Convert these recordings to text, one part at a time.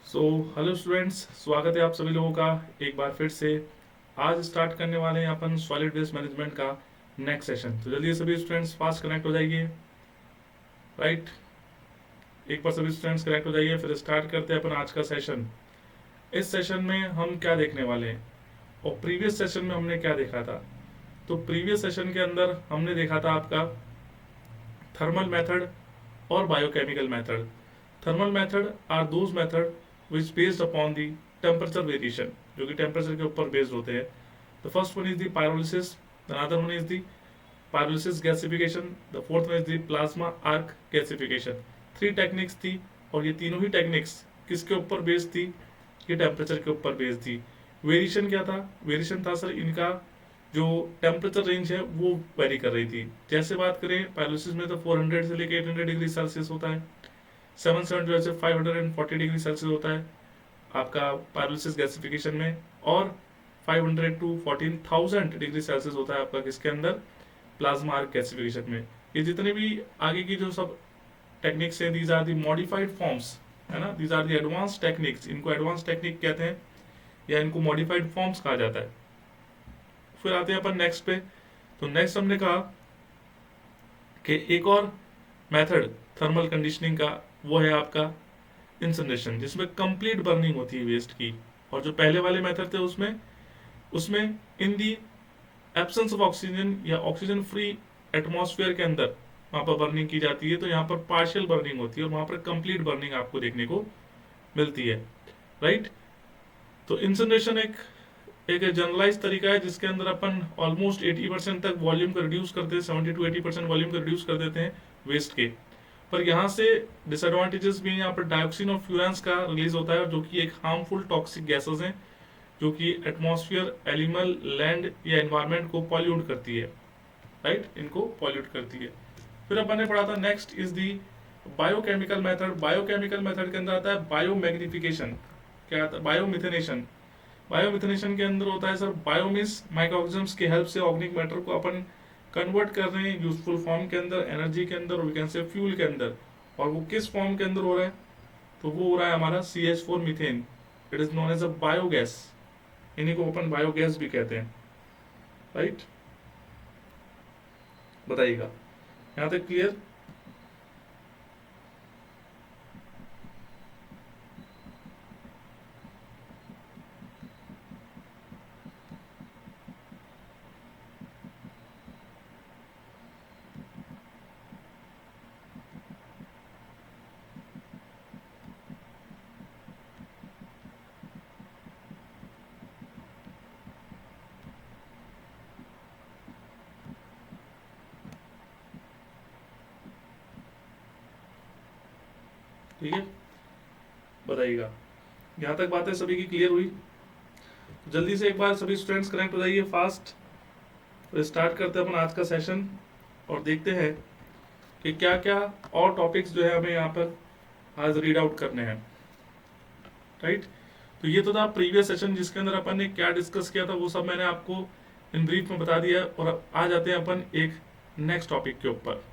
So hello students, स्वागत है आप सभी लोगों का एक बार फिर से। आज स्टार्ट करने वाले हैं अपन सॉलिड वेस्ट मैनेजमेंट का नेक्स्ट सेशन। तो जल्दी सभी स्टूडेंट्स फास्ट कनेक्ट हो जाइए। राइट, एक बार सभी स्टूडेंट्स कनेक्ट हो जाइए, फिर स्टार्ट करते हैं अपन आज का सेशन। इस सेशन में हम क्या देखने वाले हैं और प्रीवियस सेशन में हमने क्या देखा था। तो प्रीवियस सेशन के अंदर हमने देखा था आपका थर्मल मेथड और biochemical method. Thermal method are those method which based upon the temperature variation, जो कि टेम्परेचर के ऊपर बेस्ड होते हैं। The first one is the pyrolysis, the another one is the pyrolysis gasification, the fourth one is the plasma arc gasification। Three techniques थी और ये तीनों ही टेक्निक्स किसके ऊपर बेस्ड थी? ये टेम्परेचर के ऊपर बेस्ड थी। वेरिएशन क्या था? वेरिएशन था सर इनका जो टेम्परेचर रेंज है वो वेरी कर रही थी। जैसे बात करें पायरोलिसिस में तो 400 से लेकर 800 डिग्री सेल्सियस होता है, 770 से 540 डिग्री सेल्सियस होता है आपका पायरोलिसिस गैसिफिकेशन में, और 500 टू 14,000 डिग्री सेल्सियस होता है आपका किसके अंदर? प्लाज्मा आर्क गैसिफिकेशन में। ये जितने भी आगे की जो सब टेक्निक्स हैं, these are the modified forms, है ना, these are the advance techniques. इनको एडवांस टेक्निक कहते हैं या इनको मॉडिफाइड फॉर्म्स कहा जाता है। फिर आते हैं अपन नेक्स्ट पे। तो नेक्स्ट हमने कहा कि एक और मेथड थर्मल कंडीशनिंग का, वो है आपका इंसिनरेशन, जिसमें कंप्लीट बर्निंग होती है वेस्ट की। और जो पहले वाले मेथड थे उसमें उसमें इन दी एब्सेंस ऑफ ऑक्सीजन या ऑक्सीजन फ्री एटमॉस्फेयर के अंदर वहां पर बर्निंग की जाती है। तो यहाँ पर पार्शियल बर्निंग होती है और वहां पर कंप्लीट बर्निंग आपको देखने को मिलती है। राइट, तो इंसिनरेशन एक एक जनरलाइज तरीका है जिसके अंदर अपन ऑलमोस्ट 80% तक वॉल्यूम को रिड्यूस करते हैं, 70 टू 80% वॉल्यूम को रिड्यूस कर देते हैं वेस्ट के। पर यहाँ से डिसएडवांटेजेस भी हैं। यहाँ पर डाइऑक्सिन और फ्यूरेंस का रिलीज होता है जो कि एक हार्मफुल टॉक्सिक गैसेस हैं, जो कि एटमॉस्फेयर, एनिमल, लैंड या एनवायरनमेंट को पॉल्यूट करती है। राइट, इनको पॉल्यूट करती है। फिर अपन ने पढ़ा था next is the biochemical method. Biochemical method के अंदर आता है बायोमैग्निफिकेशन। क्या आता है? बायोमिथेनेशन। बायोमिथेनेशन के अंदर होता है सर बायोमिस, माइक्रो ऑर्गेनिजम्स की हेल्प से ऑर्गेनिक मैटर को अपन कन्वर्ट कर रहे हैं यूजफुल फॉर्म के अंदर, एनर्जी के अंदर, और वी कैन से फ्यूल के अंदर। और वो किस फॉर्म के अंदर हो रहा है? तो वो हो रहा है हमारा CH4 methane. It is known as a biogas. इन्हीं को अपन बायोगैस भी कहते हैं। राइट, बताइएगा यहां तक क्लियर? ठीक है, बताइएगा यहां तक बातें सभी की क्लियर हुई? जल्दी से एक बार सभी स्टूडेंट्स कनेक्ट हो जाइए फास्ट। तो स्टार्ट करते हैं अपन आज का सेशन और देखते हैं कि क्या क्या और टॉपिक्स जो है हमें यहाँ पर आज रीड आउट करने हैं। राइट, तो ये तो था प्रीवियस सेशन जिसके अंदर अपन ने क्या डिस्कस किया था, वो सब मैंने आपको इन ब्रीफ में बता दिया। और अब आ जाते हैं अपन एक नेक्स्ट टॉपिक के ऊपर।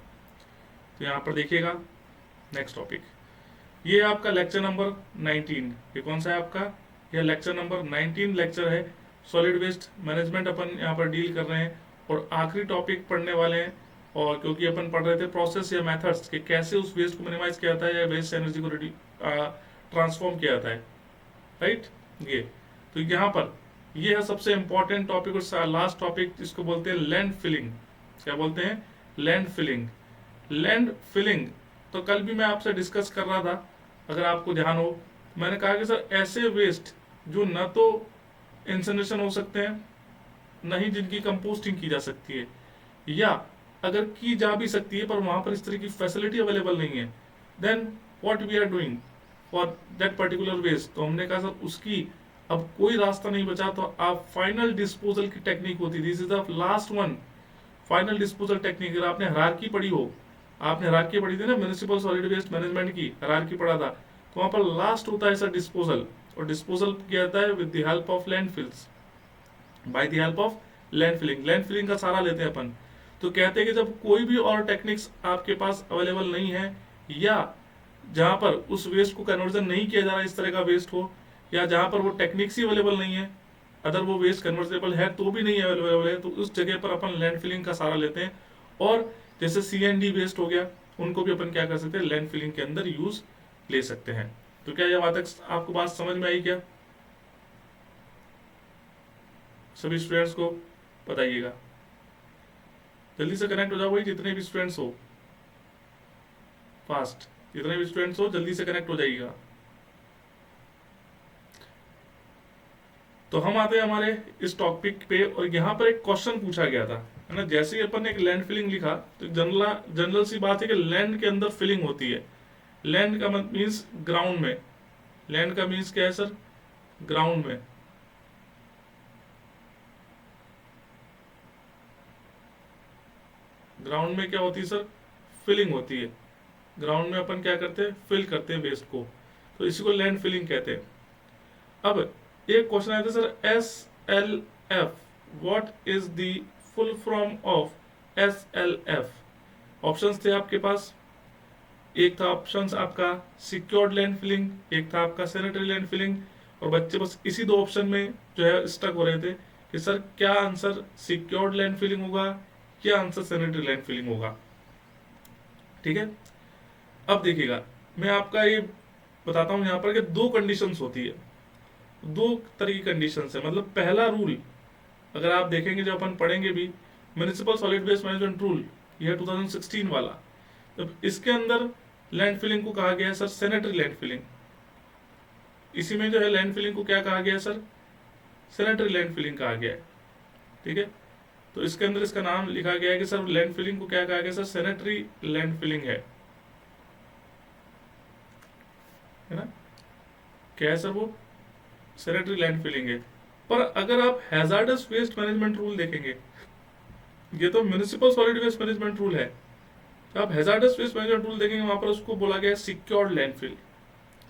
तो यहाँ पर देखिएगा नेक्स्ट टॉपिक, ये है आपका लेक्चर नंबर 19। ये कौन सा है आपका? यह लेक्चर नंबर 19 लेक्चर है। सॉलिड वेस्ट मैनेजमेंट अपन यहाँ पर डील कर रहे हैं और आखिरी टॉपिक पढ़ने वाले हैं। और क्योंकि अपन पढ़ रहे थे प्रोसेस या मेथड्स कि कैसे उस वेस्ट को मिनिमाइज किया जाता है या वेस्ट एनर्जी को ट्रांसफॉर्म किया जाता है। राइट, ये तो यहाँ पर ये है सबसे इंपॉर्टेंट टॉपिक और लास्ट टॉपिक, जिसको बोलते हैं लैंड फिलिंग। क्या बोलते हैं? Land filling. लैंड फिलिंग तो कल भी मैं आपसे डिस्कस कर रहा था, अगर आपको ध्यान हो। मैंने कहा कि सर ऐसे वेस्ट जो न तो इंसिनरेशन हो सकते हैं, न ही जिनकी कंपोस्टिंग की जा सकती है, या अगर की जा भी सकती है पर वहां पर इस तरह की फैसिलिटी अवेलेबल नहीं है, then what we are doing for that particular waste. तो हमने कहा सर उसकी अब कोई रास्ता नहीं बचा, तो आप फाइनल डिस्पोजल की टेक्निक होती है, this is the last one, final disposal technique. अगर आपने हायरार्की पढ़ी हो, आपने हायरार्की पढ़ी थी ना म्युनिसिपल सॉलिड वेस्ट मैनेजमेंट की, हायरार्की पढ़ा था, तो वहां पर लास्ट होता है सर डिस्पोजल। और डिस्पोजल किया जाता है with the help of landfills, by the help of landfilling. Landfilling का सहारा लेते हैं अपन। तो कहते हैं कि जब कोई भी और टेक्निक्स आपके पास अवेलेबल नहीं है, या जहां पर उस वेस्ट को कन्वर्जन नहीं किया जा रहा, इस तरह का वेस्ट हो, या जहां पर वो टेक्निक्स ही अवेलेबल नहीं है, अगर वो वेस्ट कन्वर्जेबल है तो भी नहीं अवेलेबल है, तो उस जगह पर अपन लैंड फिलिंग का सहारा लेते हैं। और जैसे CND वेस्ट हो गया, उनको भी अपन क्या कर सकते हैं, लैंड फिलिंग के अंदर यूज ले सकते हैं। तो क्या ये बात आपको बात समझ में आई क्या? सभी स्टूडेंट्स को बताइएगा, जल्दी से कनेक्ट हो जाओ भाई, जितने भी स्टूडेंट्स हो, फास्ट, जितने भी स्टूडेंट्स हो जल्दी से कनेक्ट हो जाइएगा। तो हम आते हैं हमारे इस टॉपिक पे, और यहाँ पर एक क्वेश्चन पूछा गया था, है ना। जैसे ही अपन ने एक लैंड फिलिंग लिखा, तो जनरल जनरल सी बात है कि लैंड के अंदर फिलिंग होती है। लैंड का मीन्स ग्राउंड में, लैंड का मीन्स क्या है सर, ग्राउंड में। ग्राउंड में क्या होती है सर, फिलिंग होती है। ग्राउंड में अपन क्या करते हैं, फिल करते हैं वेस्ट को, तो इसी को लैंड फिलिंग कहते हैं। अब एक क्वेश्चन आया था sir, SLF, what is the full form of SLF? Options थे आपके पास, एक था ऑप्शंस आपका सिक्योर्ड लैंड फिलिंग, एक था आपका सैनिटरी लैंड फिलिंग, और बच्चे बस इसी दो ऑप्शन में जो है स्टक हो रहे थे कि सर क्या आंसर सिक्योर्ड लैंड फिलिंग होगा, क्या आंसर सैनिटरी लैंड फिलिंग होगा। ठीक है, अब देखिएगा, मैं आपका ये बताता हूं यहाँ पर कि दो कंडीशंस होती है, दो तरह की कंडीशंस है। मतलब पहला रूल, अगर आप देखेंगे जो अपन पढ़ेंगे भी, municipal solid waste management rule, यह 2016 वाला, तो इसके अंदर लैंड फिलिंग को कहा गया है सर सैनिटरी लैंड फिलिंग। इसी में जो है लैंड फिलिंग को क्या कहा गया है सर, सैनिटरी लैंड फिलिंग कहा गया है। ठीक है, तो इसके अंदर इसका नाम लिखा गया है कि सर लैंड फिलिंग को क्या कहा गया सर, सैनिटरी लैंड फिलिंग है ना। क्या है सर वो, सैनिटरी लैंड फिलिंग है। पर अगर आप हैजार्डस वेस्ट मैनेजमेंट रूल देखेंगे, ये तो municipal solid waste management rule है, तो आप हैजार्डस वेस्ट मैनेजमेंट रूल देखेंगे, वहां पर उसको बोला गया है सिक्योर्ड लैंडफिल,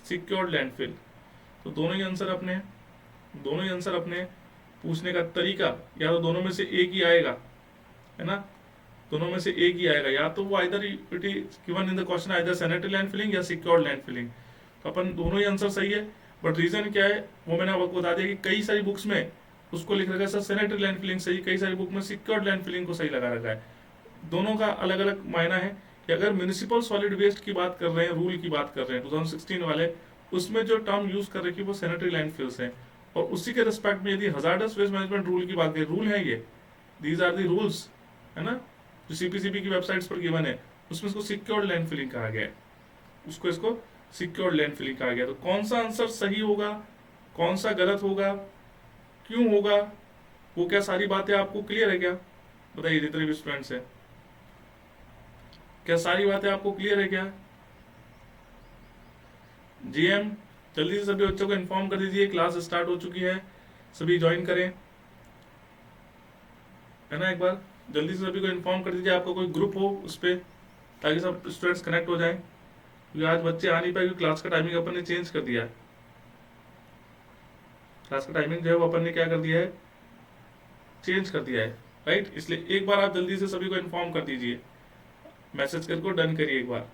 सिक्योर्ड लैंडफिल। तो दोनों ही आंसर अपने, दोनों ही आंसर अपने पूछने का तरीका, या तो दोनों में से एक ही आएगा, है ना, दोनों में से एक ही आएगा, या तो वो either it is given in the question either sanitary land filling या सिक्योर्ड लैंड फिलिंग। तो अपन दोनों ही आंसर सही है, बट रीजन क्या है वो मैंने आपको बता दिया कि कई सारी बुक्स में उसको लिख रखा है सर सैनिटरी लैंड फिलिंग सही, कई सारी बुक में सिक्योर्ड लैंड फिलिंग को सही लगा रखा है। दोनों का अलग अलग मायना है कि अगर म्यूनिसिपल सॉलिड वेस्ट की बात कर रहे हैं, रूल की बात कर रहे हैं 2016 वाले, उसमें जो टर्म यूज कर रखी है वो सैनिटरी लैंडफिल्स है। और उसी के रिस्पेक्ट में यदि हजार्डस वेस्ट मैनेजमेंट रूल की बात करें, रूल है ये, दीज आर दी रूल्स, है ना, जो CPCB की वेबसाइट्स पर गिवन है, उसमें इसको सिक्योर्ड लैंड फिलिंग कहा गया है, उसको इसको सिक्योर्ड लैंड फिलिंग कहा गया। तो कौन सा आंसर सही होगा, कौन सा गलत होगा, क्यों होगा, वो क्या सारी बातें आपको क्लियर है क्या? बताइए जितने भी स्टूडेंट्स हैं, क्या सारी बातें आपको क्लियर है क्या? GM, जल्दी से सभी बच्चों को इन्फॉर्म कर दीजिए, क्लास स्टार्ट हो चुकी है, सभी ज्वाइन करें, है ना। एक बार जल्दी से सभी को इन्फॉर्म कर दीजिए, आपका कोई ग्रुप हो उस पर, ताकि सब स्टूडेंट्स कनेक्ट हो जाएं, क्योंकि आज बच्चे आ नहीं पाए क्योंकि क्लास का टाइमिंग अपन ने चेंज कर दिया है। क्लास का टाइमिंग जो है वो अपन ने क्या कर दिया है, चेंज कर दिया है, राइट। इसलिए एक बार आप जल्दी से सभी को इन्फॉर्म कर दीजिए, मैसेज करके डन करिए एक बार,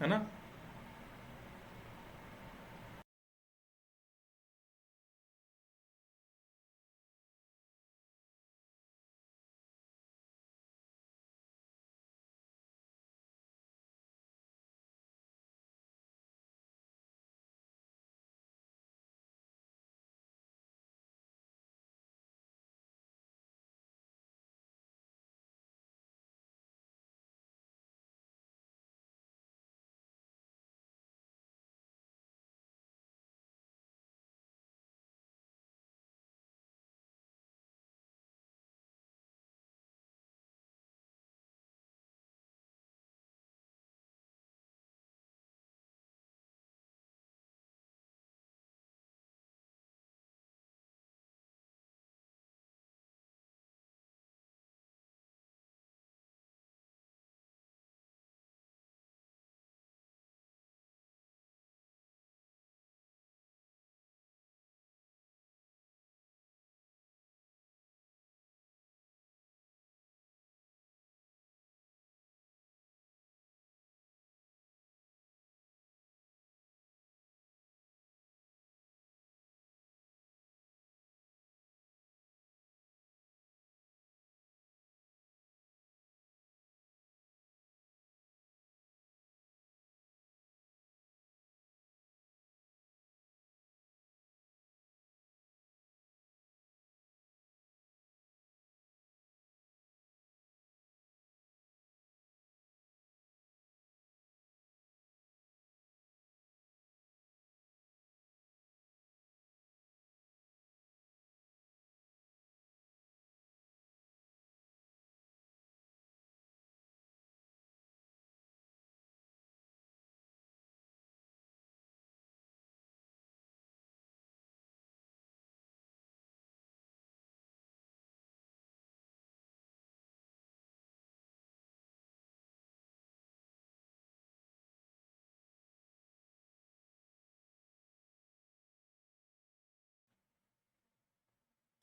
है ना।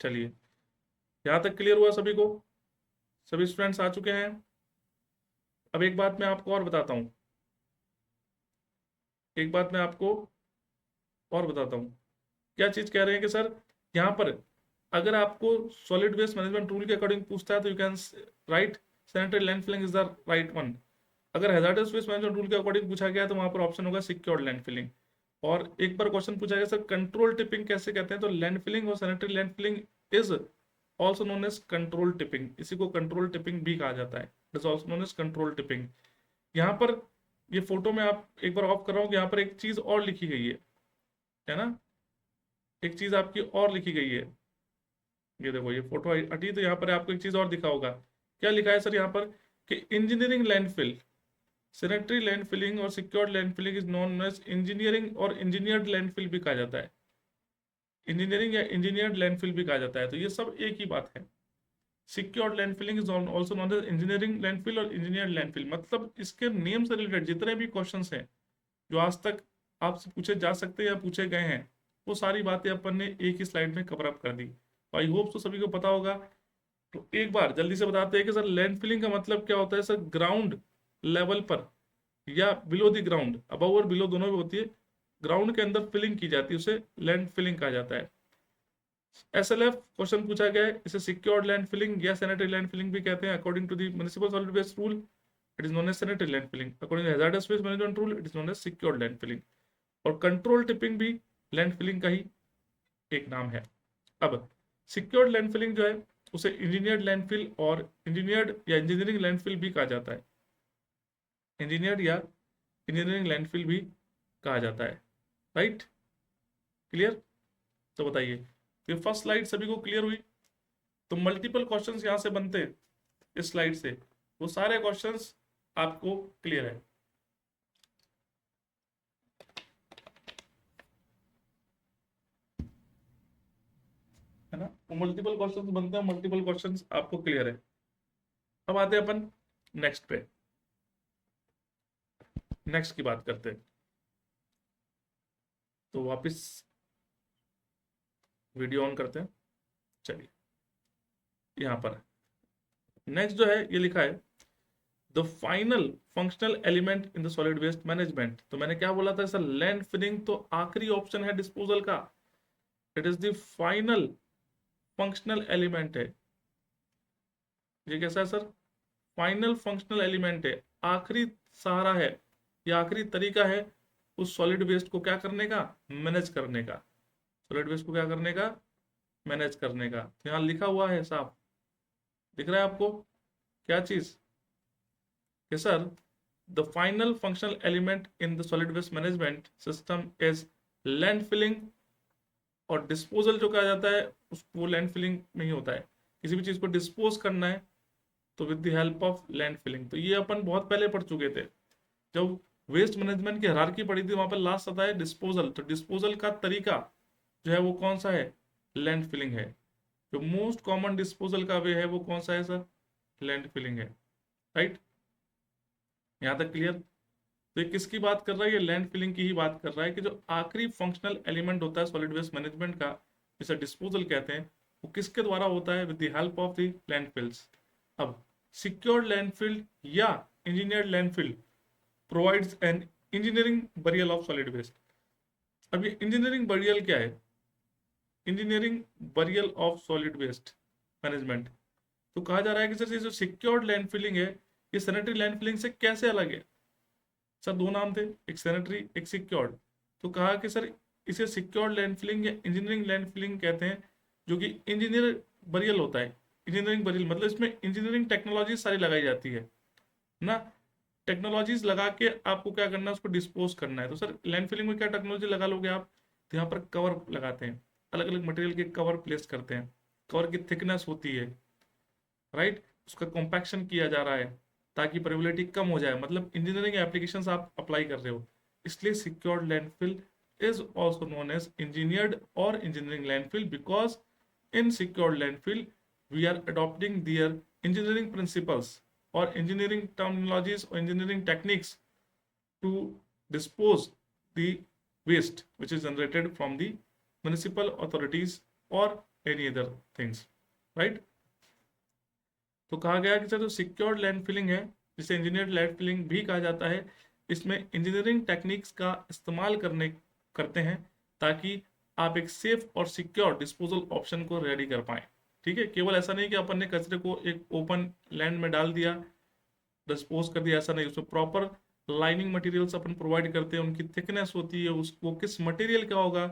चलिए, यहाँ तक क्लियर हुआ सभी को? सभी स्टूडेंट्स आ चुके हैं? अब एक बात मैं आपको और बताता हूँ, एक बात मैं आपको और बताता हूँ। क्या चीज़ कह रहे हैं कि सर यहाँ पर अगर आपको सॉलिड वेस्ट मैनेजमेंट रूल के अकॉर्डिंग पूछता है तो you can write sanitary landfilling is the right one. अगर हैजार्डस वेस्ट मैनेजमेंट रूल के अकॉर्डिंग पूछा गया तो वहां पर ऑप्शन होगा सिक्योर्ड लैंडफिलिंग। और एक बार क्वेश्चन पूछा गया सर कंट्रोल टिपिंग कैसे कहते हैं, तो लैंडफिलिंग और sanitary landfilling is also known as control tipping, इसी को कंट्रोल टिपिंग भी कहा जाता है, it is also known as control tipping. यहाँ पर ये फोटो में आप एक बार ऑफ कर रहा हूँ, यहाँ पर एक चीज और लिखी गई है ना, एक चीज आपकी और लिखी गई है। ये देखो ये फोटो हटी तो यहाँ पर आपको एक चीज और दिखा होगा। क्या लिखा है सर यहाँ पर कि इंजीनियरिंग लैंडफिल, सैनिटरी लैंडफिलिंग और secured landfilling is known as engineering और इंजीनियर्ड लैंडफिल भी कहा जाता है, इंजीनियरिंग या इंजीनियर्ड लैंडफिल भी कहा जाता है। तो ये सब एक ही बात है। Secured landfilling is also known as engineering landfill और इंजीनियर्ड लैंडफिल, मतलब इसके नेम से रिलेटेड जितने भी क्वेश्चंस हैं जो आज तक आपसे पूछे जा सकते हैं या पूछे गए हैं, वो सारी बातें अपन ने एक ही स्लाइड में कवर अप कर दी। तो आई होप तो सभी को पता होगा। तो एक बार जल्दी से बताते हैं कि सर लैंडफिलिंग का मतलब क्या होता है। सर ग्राउंड लेवल पर या बिलो द ग्राउंड, अबव और बिलो दोनों में होती है, ग्राउंड के अंदर फिलिंग की जाती है, उसे लैंड फिलिंग कहा जाता है। एसएलएफ क्वेश्चन पूछा गया है, इसे सिक्योर्ड लैंड फिलिंग या सैनिटरी लैंड फिलिंग भी कहते हैं। According to the municipal solid waste rule it is known as sanitary land filling, according to hazardous waste management rule it is known as secured land filling. और control tipping भी land filling का ही एक नाम है। अब secured land filling जो है उसे इंजीनियर्ड लैंडफिल और इंजीनियर्ड या इंजीनियरिंग लैंडफिल भी कहा जाता है, इंजीनियर्ड या इंजीनियरिंग लैंडफिल भी कहा जाता है। Right, clear? तो बताइए, ये फर्स्ट स्लाइड सभी को क्लियर हुई? तो मल्टीपल क्वेश्चंस यहां से बनते हैं इस स्लाइड से, वो सारे क्वेश्चंस आपको क्लियर है ना? वो मल्टीपल क्वेश्चंस बनते हैं, मल्टीपल क्वेश्चंस आपको क्लियर है। अब आते हैं अपन नेक्स्ट पे, नेक्स्ट की बात करते हैं। तो वापस वीडियो ऑन करते हैं। चलिए, यहां पर नेक्स्ट जो है ये लिखा है the final functional element in the solid waste management. तो मैंने क्या बोला था सर, लैंड फिलिंग तो आखिरी ऑप्शन है डिस्पोजल का, it is the final functional element है। ये कैसा है सर? फाइनल फंक्शनल एलिमेंट है, आखिरी सहारा है या आखिरी तरीका है उस सॉलिड वेस्ट को क्या करने का, मैनेज करने का। सॉलिड वेस्ट को क्या करने का, मैनेज करने का। तो यहाँ लिखा हुआ है साफ, दिख रहा है आपको क्या चीज कि sir the final functional element in the solid waste management system is land filling. और डिस्पोजल जो कहा जाता है उसको लैंड फिलिंग में ही होता है, किसी भी चीज को डिस्पोज करना है तो with the help of land filling. तो ये अपन बहुत पहले पढ़ चुके थे, जब वेस्ट मैनेजमेंट की हायरार्की पढ़ी थी, वहां पर लास्ट आता है डिस्पोजल। तो डिस्पोजल का तरीका जो है वो कौन सा है, लैंड फिलिंग है। जो मोस्ट कॉमन डिस्पोजल का वे है वो कौन सा है सर, लैंड फिलिंग है। राइट, यहाँ तक क्लियर? तो ये किसकी बात कर रहा है, ये लैंड फिलिंग की ही बात कर रहा है कि जो आखिरी फंक्शनल एलिमेंट होता है सॉलिड वेस्ट मैनेजमेंट का, जिसे डिस्पोजल कहते हैं, वो किसके द्वारा होता है, with the help of the landfills. अब सिक्योर्ड लैंडफिल या engineered landfill provides an engineering burial of solid waste. अब ये इंजीनियरिंग बरियल क्या है, engineering burial of solid waste management. तो कहा जा रहा है कि सर ये जो सिक्योर्ड लैंडफिलिंग है ये सैनिटरी लैंडफिलिंग से कैसे अलग है। सर दो नाम थे, एक सैनिटरी एक सिक्योर्ड। तो कहा कि सर इसे सिक्योर्ड लैंडफिलिंग या इंजीनियरिंग लैंडफिलिंग कहते हैं, जो कि इंजीनियर बरियल होता है। इंजीनियरिंग बरियल मतलब इसमें इंजीनियरिंग टेक्नोलॉजी सारी लगाई जाती है ना, टेक्नोलॉजीज लगा के आपको क्या करना है, उसको डिस्पोज करना है। तो सर लैंडफिलिंग में क्या टेक्नोलॉजी लगा लोगे आप, तो यहाँ पर कवर लगाते हैं, अलग अलग मटेरियल के कवर प्लेस करते हैं, कवर की थिकनेस होती है, राइट, उसका कॉम्पैक्शन किया जा रहा है ताकि प्रेबिलिटी कम हो जाए, मतलब इंजीनियरिंग एप्लीकेशंस आप अप्लाई कर रहे हो। इसलिए secured landfill is also known as engineered और engineering landfill, because in secured landfill we are adopting their engineering principles or engineering terminologies or engineering techniques to dispose the waste which is generated from the municipal authorities or any other things, right. तो कहा गया कि sir जो secured land filling है, जिसे engineered land filling भी कहा जाता है, इसमें इंजीनियरिंग टेक्निक्स का इस्तेमाल करते हैं ताकि आप एक सेफ और सिक्योर डिस्पोजल ऑप्शन को रेडी कर पाएं। ठीक है, केवल ऐसा नहीं कि अपन ने कचरे को एक ओपन लैंड में डाल दिया, डिस्पोज कर दिया, ऐसा नहीं। उसमें प्रॉपर लाइनिंग मटेरियल्स अपन प्रोवाइड करते हैं, उनकी थिकनेस होती है, उसको किस मटेरियल का होगा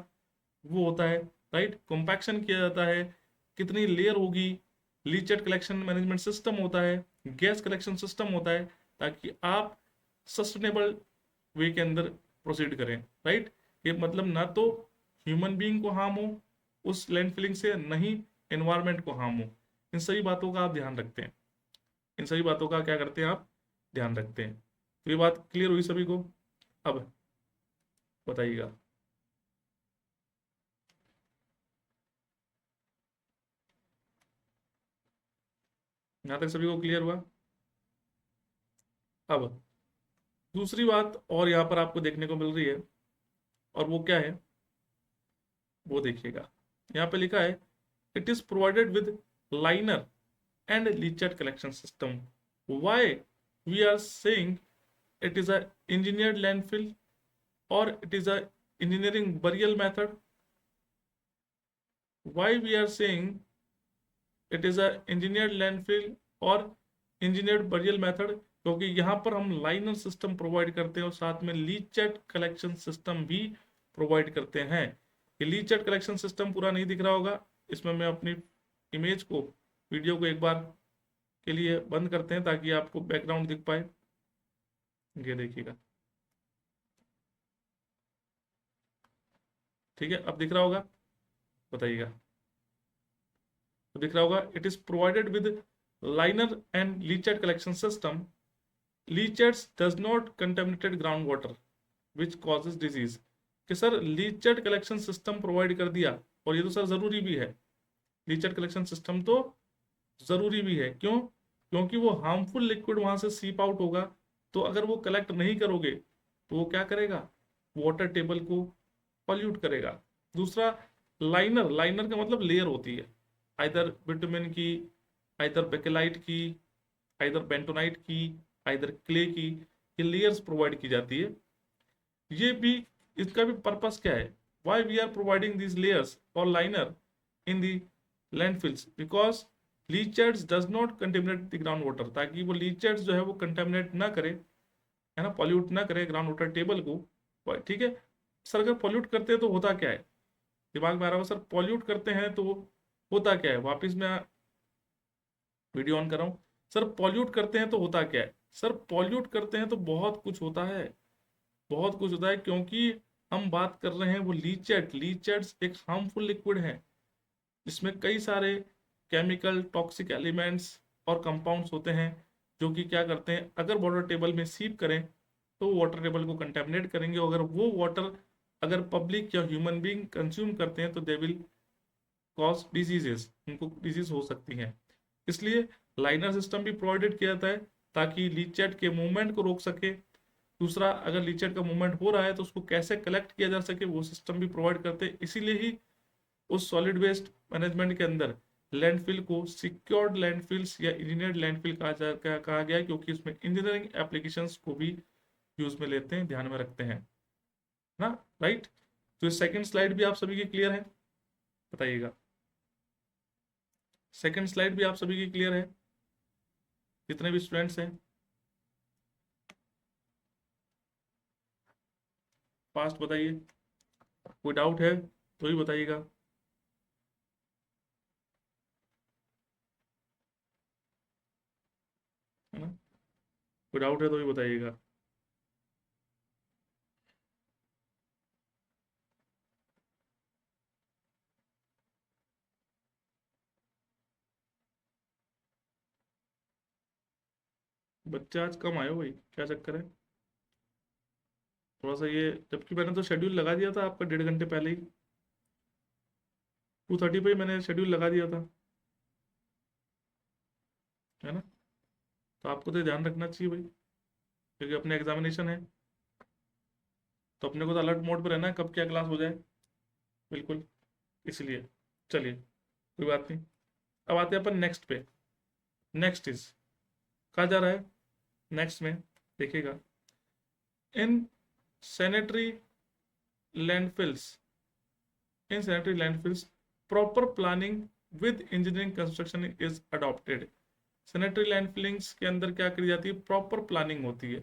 वो होता है, राइट। कॉम्पैक्शन किया जाता है, कितनी लेयर होगी, लीचेट कलेक्शन मैनेजमेंट सिस्टम होता है, गैस कलेक्शन सिस्टम होता है, ताकि आप सस्टेनेबल वे के अंदर प्रोसीड करें, राइट। ये मतलब ना तो ह्यूमन बीइंग को हार्म हो उस लैंड फिलिंग से, न ही एनवायरमेंट को हार्म हो। इन सभी बातों का आप ध्यान रखते हैं, इन सभी बातों का क्या करते हैं आप, ध्यान रखते हैं। तो ये बात क्लियर हुई सभी को। अब बताइएगा, यहां तक सभी को क्लियर हुआ। अब दूसरी बात और यहां पर आपको देखने को मिल रही है, और वो क्या है वो देखिएगा। यहाँ पे लिखा है it is provided with liner and leachate collection system. Why we are saying it is a engineered landfill or it is a engineering burial method? Why we are saying it is a engineered landfill or engineered burial method? क्योंकि यहाँ पर हम liner system provide करते हैं और साथ में leachate collection system भी प्रोवाइड करते हैं। ये लीचेट कलेक्शन सिस्टम पूरा नहीं दिख रहा होगा, इसमें मैं अपनी इमेज को, वीडियो को एक बार के लिए बंद करते हैं ताकि आपको बैकग्राउंड दिख पाए। ये देखिएगा, ठीक है, अब दिख रहा होगा, बताइएगा। तो दिख रहा होगा it is provided with liner and leachate collection system. Leachates does not contaminated ground water which causes disease. कि sir leachate collection system provide कर दिया, और ये तो सर जरूरी भी है, लीचेट कलेक्शन सिस्टम तो जरूरी भी है। क्यों? क्योंकि वो हार्मफुल लिक्विड वहां से सीप आउट होगा, तो अगर वो कलेक्ट नहीं करोगे तो वो क्या करेगा, वाटर टेबल को पॉल्यूट करेगा। दूसरा, लाइनर, लाइनर का मतलब लेयर होती है, आइदर बिटुमेन की, आइदर बेकेलाइट की, आइदर बेंटोनाइट की, आइदर क्ले की, ये लेयर्स प्रोवाइड की जाती है। ये भी, इसका भी पर्पस क्या है, why we are providing this layers और liner in the landfills, because leachates does not contaminate the ground water, ताकि वो लीचेट्स जो है वो कंटेमिनेट ना करे, है ना, पॉल्यूट ना करे ग्राउंड वाटर टेबल को। ठीक है सर, अगर पॉल्यूट करते हैं तो होता क्या है, दिमाग में आ रहा हो सर, पॉल्यूट करते हैं तो होता क्या है। वापिस मैं वीडियो ऑन कर रहा हूँ। सर पॉल्यूट करते हैं तो होता क्या है, सर पॉल्यूट करते हैं तो बहुत कुछ होता है, बहुत कुछ होता है। क्योंकि हम बात कर रहे हैं वो लीचेट, लीचेट्स एक हार्मफुल लिक्विड है जिसमें कई सारे केमिकल टॉक्सिक एलिमेंट्स और कंपाउंड्स होते हैं, जो कि क्या करते हैं, अगर वाटर टेबल में सीप करें तो वाटर टेबल को कंटेमिनेट करेंगे। अगर वो वाटर अगर पब्लिक या ह्यूमन बीइंग कंज्यूम करते हैं तो दे विल कॉज डिजीजेस, उनको डिजीज हो सकती हैं। इसलिए लाइनर सिस्टम भी प्रोवाइडेड किया जाता है ताकि लीचेट के मूवमेंट को रोक सके। दूसरा, अगर लीचेट का मूवमेंट हो रहा है तो उसको कैसे कलेक्ट किया जा सके वो सिस्टम भी प्रोवाइड करते हैं। इसीलिए ही उस सॉलिड वेस्ट मैनेजमेंट के अंदर लैंडफिल को सिक्योर्ड लैंडफिल्स या इंजीनियर्ड लैंडफिल कहा गया है, क्योंकि उसमें इंजीनियरिंग एप्लीकेशंस को भी यूज में लेते हैं, ध्यान में रखते हैं ना, राइट। तो सेकंड स्लाइड भी आप सभी की क्लियर है, बताइएगा। सेकंड स्लाइड भी आप सभी की क्लियर है, जितने भी स्टूडेंट्स हैं, फास्ट बताइए, कोई डाउट है तो ही बताइएगा। है ना, कोई डाउट है तो ही बताइएगा। बच्चे आज कम आए हो भाई, क्या चक्कर है? थोड़ा सा ये, जबकि मैंने तो शेड्यूल लगा दिया था आपका 1.5 घंटे पहले ही, 2:30 पे ही मैंने शेड्यूल लगा दिया था, है ना। तो आपको तो ध्यान रखना चाहिए भाई, क्योंकि अपने एग्जामिनेशन है तो अपने को तो अलर्ट मोड पे रहना है, कब क्या क्लास हो जाए, बिल्कुल, इसलिए। चलिए, कोई बात नहीं। अब आते हैं अपन नेक्स्ट पे। नेक्स्ट इज, कहा जा रहा है नेक्स्ट में, देखिएगा, in sanitary landfills, in sanitary landfills proper planning with engineering construction is adopted. Sanitary landfillings के अंदर क्या करी जाती है, प्रॉपर प्लानिंग होती है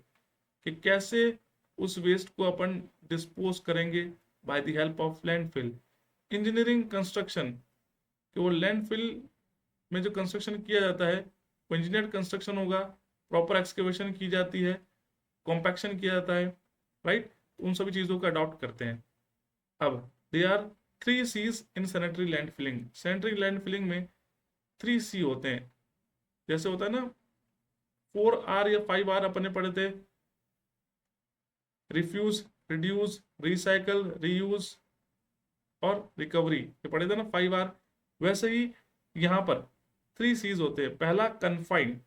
कि कैसे उस वेस्ट को अपन डिस्पोज करेंगे bye the help of landfill. Engineering construction, कि वो लैंडफिल में जो कंस्ट्रक्शन किया जाता है वो इंजीनियर्ड कंस्ट्रक्शन होगा, प्रॉपर एक्सकेवेशन की जाती है, कॉम्पैक्शन किया जाता है, राइट। उन सभी चीज़ों का अडॉप्ट करते हैं। अब they are 3 C's in sanitary land filling. Sanitary land filling में 3 C होते हैं। जैसे होता है ना 4R या 5R अपने पढ़े थे, रिफ्यूज, रिड्यूस, रिसाइकल, रीयूज और रिकवरी, ये पढ़े थे ना 5R। वैसे ही यहाँ पर 3 C's होते हैं। पहला कन्फाइन,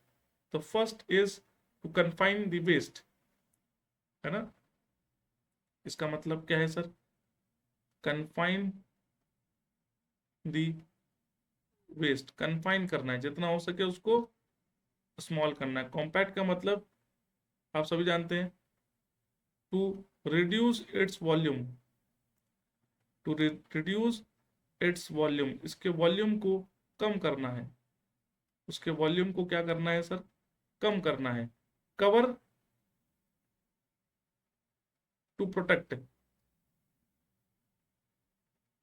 तो first is to confine the waste, है ना। इसका मतलब क्या है sir, confine the waste, confine करना है, जितना हो सके उसको स्मॉल करना है। कॉम्पैक्ट का मतलब आप सभी जानते हैं, to reduce its volume, to reduce its volume, इसके वॉल्यूम को कम करना है, उसके वॉल्यूम को क्या करना है सर, कम करना है। Cover, to protect,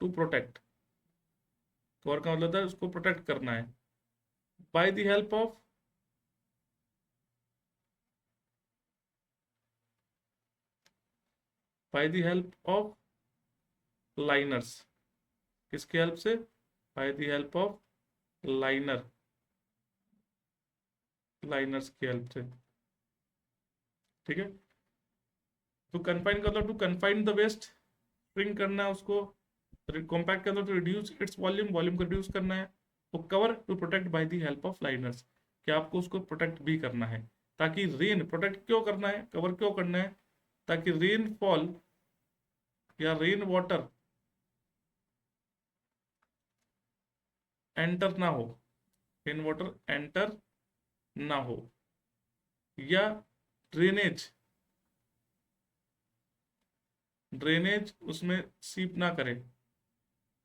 to protect, cover का मतलब है उसको प्रोटेक्ट करना है। By the help of, by the help of liners, किसकी हेल्प से, by the help of liner, liners की हेल्प से, ठीक है। तो कन्फाइन का मतलब to confine the waste, spring करना है उसको। कॉम्पैक्ट का मतलब to reduce its volume, volume को रिड्यूस करना है। तो cover, to protect by the help of liners, कि आपको उसको प्रोटेक्ट भी करना है, ताकि रेन, प्रोटेक्ट क्यों करना है, कवर क्यों करना है, ताकि रेन फॉल या रेन वाटर एंटर ना हो, रेन वाटर एंटर ना हो, या ड्रेनेज, ड्रेनेज उसमें सीप ना करे।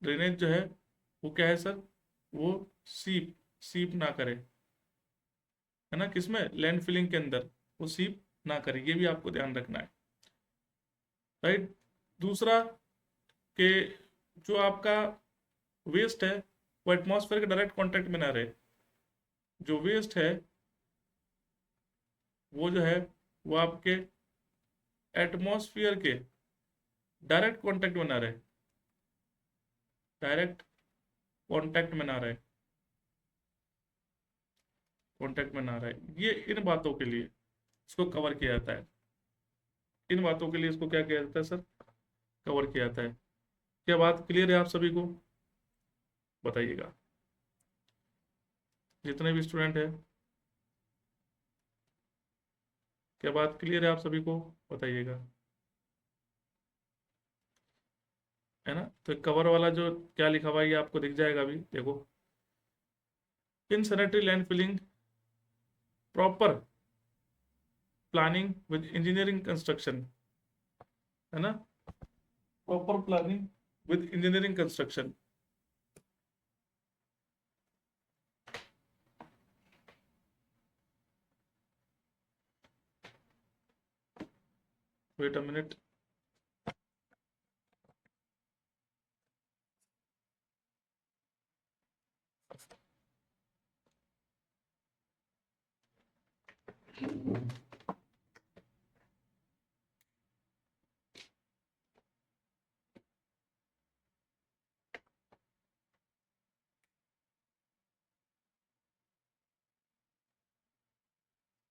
ड्रेनेज जो है वो क्या है सर, वो सीप, सीप ना करे, है ना, किसमें, लैंड फिलिंग के अंदर वो सीप ना करे, ये भी आपको ध्यान रखना है, राइट। दूसरा कि जो आपका वेस्ट है वो एटमॉस्फेयर के डायरेक्ट कांटेक्ट में ना रहे। जो वेस्ट है वो जो है वो आपके एटमॉस्फेयर के डायरेक्ट कांटेक्ट में ना रहे, डायरेक्ट कांटेक्ट में ना रहे, कांटेक्ट में ना रहे। ये इन बातों के लिए इसको कवर किया जाता है, इन बातों के लिए इसको क्या किया जाता है सर, कवर किया जाता है। क्या बात क्लियर है आप सभी को, बताइएगा, जितने भी स्टूडेंट है, क्या बात क्लियर है आप सभी को, बताइएगा, है ना। तो कवर वाला जो क्या लिखा हुआ है ये आपको दिख जाएगा अभी, देखो, in sanitary land filling proper planning with engineering construction, है ना, proper planning with engineering construction. Wait a minute,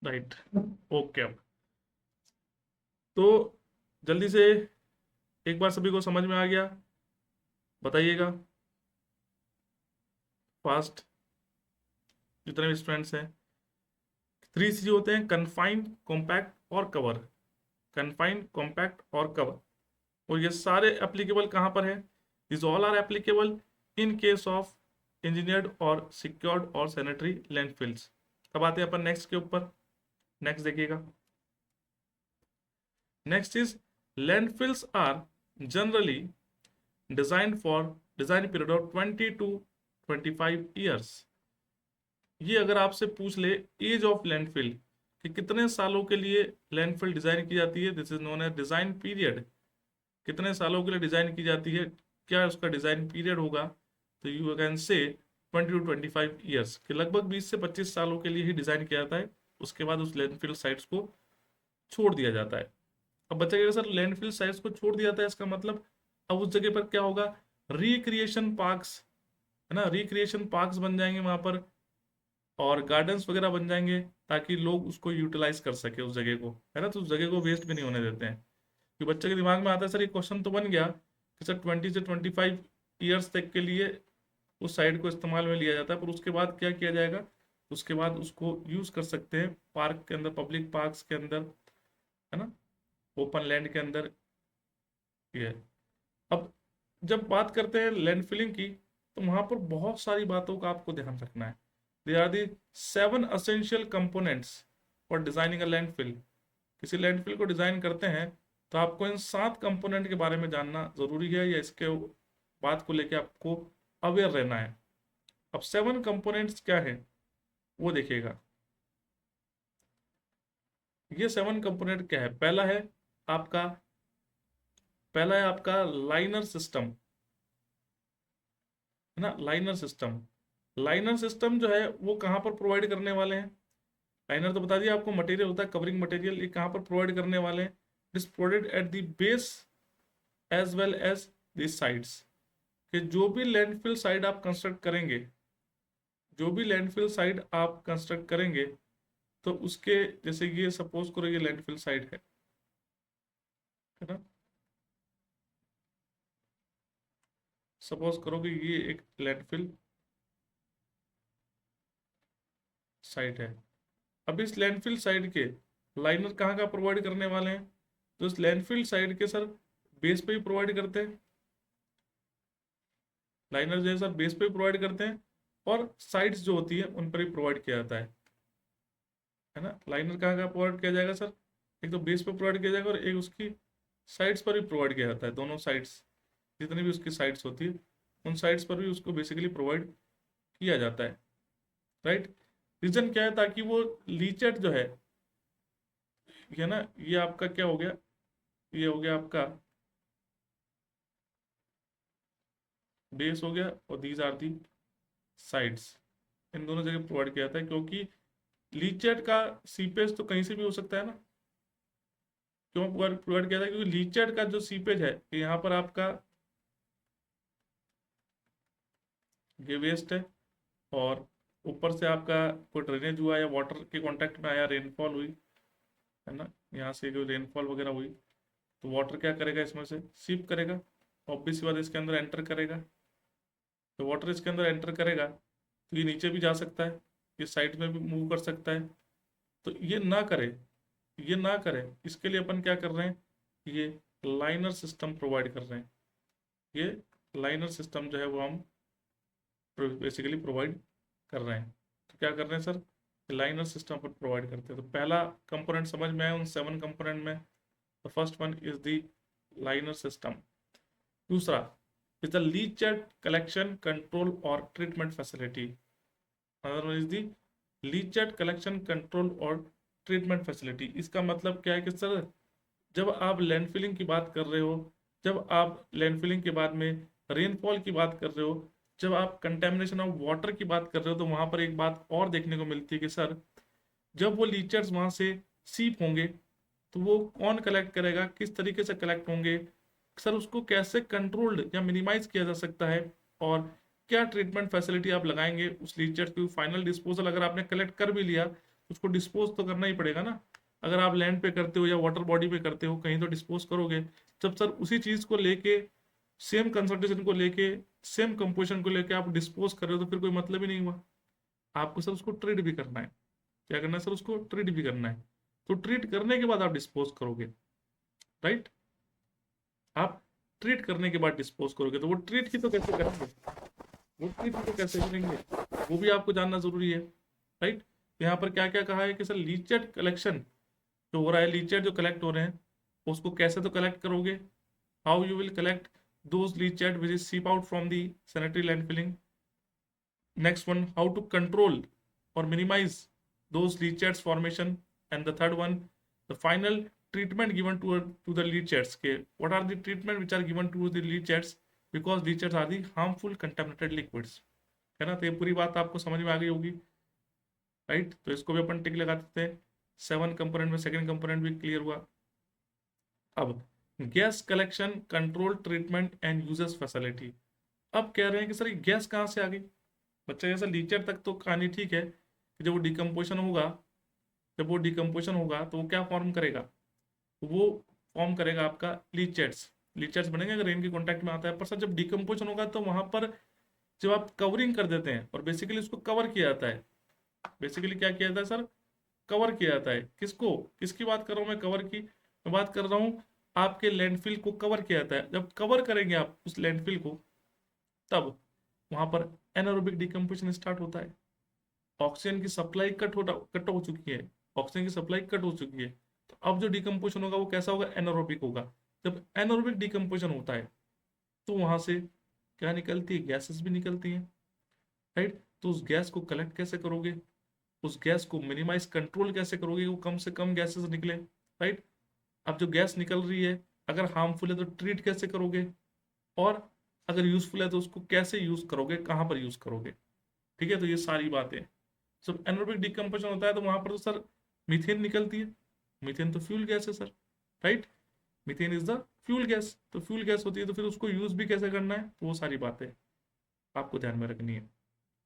right, okay. अब तो जल्दी से एक बार सभी को समझ में आ गया, बताइएगा फास्ट, जितने भी स्टूडेंट्स हैं। 3 C होते हैं, कन्फाइंड, कॉम्पैक्ट और कवर, कन्फाइंड, कॉम्पैक्ट और कवर। और ये सारे एप्लीकेबल कहाँ पर है, this all are applicable in case of engineered और सिक्योर्ड और सैनिटरी लैंडफिल्स। अब आते हैं अपन नेक्स्ट के ऊपर। नेक्स्ट देखिएगा, next is landfills are generally design period of 20 to 25 years. ये अगर आपसे पूछ ले एज ऑफ लैंडफिल कि कितने सालों के लिए लैंडफिल डिजाइन की जाती है, this is known as design period. कितने सालों के लिए डिजाइन की जाती है, क्या उसका डिजाइन पीरियड होगा, तो you can say 20 to 25 years, कि लगभग 20 से 25 सालों के लिए ही डिजाइन किया जाता है। उसके बाद उस लैंडफिल साइट्स को छोड़ दिया जाता है। अब बच्चा कहेगा सर लैंडफिल साइट्स को छोड़ दिया जाता है, इसका मतलब अब उस जगह पर क्या होगा, रिक्रिएशन पार्क्स, है ना, रिक्रिएशन पार्क्स बन जाएंगे वहां पर, और गार्डन्स वगैरह बन जाएंगे, ताकि लोग उसको यूटिलाइज कर सके उस जगह को, है ना। तो उस जगह को वेस्ट भी नहीं होने देते हैं। कि बच्चे के दिमाग में आता है सर ये क्वेश्चन तो बन गया कि सर 20 से 25 ईयर्स तक के लिए उस साइड को इस्तेमाल में लिया जाता है, पर उसके बाद क्या किया जाएगा, उसके बाद उसको यूज कर सकते हैं पार्क के अंदर, पब्लिक पार्क्स के अंदर, है ना, ओपन लैंड के अंदर। ये है। अब जब बात करते हैं लैंड फिलिंग की, तो वहां पर बहुत सारी बातों का आपको ध्यान रखना है। They are the 7 essential components for designing a landfill. किसी लैंडफिल को डिजाइन करते हैं तो आपको इन 7 कंपोनेंट के बारे में जानना जरूरी है, या इसके बात को लेकर आपको अवेयर रहना है। अब 7 कंपोनेंट्स क्या है वो देखिएगा। ये 7 कंपोनेंट क्या है, आपका पहला है आपका लाइनर सिस्टम, है ना। लाइनर सिस्टम, लाइनर सिस्टम जो है वो कहाँ पर प्रोवाइड करने वाले हैं। लाइनर तो बता दिया आपको, मटेरियल होता है, कवरिंग मटेरियल। ये कहाँ पर प्रोवाइड करने वाले हैं, it is provided at the base as well as the sides. कि जो भी लैंडफिल साइड आप कंस्ट्रक्ट करेंगे, जो भी लैंडफिल साइड आप कंस्ट्रक्ट करेंगे, तो उसके जैसे ये सपोज करो ये लैंडफिल साइड है ना, सपोज करो कि ये एक लैंडफिल साइट है। अब इस लैंडफिल साइड के लाइनर कहाँ का प्रोवाइड करने वाले हैं, तो इस लैंडफिल साइड के सर बेस पे ही प्रोवाइड करते हैं। लाइनर जो है सर बेस पे ही प्रोवाइड करते हैं, और साइड्स जो होती है उन पर ही प्रोवाइड किया जाता है ना। लाइनर कहाँ का प्रोवाइड किया जाएगा सर, एक तो बेस पे प्रोवाइड किया जाएगा, और एक उसकी साइड्स पर भी प्रोवाइड किया जाता है। दोनों साइड्स, जितनी भी उसकी साइड्स होती है उन साइड्स पर भी उसको बेसिकली प्रोवाइड किया जाता है, राइट। रीजन क्या है, ताकि वो लीचेट जो है ना, ये आपका क्या हो गया, ये हो गया आपका बेस हो गया, और दीज आर दी साइड्स। इन दोनों जगह प्रोवाइड किया जाता है, क्योंकि लीचेट का सीपेज तो कहीं से भी हो सकता है ना। क्यों प्रोवाइड किया जाता है, क्योंकि लीचेट का जो सीपेज है यहाँ पर आपका ये वेस्ट है, और ऊपर से आपका कोई ड्रेनेज हुआ या वाटर के कांटेक्ट में आया, रेनफॉल हुई, है ना, यहाँ से कोई रेनफॉल वगैरह हुई, तो वाटर क्या करेगा, इसमें से सीप करेगा, ऑब्वियस बात इसके अंदर एंटर करेगा। तो वाटर इसके अंदर एंटर करेगा तो ये नीचे भी जा सकता है, ये साइड में भी मूव कर सकता है। तो ये ना करे, ये ना करे, इसके लिए अपन क्या कर रहे हैं, ये लाइनर सिस्टम प्रोवाइड कर रहे हैं। ये लाइनर सिस्टम जो है वो हम बेसिकली प्रोवाइड कर रहे हैं। तो क्या कर रहे हैं सर, लाइनर सिस्टम पर प्रोवाइड करते हैं। तो पहला कंपोनेंट समझ में आया उन 7 कंपोनेंट में, the first one is the liner system. दूसरा is the leachate collection control और treatment facility. Other one is the leachate collection control और ट्रीटमेंट फैसिलिटी। इसका मतलब क्या है कि सर जब आप लैंडफिलिंग की बात कर रहे हो, जब आप लैंडफिलिंग के बाद में रेनफॉल की बात कर रहे हो, जब आप कंटेमिनेशन ऑफ वाटर की बात कर रहे हो, तो वहां पर एक बात और देखने को मिलती है कि सर जब वो लीचर्स वहां से सीप होंगे तो वो कौन कलेक्ट करेगा, किस तरीके से कलेक्ट होंगे, सर उसको कैसे कंट्रोल्ड या मिनिमाइज किया जा सकता है, और क्या ट्रीटमेंट फैसिलिटी आप लगाएंगे उस लीचर की। फाइनल डिस्पोजल अगर आपने कलेक्ट कर भी लिया उसको डिस्पोज तो करना ही पड़ेगा ना। अगर आप लैंड पे करते हो या वाटर बॉडी पे करते हो, कहीं तो डिस्पोज करोगे। जब सर उसी चीज को लेके, सेम कंसंट्रेशन को लेके, सेम कंपोजिशन को लेके आप डिस्पोज कर रहे हो, तो फिर कोई मतलब ही नहीं हुआ। आपको सर उसको ट्रीट भी करना है। क्या करना है सर, उसको ट्रीट भी करना है। तो ट्रीट करने के बाद आप डिस्पोज करोगे, राइट। आप ट्रीट करने के बाद डिस्पोज करोगे, तो वो ट्रीट ही तो कैसे करेंगे, वो ट्रीट को कैसे करेंगे वो भी आपको जानना जरूरी है, राइट। तो यहाँ पर क्या क्या कहा है कि सर लीचेट कलेक्शन जो हो रहा है, लीचेट जो कलेक्ट हो रहे हैं उसको कैसे तो कलेक्ट करोगे, how you will collect those leachate which is seep out from the sanitary landfilling. Next one, how to control or minimize those leachates formation. And the third one, the final treatment given to the leachates. Okay, what are the treatment which are given to the leachates because leachates are the harmful contaminated liquids. है ना, तो ये पूरी बात आपको समझ में आ गई होगी, राइट। तो इसको भी अपन टिक लगा देते हैं। 7 कंपोनेंट में सेकंड कंपोनेंट भी क्लियर हुआ। अब gas collection control treatment and uses facility. अब कह रहे हैं कि सर ये गैस कहाँ से आ गई। बच्चा जैसे लीचर तक तो कहानी ठीक है कि जब वो डिकम्पोजिशन होगा, जब वो डिकम्पोजिशन होगा तो वो क्या फॉर्म करेगा, वो फॉर्म करेगा आपका लीचेट्स। लीचेट्स बनेंगे अगर रेन के कॉन्टैक्ट में आता है। पर सर जब डिकम्पोजिशन होगा तो वहां पर जब आप कवरिंग कर देते हैं और बेसिकली उसको कवर किया जाता है, बेसिकली क्या किया जाता है सर, कवर किया जाता है। किसको, किसकी बात कर रहा हूँ मैं कवर की, मैं बात कर रहा हूँ आपके लैंडफिल को कवर किया जाता है। जब कवर करेंगे आप उस लैंडफिल को तब वहां पर एनारोबिक डिकम्पोजिशन स्टार्ट होता है। ऑक्सीजन की सप्लाई कट हो चुकी है, ऑक्सीजन की सप्लाई कट हो चुकी है। तो अब जो डिकम्पोजिशन होगा वो कैसा होगा, एनारोबिक होगा। जब एनारोबिक डिकम्पोजिशन होता है तो वहां से क्या निकलती है, गैसेस भी निकलती हैं, राइट। तो उस गैस को कलेक्ट कैसे करोगे, उस गैस को मिनिमाइज कंट्रोल कैसे करोगे, वो कम से कम गैसेस निकले, राइट। अब जो गैस निकल रही है अगर हार्मफुल है तो ट्रीट कैसे करोगे, और अगर यूजफुल है तो उसको कैसे यूज करोगे, कहाँ पर यूज करोगे, ठीक है। तो ये सारी बातें, जब एनारोबिक डिकम्पोजिशन होता है तो वहां पर तो सर मीथेन निकलती है। मीथेन तो फ्यूल गैस है sir, right. Methane is the fuel gas, तो फ्यूल गैस होती है तो फिर उसको यूज भी कैसे करना है, तो वो सारी बातें आपको ध्यान में रखनी है,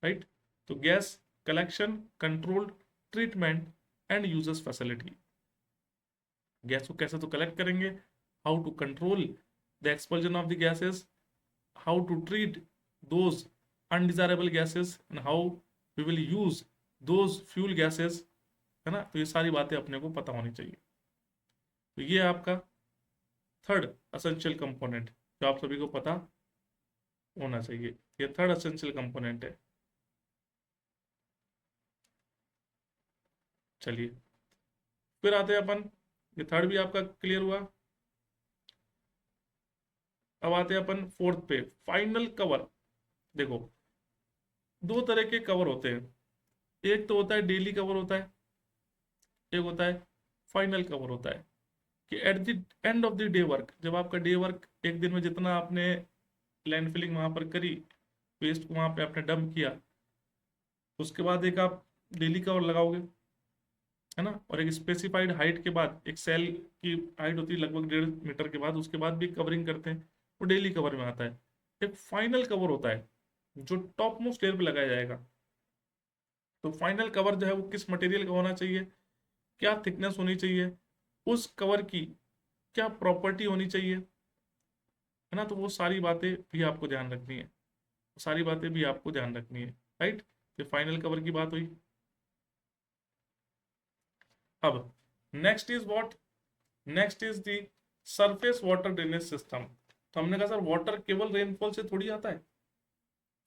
राइट। तो gas collection, control, treatment and users facility. Gas को कैसे तो कलेक्ट करेंगे, how to control the expulsion of the gases, how to treat those undesirable gases and how we will use those fuel gases, है ना। तो ये सारी बातें अपने को पता होनी चाहिए। तो ये आपका थर्ड असेंशियल कंपोनेंट जो आप सभी को पता होना चाहिए, ये थर्ड असेंशियल कंपोनेंट है। चलिए फिर आते हैं अपन, ये थर्ड भी आपका क्लियर हुआ। अब आते हैं अपन फोर्थ पे, फाइनल कवर। देखो दो तरह के कवर होते हैं, एक तो होता है डेली कवर होता है, एक होता है फाइनल कवर होता है। कि eight the end of the day work, जब आपका डे वर्क एक दिन में जितना आपने लैंड फिलिंग वहां पर करी, वेस्ट को वहां पे आपने डंप किया, उसके बाद एक आप डेली कवर लगाओगे, है ना। और एक स्पेसिफाइड हाइट के बाद, एक सेल की हाइट होती है लगभग 1.5 मीटर के बाद, उसके बाद भी कवरिंग करते हैं, वो डेली कवर में आता है। एक फाइनल कवर होता है जो टॉप मोस्ट लेयर पे लगाया जाएगा। तो फाइनल कवर जो है वो किस मटेरियल का होना चाहिए, क्या थिकनेस होनी चाहिए, उस कवर की क्या प्रॉपर्टी होनी चाहिए, है ना। तो वो सारी बातें भी आपको ध्यान रखनी है, सारी बातें भी आपको ध्यान रखनी है, राइट। तो फाइनल कवर की बात हुई। अब next is what, next is the surface water drainage system. तो हमने कहा सर वाटर केवल रेनफॉल से थोड़ी आता है,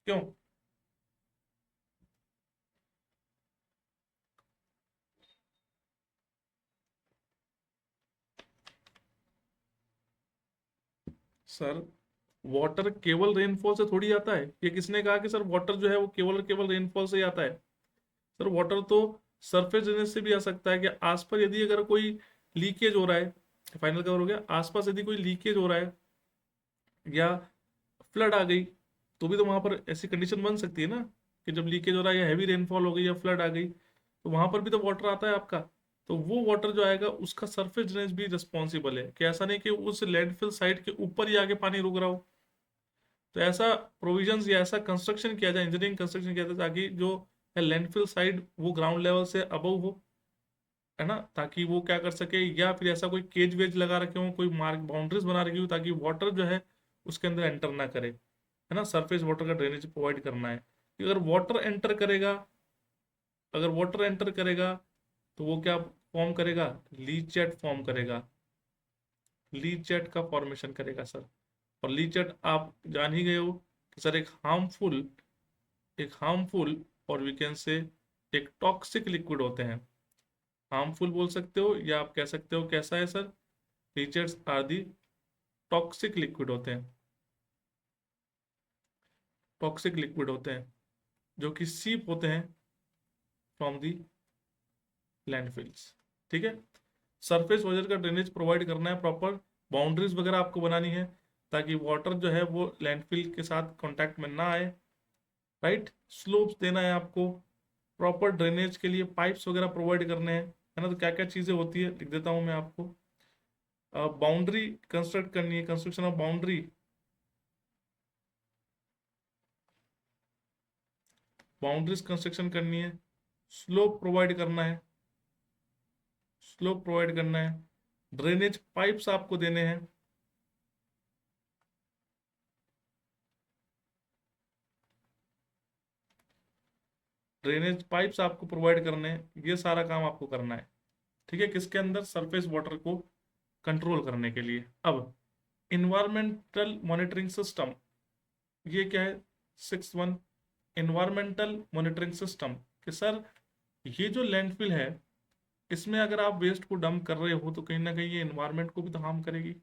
क्यों। सर वाटर केवल रेनफॉल से थोड़ी आता है, ये किसने कहा कि सर वाटर जो है वो केवल केवल रेनफॉल से ही आता है। सर वाटर तो सरफेस ड्रेनेज से भी आ सकता है। कि आसपास यदि अगर कोई लीकेज हो रहा है, फाइनल कवर हो गया, आसपास यदि कोई लीकेज हो रहा है या फ्लड आ गई, तो भी तो वहां पर ऐसी कंडीशन बन सकती है ना कि जब लीकेज हो रहा है या हैवी रेनफॉल हो गई या फ्लड आ गई, तो वहां पर भी तो वाटर आता है आपका। तो वो वाटर जो आएगा उसका सरफेस ड्रेनेज भी रिस्पॉन्सिबल है, कि ऐसा नहीं कि उस लैंडफिल साइट के ऊपर ही आके पानी रुक रहा हो। तो ऐसा प्रोविजंस या ऐसा कंस्ट्रक्शन किया जाए, इंजीनियरिंग कंस्ट्रक्शन किया जाए ताकि जो है लैंडफिल साइड वो ग्राउंड लेवल से अबव हो, है ना। ताकि वो क्या कर सके, या फिर ऐसा कोई केज वेज लगा रखे हो, कोई मार्क बाउंड्रीज बना रखी हो ताकि वाटर जो है उसके अंदर एंटर ना करे, है ना। सरफेस वाटर का ड्रेनेज प्रोवाइड करना है कि अगर वाटर एंटर करेगा, अगर वाटर एंटर करेगा तो वो क्या फॉर्म करेगा, लीचेट फॉर्म करेगा, लीचेट का फॉर्मेशन करेगा सर। और लीचेट आप जान ही गए हो कि सर एक हार्मफुल एक हार्मफुल और वी कैन से एक टॉक्सिक लिक्विड होते हैं। हार्मफुल बोल सकते हो या आप कह सकते हो कैसा है sir, teachers are the toxic liquid होते हैं, टॉक्सिक लिक्विड होते हैं जो कि सीप होते हैं फ्रॉम दी लैंडफिल्स। ठीक है, सरफेस वॉटर का ड्रेनेज प्रोवाइड करना है, प्रॉपर बाउंड्रीज वगैरह आपको बनानी है ताकि वाटर जो है वो लैंडफिल के साथ कांटेक्ट में ना आए। राइट, स्लोप्स देना है आपको, प्रॉपर ड्रेनेज के लिए पाइप्स वगैरह प्रोवाइड करने हैं, है ना। तो क्या क्या चीज़ें होती है लिख देता हूँ मैं आपको। बाउंड्री कंस्ट्रक्ट करनी है, construction of boundary, boundaries construction करनी है, स्लोप प्रोवाइड करना है, स्लोप प्रोवाइड करना है, ड्रेनेज पाइप्स आपको देने हैं, ड्रेनेज पाइप्स आपको प्रोवाइड करने हैं, ये सारा काम आपको करना है। ठीक है, किसके अंदर, सरफेस वाटर को कंट्रोल करने के लिए। अब इन्वायरमेंटल मॉनिटरिंग सिस्टम, ये क्या है, 6.1 इन्वायरमेंटल मॉनिटरिंग सिस्टम, कि सर ये जो लैंडफिल है इसमें अगर आप वेस्ट को डंप कर रहे हो तो कहीं ना कहीं ये इन्वायरमेंट को भी तो हार्म करेगी,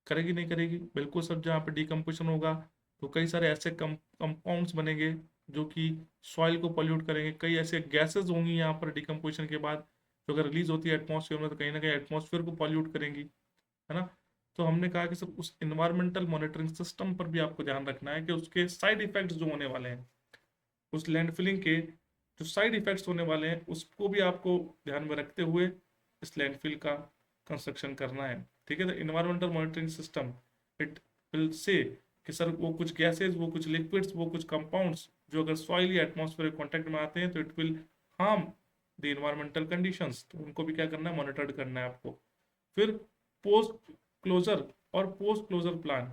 करेगी नहीं करेगी, बिल्कुल। सब जहाँ पे डिकम्पोजिशन होगा तो कई सारे ऐसे कंपाउंड्स बनेंगे जो कि सॉइल को पॉल्यूट करेंगे, कई ऐसे गैसेज होंगी यहाँ पर डिकम्पोजिशन के बाद जो अगर रिलीज होती है एटमॉस्फेयर में तो कहीं ना कहीं एटमॉस्फेयर को पॉल्यूट करेंगी, है ना। तो हमने कहा कि सब उस इन्वायरमेंटल मॉनिटरिंग सिस्टम पर भी आपको ध्यान रखना है कि उसके साइड इफेक्ट्स जो होने वाले हैं, उस लैंडफिलिंग के जो साइड इफेक्ट्स होने वाले हैं उसको भी आपको ध्यान में रखते हुए इस लैंडफिल का कंस्ट्रक्शन करना है। ठीक है, तो environmental monitoring system it will say कि सर वो कुछ गैसेज, वो कुछ लिक्विड्स, वो कुछ कंपाउंड्स जो अगर सॉइल या एटमॉस्फेयर कॉन्टेक्ट में आते हैं तो it will harm the environmental conditions, तो उनको भी क्या करना है, मॉनिटर्ड करना है आपको। फिर पोस्ट क्लोजर और पोस्ट क्लोजर प्लान,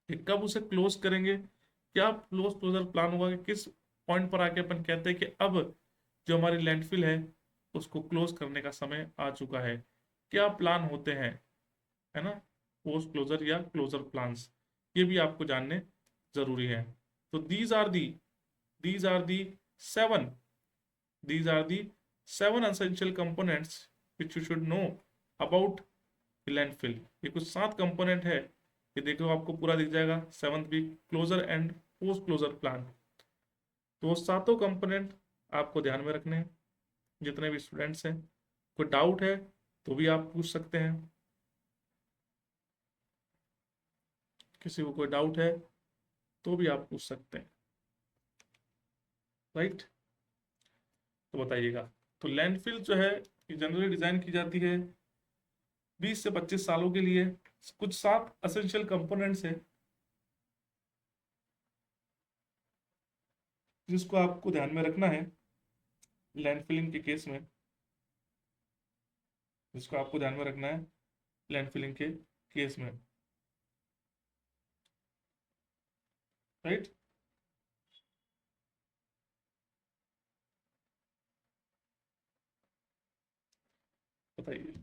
कि कब उसे क्लोज करेंगे, क्या क्लोज क्लोजर प्लान होगा, कि किस पॉइंट पर आके अपन कहते हैं कि अब जो हमारी लैंडफिल है उसको क्लोज करने का समय आ चुका है, क्या प्लान होते हैं, है ना, पोस्ट क्लोजर या क्लोजर प्लान्स, ये भी आपको जानने जरूरी है। तो these are the seven these are the seven essential components which you should know about landfill. ये कुछ 7 कंपोनेंट है, ये देखो आपको पूरा दिख जाएगा, सेवंथ भी closure and post closure plan. तो वो सातों कंपोनेंट आपको ध्यान में रखने हैं, जितने भी स्टूडेंट्स हैं। कोई डाउट है तो भी आप पूछ सकते हैं, किसी को कोई डाउट है तो भी आप पूछ सकते हैं। राइट, तो बताइएगा। तो लैंडफिल जो है ये जनरली डिजाइन की जाती है 20 से 25 सालों के लिए। कुछ 7 असेंशियल कंपोनेंट्स हैं जिसको आपको ध्यान में रखना है लैंडफिलिंग के केस में, जिसको आपको ध्यान में रखना है लैंडफिलिंग के केस में। राइट, बताइए,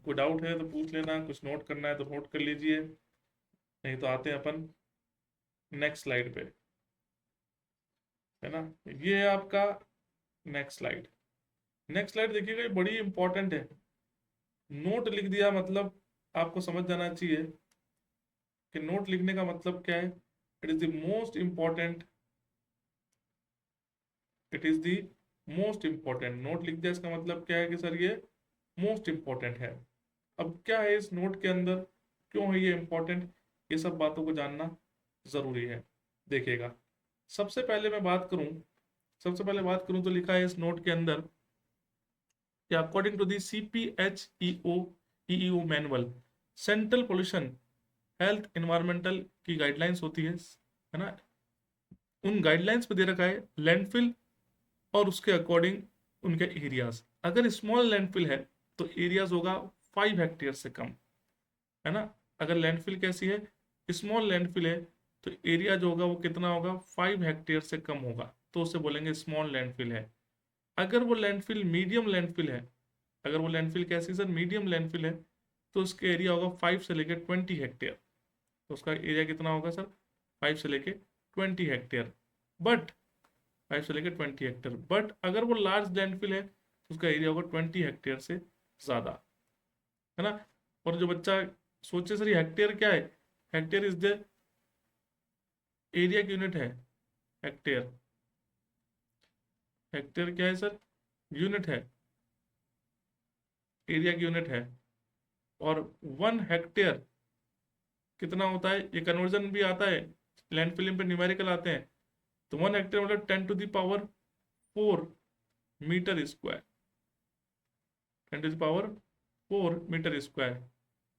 कोई डाउट है तो पूछ लेना, कुछ नोट करना है तो नोट कर लीजिए, नहीं तो आते हैं अपन नेक्स्ट स्लाइड पे, है ना। ये है आपका नेक्स्ट स्लाइड। नेक्स्ट स्लाइड देखिएगा, ये बड़ी इंपॉर्टेंट है। नोट लिख दिया मतलब आपको समझ जाना चाहिए कि नोट लिखने का मतलब क्या है। It is the most important, it is the most important. Note लिख दिया इसका मतलब क्या है कि सर ये मोस्ट इंपॉर्टेंट है। अब क्या है इस नोट के अंदर, क्यों है ये इंपॉर्टेंट, ये सब बातों को जानना जरूरी है। देखिएगा, सबसे पहले मैं बात करूं, सबसे पहले बात करूं तो लिखा है इस नोट के अंदर कि according to the CPHEO manual, central pollution health environmental की गाइडलाइंस होती है ना। उन गाइडलाइंस पे दे रखा है लैंडफिल और उसके अकॉर्डिंग उनके एरियाज। अगर स्मॉल लैंडफिल है तो एरियाज होगा 5 हेक्टेयर से कम, है ना। अगर लैंडफिल कैसी है, स्मॉल लैंडफिल है तो एरिया जो होगा वो कितना होगा, 5 हेक्टेयर से कम होगा, तो उसे बोलेंगे स्मॉल लैंडफिल है। अगर वो लैंडफिल मीडियम लैंडफिल है, अगर वो लैंडफिल कैसी सर, मीडियम लैंडफिल है, तो उसके एरिया होगा 5 से लेकर 20 हेक्टेयर। तो उसका एरिया कितना होगा सर, 5 से लेकर 20 हेक्टेयर। बट 5 से लेकर 20 हेक्टेयर, बट अगर वो लार्ज लैंडफिल है तो उसका एरिया होगा 20 हेक्टेयर से ज़्यादा, है ना। और जो बच्चा सोचे सर ये हेक्टेयर क्या है, हेक्टेयर इज द एरिया की यूनिट है। हेक्टेयर, हेक्टेयर क्या है सर, यूनिट है, एरिया की यूनिट है। और 1 हेक्टेयर कितना होता है, ये कन्वर्जन भी आता है, लैंड फिलिंग पे न्यूमेरिकल आते हैं। तो 1 हेक्टेयर मतलब 10⁴मीटर स्क्वायर, 10⁴मीटर स्क्वायर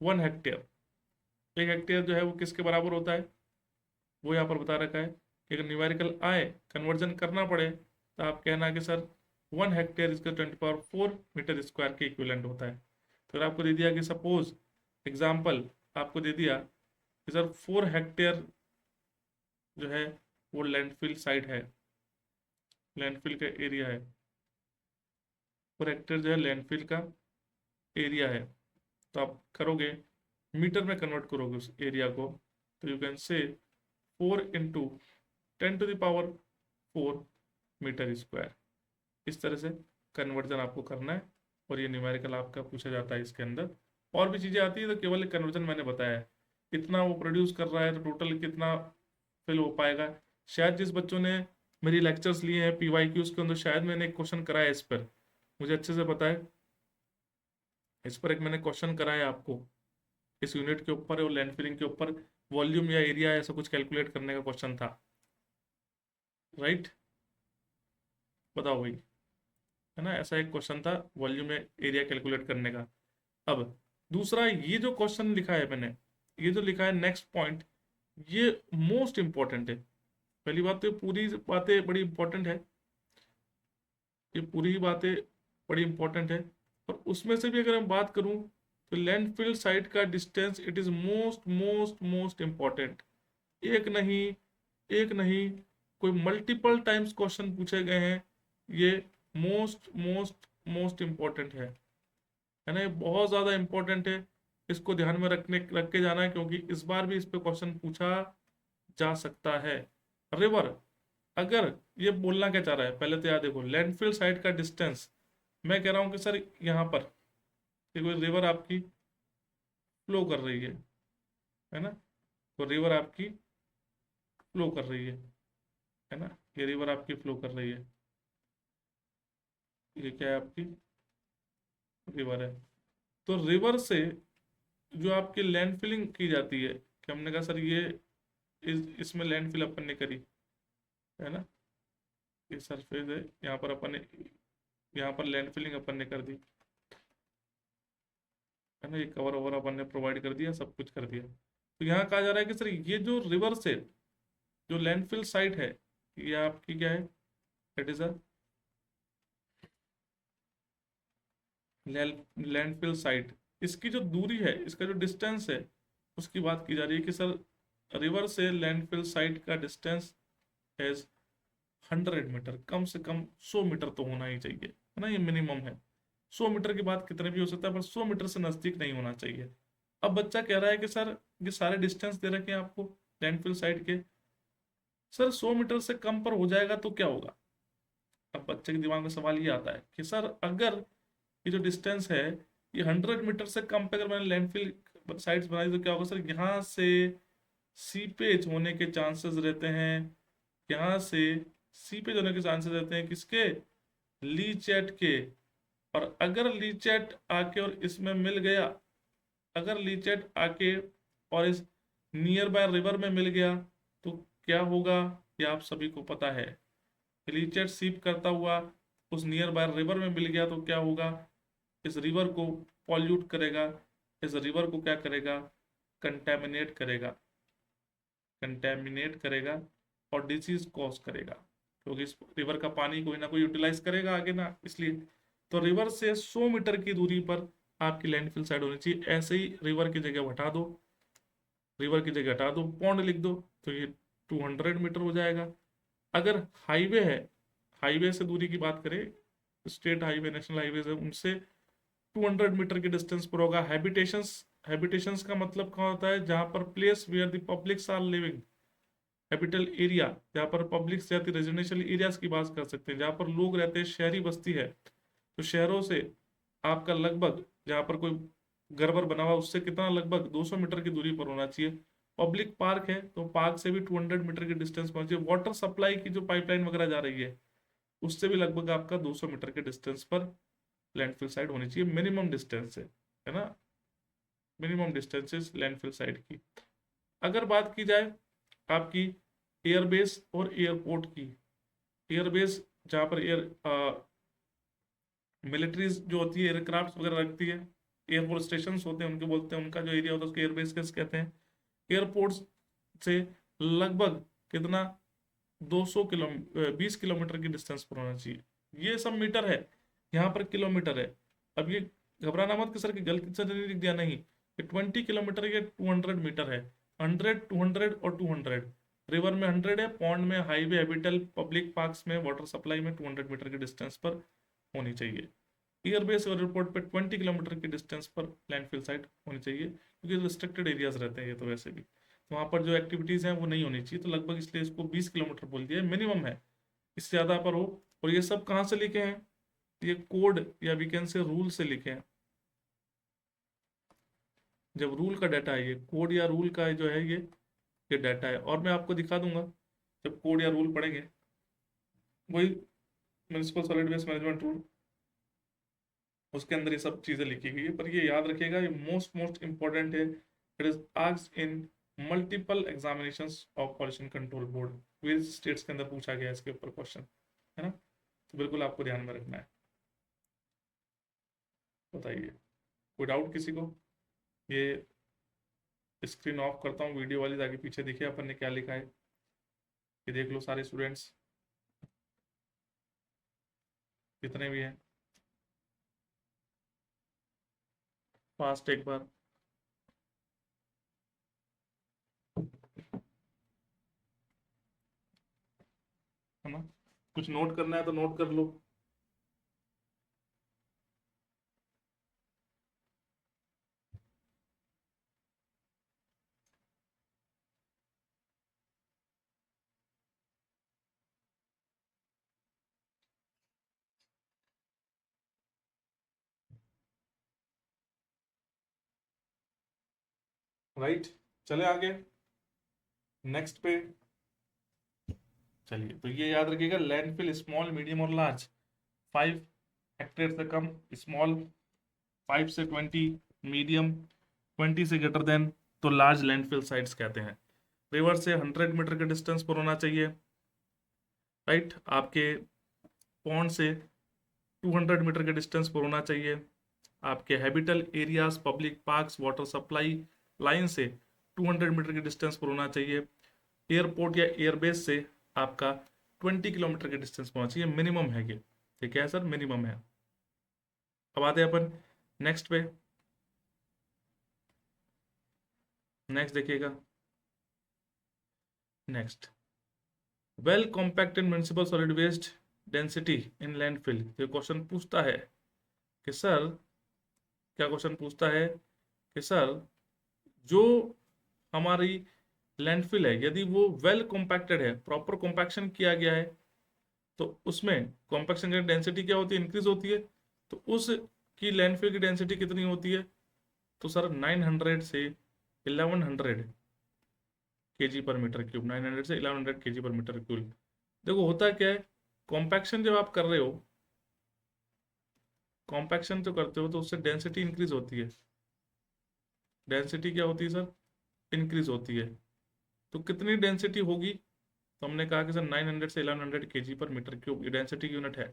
1 हेक्टेयर। 1 हेक्टेयर जो है वो किसके बराबर होता है, वो यहाँ पर बता रखा है कि अगर न्यूमेरिकल आए, कन्वर्जन करना पड़े, तो आप कहना कि सर 1 हेक्टेयर इसका 10⁴मीटर स्क्वायर के इक्विवेलेंट होता है। तो अगर आपको दे दिया कि सपोज एग्जाम्पल आपको दे दिया कि सर 4 हेक्टेयर जो है वो लैंडफिल साइट है, लैंडफिल का एरिया है, 4 हेक्टेयर जो है लैंडफिल का एरिया है, तो आप करोगे मीटर में कन्वर्ट करोगे उस एरिया को, तो यू कैन से 4 × 10⁴मीटर स्क्वायर। इस तरह से कन्वर्जन आपको करना है, और ये न्यूमेरिकल आपका पूछा जाता है इसके अंदर। और भी चीज़ें आती है, तो केवल कन्वर्जन मैंने बताया है, इतना वो प्रोड्यूस कर रहा है तो टोटल कितना फिल हो पाएगा। शायद जिस बच्चों ने मेरी लेक्चर्स लिए हैं PYQs के अंदर, शायद मैंने एक क्वेश्चन कराया इस पर, मुझे अच्छे से पता है, इस पर एक मैंने क्वेश्चन कराया आपको, इस यूनिट के ऊपर और लैंड फिलिंग के ऊपर वॉल्यूम या एरिया ऐसा कुछ कैलकुलेट करने का क्वेश्चन था, राइट। बताओ भाई, है ना, ऐसा एक क्वेश्चन था वॉल्यूम या एरिया कैलकुलेट करने का। अब दूसरा, ये जो क्वेश्चन लिखा है मैंने, ये जो लिखा है नेक्स्ट पॉइंट, ये मोस्ट इंपॉर्टेंट है। पहली बात तो ये पूरी बातें बड़ी इंपॉर्टेंट है, ये पूरी ही बातें बड़ी इंपॉर्टेंट है। और उसमें से भी अगर मैं बात करूं, तो लैंडफिल साइट का distance it is most most most important. एक नहीं, एक नहीं, कोई मल्टीपल टाइम्स क्वेश्चन पूछे गए हैं, ये मोस्ट मोस्ट मोस्ट इंपॉर्टेंट है ना, ये बहुत ज़्यादा इंपॉर्टेंट है। इसको ध्यान में रख के जाना है, क्योंकि इस बार भी इस पे क्वेश्चन पूछा जा सकता है। रिवर, अगर ये बोलना क्या चाह रहा है, पहले तो याद देखो, लैंडफिल साइट का डिस्टेंस, मैं कह रहा हूं कि सर यहाँ पर ये कोई रिवर आपकी फ्लो कर रही है ना, तो रिवर आपकी फ्लो कर रही है ना, ये रिवर आपकी फ्लो कर रही है, ये क्या है आपकी रिवर है। तो रिवर से जो आपकी लैंडफिलिंग की जाती है, कि हमने कहा सर ये इसमें लैंडफिल अपन ने करी, है ना, ये सरफेस है, यहाँ पर अपन ने, यहाँ पर लैंडफिलिंग अपन ने कर दी, है ना, ये कवर ओवर अपन ने प्रोवाइड कर दिया, सब कुछ कर दिया। तो यहाँ कहा जा रहा है कि सर ये जो रिवर से जो लैंडफिल साइट है, ये आपकी क्या है, it is a landfill site. इसकी जो दूरी है, इसका जो डिस्टेंस है, उसकी बात की जा रही है कि सर रिवर से लैंडफिल साइट का डिस्टेंस इज 100 मीटर, कम से कम 100 मीटर तो होना ही चाहिए, है ना, ये मिनिमम है। 100 मीटर की बात कितने भी हो सकता है, पर 100 मीटर से नजदीक नहीं होना चाहिए। अब बच्चा कह रहा है कि सर ये सारे डिस्टेंस दे रखे हैं आपको लैंडफिल साइट के, सर 100 मीटर से कम पर हो जाएगा तो क्या होगा। अब बच्चे के दिमाग में सवाल ये आता है कि सर अगर ये जो डिस्टेंस है, ये 100 मीटर से कम पे अगर मैंने लैंडफिल साइट्स बनाई, तो क्या होगा सर, यहाँ से सीपेज होने के चांसेस रहते हैं, यहाँ से सीपेज होने के चांसेस रहते हैं किसके, लीचेट के। और अगर लीचेट आके और इसमें मिल गया, अगर लीचेट आके और इस नियर बाय रिवर में मिल गया, तो क्या होगा, ये आप सभी को पता है। लीचेट सीप करता हुआ उस नियर बाय रिवर में मिल गया, तो क्या होगा, इस रिवर को पॉल्यूट करेगा, इस रिवर को क्या करेगा, कंटेमिनेट करेगा, कंटेमिनेट करेगा और डिसीज कॉज करेगा, क्योंकि इस रिवर का पानी कोई ना कोई यूटिलाइज करेगा आगे ना, इसलिए। तो रिवर से 100 मीटर की दूरी पर आपकी लैंडफिल साइड होनी चाहिए। ऐसे ही रिवर की जगह हटा दो, रिवर की जगह हटा दो, पॉन्ड लिख दो, तो ये 200 मीटर हो जाएगा। अगर हाईवे है, हाईवे से दूरी की बात करें, स्टेट हाईवे नेशनल हाईवे है, उनसे 200 मीटर के डिस्टेंस पर होगा। हैबिटेशंस, हैबिटेशंस का मतलब क्या होता है, जहां पर place where the publics are living, habitable area, जहाँ पर पब्लिक से आती रेजिडेंशियल एरियाज की बात कर सकते हैं, जहाँ पर लोग रहते हैं, शहरी बस्ती है, तो शहरों से आपका लगभग, जहाँ पर कोई घर वर बना हुआ उससे कितना, लगभग 200 मीटर की दूरी पर होना चाहिए। पब्लिक पार्क है तो पार्क से भी 200 मीटर की डिस्टेंस पर चाहिए। वाटर सप्लाई की जो पाइपलाइन वगैरह जा रही है उससे भी लगभग आपका 200 मीटर के डिस्टेंस पर लैंडफिल साइड होनी चाहिए, मिनिमम डिस्टेंस है ना, मिनिमम डिस्टेंसेस लैंडफिल साइड की। अगर बात की जाए आपकी एयरबेस और एयरपोर्ट की, एयरबेस जहाँ पर मिलिट्रीज जो होती है एयरक्राफ्ट वगैरह रखती है, एयरफोर्स स्टेशन होते हैं उनके, बोलते हैं उनका जो एरिया होता है उसको एयरबेस कहते हैं। एयरपोर्ट से लगभग कितना, 20 किलोमीटर की डिस्टेंस पर होना चाहिए। ये सब मीटर है, यहाँ पर किलोमीटर है। अब ये घबराना मत कि सर की गलती से नहीं लिख दिया, नहीं, ये 20 किलोमीटर, ये 200 मीटर है। 100, 200 और 200, रिवर में 100 है, पॉन्ड में, हाईवे, हैबिटल, पब्लिक पार्क्स में, वाटर सप्लाई में 200 मीटर के डिस्टेंस पर होनी चाहिए। एयरबेस और एयरपोर्ट पे 20 किलोमीटर की डिस्टेंस पर लैंडफिल साइट होनी चाहिए, क्योंकि रिस्ट्रिक्टेड एरियाज रहते हैं ये तो वैसे भी, तो वहाँ पर जो एक्टिविटीज़ हैं वो नहीं होनी चाहिए, तो लगभग इसलिए इसको 20 किलोमीटर बोल दिया है, मिनिमम है, इससे ज़्यादा पर हो। और ये सब कहाँ से लिखे हैं, ये कोड या वी कैन से रूल से लिखे हैं। जब रूल का डाटा है, ये कोड या रूल का जो है ये डाटा है, और मैं आपको दिखा दूंगा जब कोड या रूल पढ़ेंगे, वही municipal solid waste management rule, उसके अंदर ये सब चीजें लिखी गई है। पर ये याद रखिएगा, ये मोस्ट मोस्ट इंपॉर्टेंट है। It is asked in multiple examinations of pollution control board, various states के अंदर पूछा गया है इसके ऊपर क्वेश्चन, है ना, तो बिल्कुल आपको ध्यान में रखना है। बताइए, कोई डाउट किसी को? ये स्क्रीन ऑफ करता हूँ वीडियो वाली, ताकि पीछे दिखे अपन ने क्या लिखा है, ये देख लो सारे स्टूडेंट्स जितने भी हैं, फास्ट एक बार। है ना, कुछ नोट करना है तो नोट कर लो। राइट, चले आगे नेक्स्ट पे। चलिए, तो ये याद रखिएगा, लैंडफिल स्मॉल, मीडियम और लार्ज, 5 हेक्टेयर से कम स्मॉल, 5 से 20 मीडियम, 20 से ग्रेटर देन तो लार्ज लैंडफिल साइट्स कहते हैं। रिवर से 100 मीटर के डिस्टेंस पर होना चाहिए, राइट। आपके पॉन्ड से 200 मीटर के डिस्टेंस पर होना चाहिए। आपके habitable areas, public parks, water supply line से 200 मीटर के डिस्टेंस पर होना चाहिए। एयरपोर्ट या एयरबेस से आपका 20 किलोमीटर के डिस्टेंस पर होना चाहिए, मिनिमम है ये, ठीक है सर, मिनिमम है। अब आते हैं अपन नेक्स्ट पे। नेक्स्ट देखिएगा, next, well compacted municipal solid waste density in landfill. ये क्वेश्चन पूछता है कि सर, क्या क्वेश्चन पूछता है कि सर, जो हमारी लैंडफिल है यदि वो वेल कॉम्पैक्टेड है, प्रॉपर कॉम्पैक्शन किया गया है, तो उसमें कॉम्पैक्शन की डेंसिटी क्या होती है, इंक्रीज होती है। तो उस की लैंडफिल की डेंसिटी कितनी होती है, तो सर 900 से 1100 केजी पर मीटर क्यूब, 900 से 1100 केजी पर मीटर क्यूब। देखो होता क्या है, कॉम्पैक्शन जब आप कर रहे हो, कॉम्पैक्शन जो करते हो तो उससे डेंसिटी इंक्रीज होती है। डेंसिटी क्या होती है सर, इंक्रीज होती है। तो कितनी डेंसिटी होगी, तो हमने कहा कि सर 900 से 1100 केजी पर मीटर क्यूब, ये डेंसिटी की यूनिट है,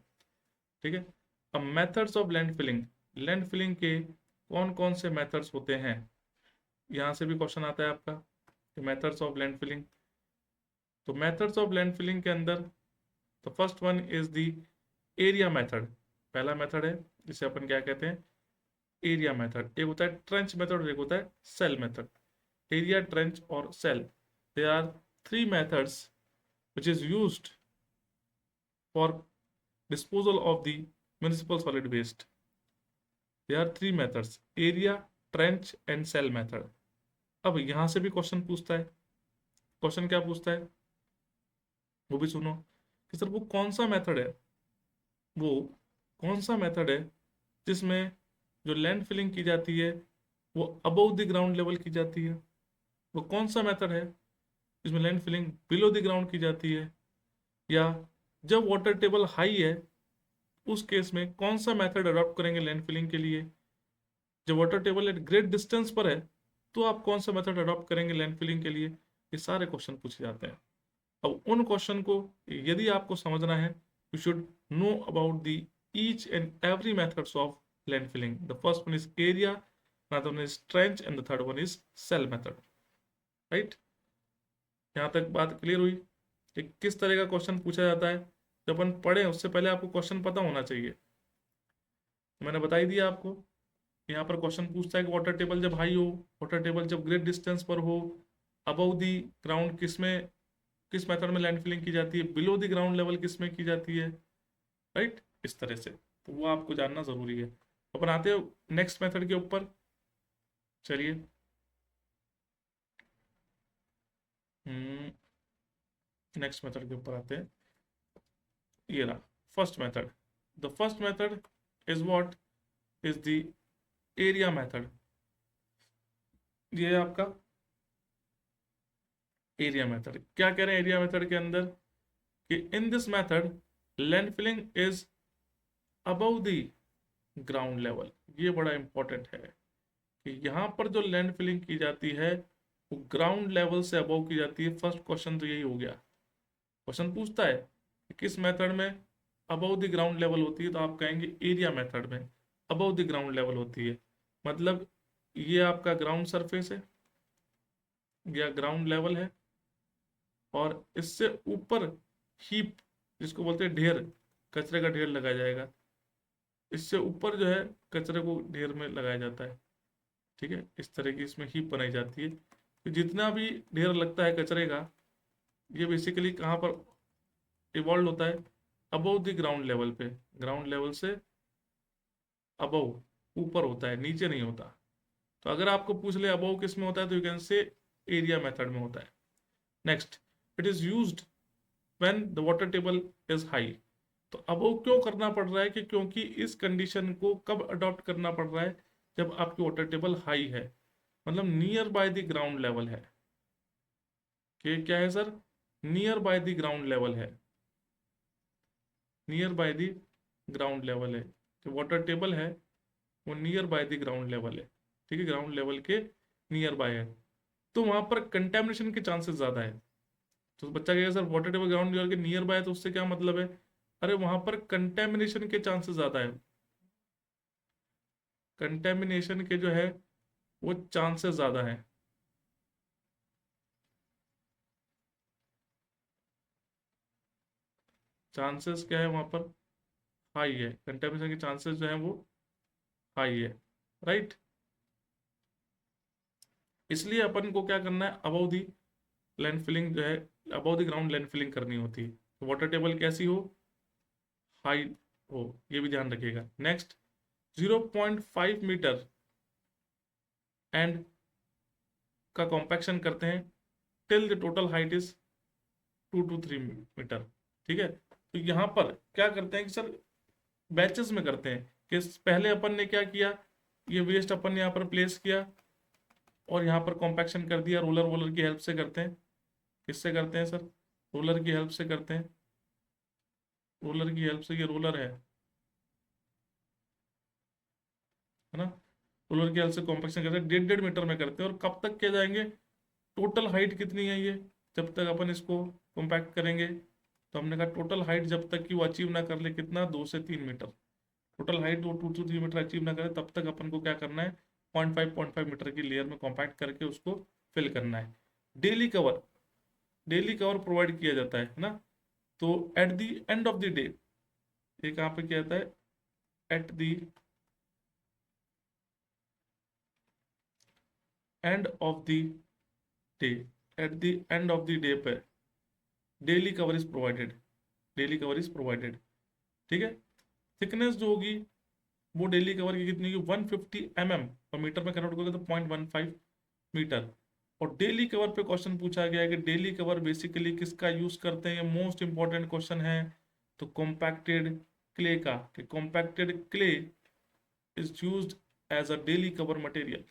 ठीक है। अब methods of land filling, land filling के कौन कौन से मेथड्स होते हैं, यहाँ से भी क्वेश्चन आता है आपका, मेथड्स ऑफ लैंड फिलिंग। तो मेथड्स ऑफ लैंड फिलिंग के अंदर तो first one is the area method, पहला मेथड है जिसे अपन क्या कहते हैं, एरिया मेथड। एक होता है ट्रेंच मेथड और एक होता है सेल मेथड। एरिया, ट्रेंच और cell, there are 3 methods which is used for disposal of the municipal solid waste. There are 3 methods: area, trench and cell method. अब यहां से भी क्वेश्चन पूछता है, क्वेश्चन क्या पूछता है वो भी सुनो कि सर वो कौन सा मेथड है, वो कौन सा मेथड है जिसमें जो लैंड फिलिंग की जाती है वो अबव द ग्राउंड लेवल की जाती है। वो कौन सा मेथड है जिसमें land filling below the ground की जाती है। या जब वाटर टेबल हाई है उस केस में कौन सा मेथड अडॉप्ट करेंगे लैंड फिलिंग के लिए। जब water table at great distance पर है तो आप कौन सा मेथड अडॉप्ट करेंगे लैंड फिलिंग के लिए। ये सारे क्वेश्चन पूछे जाते हैं। अब उन क्वेश्चन को यदि आपको समझना है, you should know about the each and every methods of land filling. The first one is area, another one is trench, and the third one is cell method, right? यहाँ तक बात क्लियर हुई कि किस तरह का क्वेश्चन पूछा जाता है। जब अपन पढ़े उससे पहले आपको क्वेश्चन पता होना चाहिए। मैंने बता ही दिया आपको, यहाँ पर क्वेश्चन पूछता है कि वाटर टेबल जब हाई हो, वाटर टेबल जब ग्रेट डिस्टेंस पर हो, अबव दी ग्राउंड किस मेथड में लैंड फिलिंग की जाती है, बिलो द ग्राउंड लेवल किस में की जाती है, राइट? इस तरह से तो वो आपको जानना जरूरी है। अपन आते हैं नेक्स्ट मेथड के ऊपर। चलिए, नेक्स्ट मेथड के ऊपर आते हैं। ये रहा first method. The first method is what is the area method. ये है आपका एरिया मेथड। क्या कह रहे हैं एरिया मेथड के अंदर कि in this method land filling is above the ground level. ये बड़ा इंपॉर्टेंट है कि यहाँ पर जो लैंड फिलिंग की जाती है वो ग्राउंड लेवल से अबव की जाती है। फर्स्ट क्वेश्चन तो यही हो गया। क्वेश्चन पूछता है कि किस मेथड में अबव द ग्राउंड लेवल होती है, तो आप कहेंगे एरिया मेथड में अबव द ग्राउंड लेवल होती है। मतलब ये आपका ग्राउंड सरफेस है या ग्राउंड लेवल है, और इससे ऊपर हीप, जिसको बोलते हैं ढेर, कचरे का ढेर लगाया जाएगा। इससे ऊपर जो है कचरे को ढेर में लगाया जाता है। ठीक है, इस तरह की इसमें हीप बनाई जाती है। तो जितना भी ढेर लगता है कचरे का, ये बेसिकली कहाँ पर इवॉल्व होता है, अबव द ग्राउंड लेवल पे। ग्राउंड लेवल से अबव, ऊपर होता है, नीचे नहीं होता। तो अगर आपको पूछ ले अबव किस में होता है, तो you can say area method में होता है। Next, it is used when the water table is high. तो अबव क्यों करना पड़ रहा है कि क्योंकि इस कंडीशन को कब अडॉप्ट करना पड़ रहा है, जब आपकी वाटर टेबल हाई है, मतलब near by the ground level है। कि क्या है sir, near by the ground level है। Near by the ground level है, जो वाटर टेबल है वो near by the ground level है। ठीक है, ग्राउंड लेवल के नियर बाय है, तो वहां पर कंटेमिनेशन के चांसेस ज्यादा है। तो बच्चा कहेगा sir water table ground level के नियर बाय है, तो उससे क्या मतलब है। अरे वहां पर कंटेमिनेशन के चांसेस ज्यादा है। कंटेमिनेशन के जो है वो चांसेस ज्यादा है। चांसेस क्या है वहां पर, हाई है। कंटेमिनेशन के चांसेस जो है वो हाई है, राइट? इसलिए अपन को क्या करना है, अबव दी लैंड फिलिंग जो है, above the ground land filling करनी होती है। तो वाटर टेबल कैसी हो, हाई हो, ये भी ध्यान रखिएगा। नेक्स्ट, 0.5 मीटर एंड का कॉम्पैक्शन करते हैं till the total height is 2 to 3 meter. ठीक है, तो यहाँ पर क्या करते हैं कि सर बैचेस में करते हैं। कि पहले अपन ने क्या किया, ये वेस्ट अपन ने यहाँ पर प्लेस किया और यहाँ पर कॉम्पैक्शन कर दिया। रोलर वोलर की हेल्प से करते हैं। किससे करते हैं सर, रोलर की हेल्प से करते हैं। रोलर की हेल्प से, ये रोलर है ना, रोलर की हेल्प से कॉम्पैक्शन करते हैं। 1.5 1.5 मीटर में करते हैं। और कब तक किया जाएंगे, टोटल हाइट कितनी है ये, जब तक अपन इसको कॉम्पैक्ट करेंगे। तो हमने कहा टोटल हाइट जब तक कि वो अचीव ना कर ले, कितना, 2 से 3 मीटर। टोटल हाइट वो 2 to 3 मीटर अचीव ना करे, तब तक अपन को क्या करना है, 0.5 मीटर की लेयर में कॉम्पैक्ट करके उसको फिल करना है। Daily cover, daily cover provide किया जाता है ना। तो at the end of the day, ये कहाँ पे किया जाता है, at the end of the day, at the end of the day पे daily cover is provided. Daily cover is provided. ठीक है, थिकनेस जो होगी वो डेली कवर की कितनी होगी, 150 mm, और मीटर में कन्वर्ट करोगे तो 0.15 मीटर। और डेली कवर पे क्वेश्चन पूछा गया है कि डेली कवर बेसिकली किसका यूज करते हैं, ये मोस्ट इंपॉर्टेंट क्वेश्चन है। तो कॉम्पैक्टेड क्ले का, कि compacted clay is used as a daily cover material.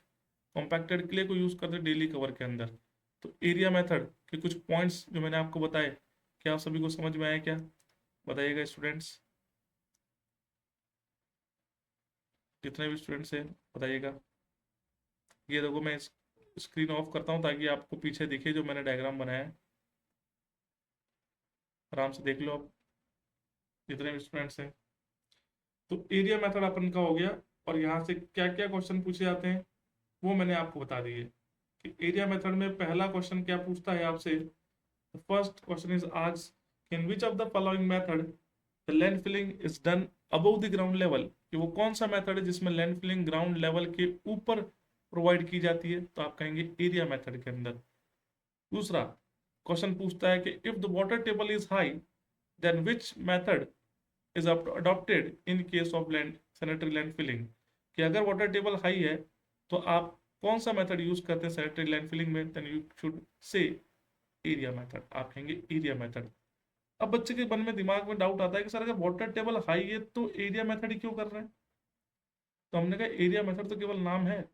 Compacted clay को यूज करते हैं डेली कवर के अंदर। तो एरिया मेथड के कुछ पॉइंट्स जो मैंने आपको बताए, क्या आप सभी को समझ में आया क्या? बताइएगा स्टूडेंट्स, जितने भी स्टूडेंट्स हैं बताइएगा। ये देखो मैं स्क्रीन ऑफ करता हूँ ताकि आपको पीछे दिखे जो मैंने डायग्राम बनाया है, आराम से देख लो आप जितने भी स्टूडेंट्स हैं। तो एरिया मेथड अपन का हो गया, और यहाँ से क्या क्या क्वेश्चन पूछे जाते हैं वो मैंने आपको बता दिए। कि एरिया मेथड में पहला क्वेश्चन क्या पूछता है आपसे, first question is asked in which of the following method the land filling is done above the ground level. कि वो कौन सा मेथड है जिसमें लैंड फिलिंग ग्राउंड लेवल के ऊपर प्रोवाइड की जाती है, तो आप कहेंगे एरिया मेथड के अंदर। दूसरा क्वेश्चन पूछता है कि if the water table is high then which method is adopted in case of land sanitary land filling. कि अगर वाटर टेबल हाई है तो आप कौन सा मेथड यूज करते हैं सैनिटरी लैंड फिलिंग में, then you should say area method, आप कहेंगे एरिया मेथड। अब बच्चे के मन में दिमाग में डाउट आता है कि सर अगर वाटर टेबल हाई है तो एरिया मेथड ही क्यों कर रहे हैं? तो हमने कहा एरिया मेथड तो केवल नाम है,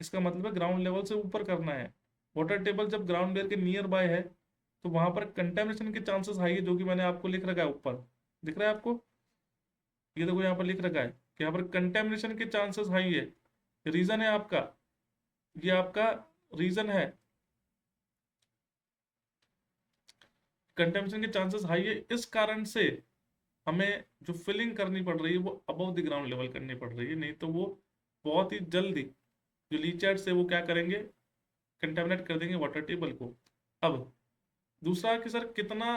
इसका मतलब है ग्राउंड लेवल से ऊपर करना है। वाटर टेबल जब ग्राउंड लेवल के नियर बाय है तो वहां पर कंटेमिनेशन के चांसेस हाई है, जो कि मैंने आपको लिख रखा है ऊपर, दिख रहा है आपको? ये देखो यहाँ पर लिख रखा है कि यहाँ पर कंटेमिनेशन के चांसेस हाई है। रीजन है आपका, ये आपका रीजन है, कंटेमिनेशन के चांसेस हाई है, इस कारण से हमें जो फिलिंग करनी पड़ रही है वो अबव द ग्राउंड लेवल करनी पड़ रही है, नहीं तो वो बहुत ही जल्दी जो लीचर्स है वो क्या करेंगे, कंटेमिनेट कर देंगे वाटर टेबल को। अब दूसरा कि सर कितना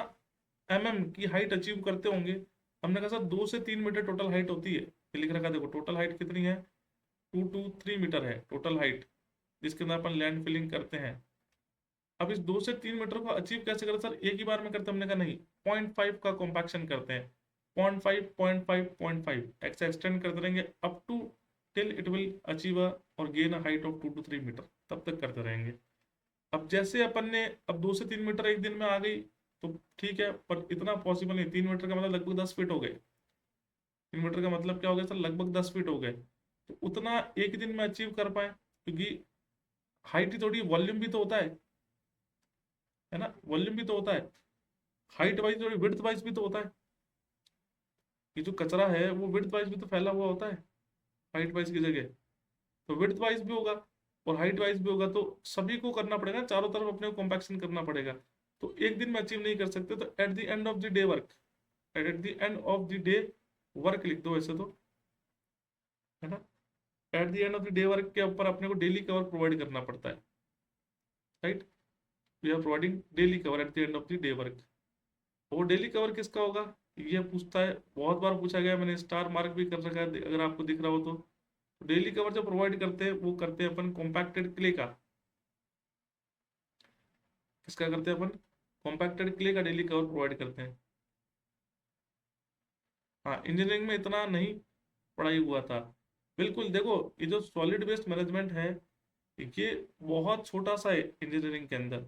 की हाइट अचीव करते होंगे। हमने कहा सर 2 से 3 मीटर टोटल हाइट होती है, ये लिख रखा देखो टोटल हाइट कितनी है, 2 to 3 मीटर है टोटल हाइट जिसके अंदर अपन लैंड फिलिंग करते हैं। अब इस 2 से 3 मीटर को अचीव कैसे करें सर, एक ही बार में करते हैं? हमने कहा नहीं, 0.5 का कॉम्पैक्शन करते हैं, 0.5 0.5 0.5 ऐसे एक्सटेंड करते रहेंगे up to till it will achieve और gain a height of 2 to 3 meter, तब तक करते रहेंगे। अब जैसे अपन ने अब 2 से 3 मीटर एक दिन में आ गई तो ठीक है, पर इतना पॉसिबल नहीं। 3 मीटर का मतलब लगभग 10 फीट हो गए, 3 मीटर का मतलब क्या हो गया सर, लगभग 10 फीट हो गए। तो उतना एक दिन में अचीव कर पाए, क्योंकि हाइट ही थोड़ी, वॉल्यूम भी तो होता है ना, वॉल्यूम भी तो होता है, हाइट वाइज थोड़ी विड्थ वाइज भी तो होता है। ये जो कचरा है वो विड्थ वाइज भी तो फैला हुआ होता है हाइट वाइज की जगह, तो विड्थ वाइज भी होगा और हाइट वाइज भी होगा, तो सभी को करना पड़ेगा, चारों तरफ अपने को कॉम्पैक्शन करना पड़ेगा। तो एक दिन में अचीव नहीं कर सकते, तो at the end of the day work, at the end of the day work लिख दो वैसे तो, है ना। Eight the end of the day work के ऊपर अपने को डेली कवर प्रोवाइड करना पड़ता है, right. We are providing daily cover at the end of the day work. वो डेली कवर किसका होगा, ये पूछता है, बहुत बार पूछा गया, मैंने स्टार मार्क भी कर रखा है अगर आपको दिख रहा हो तो। डेली कवर जो प्रोवाइड करते हैं वो करते हैं अपन कॉम्पैक्टेड क्ले का। किसका करते हैं अपन, कॉम्पैक्टेड क्ले का डेली कवर प्रोवाइड करते हैं। हाँ, इंजीनियरिंग में इतना नहीं पढ़ाई हुआ था। बिल्कुल देखो, ये जो सॉलिड वेस्ट मैनेजमेंट है ये बहुत छोटा सा है इंजीनियरिंग के अंदर,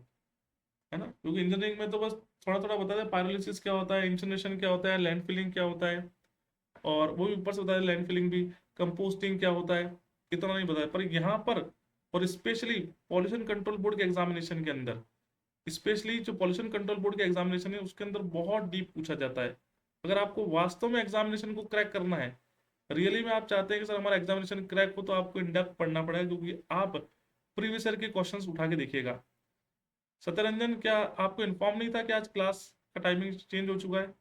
है ना। क्योंकि इंजीनियरिंग में तो बस थोड़ा थोड़ा बताते हैं, पायरोलिसिस क्या होता है, इंसिनरेशन क्या होता है, लैंड फिलिंग क्या होता है, और वो भी ऊपर से बताया लैंड फिलिंग भी, कंपोस्टिंग क्या होता है, इतना नहीं बताया। पर यहाँ पर और स्पेशली पॉल्यूशन कंट्रोल बोर्ड के एग्जामिनेशन के अंदर, स्पेशली जो पॉल्यूशन कंट्रोल बोर्ड के एग्जामिनेशन है उसके अंदर बहुत डीप पूछा जाता है। अगर आपको वास्तव में एग्जामिनेशन को क्रैक करना है, रियली में आप चाहते हैं कि सर हमारा एग्जामिनेशन क्रैक हो, तो आपको इन डेप्थ पढ़ना पड़ेगा, क्योंकि आप प्रीवियस ईयर के क्वेश्चंस उठा के देखिएगा। सत्यरंजन, क्या आपको इन्फॉर्म नहीं था कि आज क्लास का टाइमिंग चेंज हो चुका है?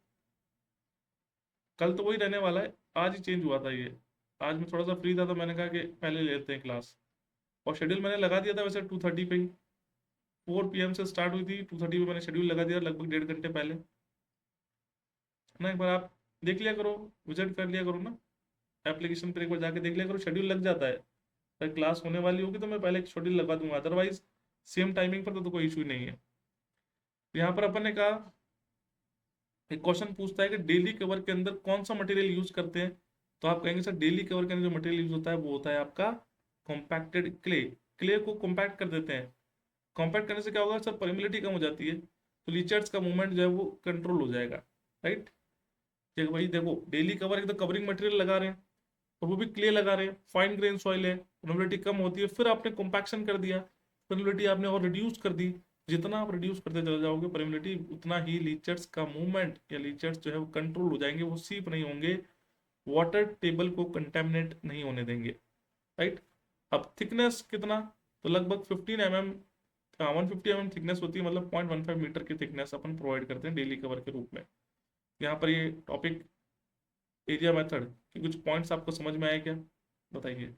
कल तो वही रहने वाला है, आज ही चेंज हुआ था ये। आज मैं थोड़ा सा फ्री था तो मैंने कहा कि पहले ले लेते हैं क्लास, और शेड्यूल मैंने लगा दिया था वैसे 2:30 पे ही, 4 PM से स्टार्ट हुई थी, 2:30 पे मैंने शेड्यूल लगा दिया लगभग 1.5 घंटे पहले, ना। एक बार आप देख लिया करो, विजिट कर लिया करो ना, एप्लीकेशन पर एक बार जाके देख लिया करो, शेड्यूल लग जाता है। अगर क्लास होने वाली होगी तो मैं पहले एक शेड्यूल लगा दूंगा, अदरवाइज सेम टाइमिंग पर तो कोई इशू नहीं है। यहाँ पर अपन ने कहा, एक क्वेश्चन पूछता है कि डेली कवर के अंदर कौन सा मटेरियल यूज करते हैं, तो आप कहेंगे सर डेली कवर के अंदर जो मटेरियल यूज होता है वो होता है आपका कॉम्पैक्टेड क्ले। क्ले को कॉम्पैक्ट कर देते हैं, कॉम्पैक्ट करने से क्या होगा सर, परमिलिटी कम हो जाती है, तो लीचर्स का मूवमेंट जो है वो कंट्रोल हो जाएगा, राइट। देखो भाई, देखो डेली कवर एक तो कवरिंग मटेरियल लगा रहे हैं और वो भी क्ले लगा रहे हैं, फाइन ग्रेन सॉइल है, परमिलिटी कम होती है, फिर आपने कॉम्पैक्शन कर दिया, परमिलिटी आपने और रिड्यूस कर दी। जितना आप रिड्यूस करते चले जाओगे परमिलिटी, उतना ही लीचर्स का मूवमेंट या लीचर्स जो है वो कंट्रोल हो जाएंगे, वो सीप नहीं होंगे, वाटर टेबल को कंटेमिनेट नहीं होने देंगे, राइट। अब थिकनेस कितना, तो लगभग 15 mm, 150 mm थिकनेस होती है, मतलब 0.15 मीटर की थिकनेस अपन प्रोवाइड करते हैं डेली कवर के रूप में। यहाँ पर ये टॉपिक एरिया मेथड के कुछ पॉइंट्स आपको समझ में आए क्या, बताइए।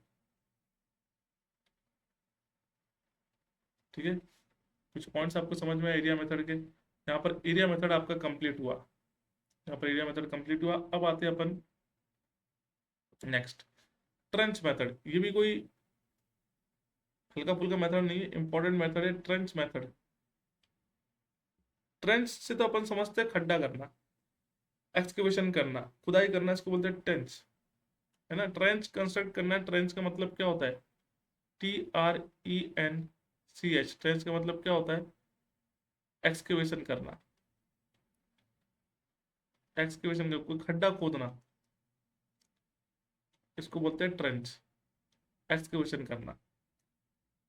ठीक है, कुछ पॉइंट्स आपको समझ में आए एरिया मेथड के। यहाँ पर एरिया मेथड आपका कंप्लीट हुआ, यहाँ पर एरिया मेथड कंप्लीट हुआ। अब आते हैं अपन नेक्स्ट, ट्रेंच मेथड। ये भी कोई हल्का फुल्का मेथड नहीं है, इंपॉर्टेंट मेथड है ट्रेंच मेथड। ट्रेंच से तो अपन समझते हैं खड्डा करना, एक्सकेवेशन करना, खुदाई करना, इसको बोलते हैं ट्रेंच, है ना। ट्रेंच कंस्ट्रक्ट करना है, ट्रेंच का मतलब क्या होता है, TRENCH, ट्रेंच का मतलब क्या होता है, एक्सकेवेशन करना, एक्सकेवेशन का कोई खड्डा खोदना, इसको बोलते हैं ट्रेंच, एक्सकेवेशन करना।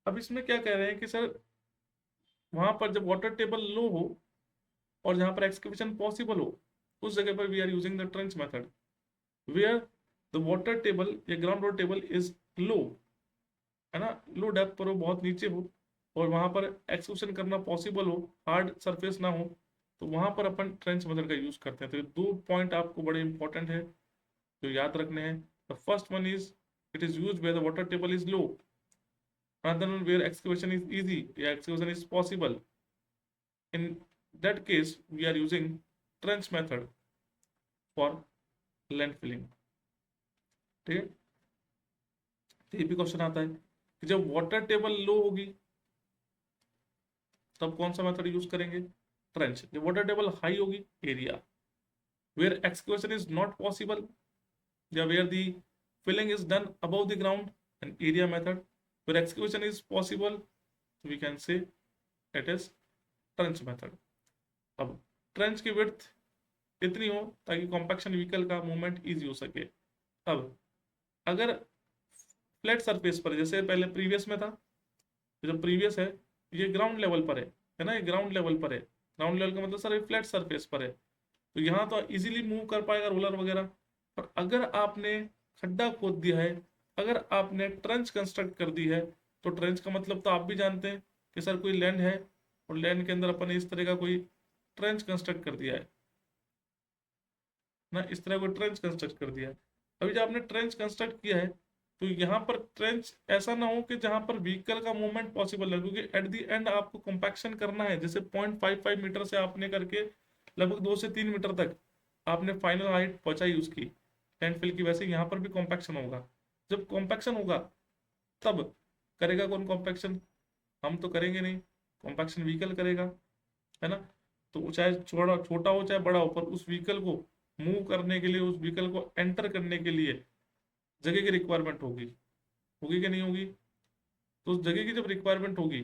अब इसमें क्या कह रहे हैं कि सर, वहां पर जब वाटर टेबल लो हो और जहां पर एक्सकेवेशन पॉसिबल हो, उस जगह पर we are using the trench method, where the water table या ground water table is low, है ना, लो डेप्थ पर हो, बहुत नीचे हो, और वहां पर एक्सकेवेशन करना पॉसिबल हो, हार्ड सरफेस ना हो, तो वहां पर अपन ट्रेंच मेथड का यूज करते हैं। तो ये दो पॉइंट आपको बड़े इंपॉर्टेंट है जो याद रखने हैं। The first one is, it is used where the water table is low, rather than where excavation is easy, yeah, excavation is possible. In that case, we are using trench method for land filling. ठीक है, तो ये भी question आता है कि जब water table लो होगी तब कौन सा मेथड यूज करेंगे, ट्रेंच। जब वाटर टेबल हाई होगी, area. Where excavation is not possible या where the filling is done above the ground, and area method. Where excavation is possible, we can say it is trench method। अब trench की width इतनी हो ताकि compaction vehicle का movement easy हो सके। अब अगर फ्लैट सरफेस पर, जैसे पहले प्रीवियस में था, जो प्रीवियस है ये ग्राउंड लेवल पर है ना, ये ग्राउंड लेवल पर है। ग्राउंड लेवल का मतलब सर ये फ्लैट सरफेस पर है, तो यहाँ तो इजीली मूव कर पाएगा रोलर वगैरह। और अगर आपने खड्डा खोद दिया है, अगर आपने ट्रेंच कंस्ट्रक्ट कर दी है, तो ट्रेंच का मतलब तो आप भी जानते हैं कि सर कोई लैंड है और लैंड के अंदर अपन ने इस तरह का कोई ट्रेंच कंस्ट्रक्ट कर दिया है ना, इस तरह कोई ट्रेंच कंस्ट्रक्ट कर दिया है। अभी जब आपने ट्रेंच कंस्ट्रक्ट किया है, तो यहाँ पर ट्रेंच ऐसा ना हो कि जहां पर व्हीकल का मूवमेंट पॉसिबल है, क्योंकि एट दी एंड आपको कंपैक्शन करना है। जैसे 0.55 मीटर से आपने करके लगभग 2 से 3 मीटर तक आपने फाइनल हाइट पहुंचाई उसकी लैंडफिल की, वैसे यहाँ पर भी कॉम्पैक्शन होगा। जब कॉम्पैक्शन होगा तब करेगा कौन कॉम्पैक्शन, हम तो करेंगे नहीं, कॉम्पैक्शन व्हीकल करेगा, है ना। तो वो चाहे छोटा छोटा हो चाहे बड़ा हो, पर उस व्हीकल को मूव करने के लिए, उस व्हीकल को एंटर करने के लिए जगह की रिक्वायरमेंट होगी, होगी कि नहीं होगी। तो उस जगह की जब रिक्वायरमेंट होगी,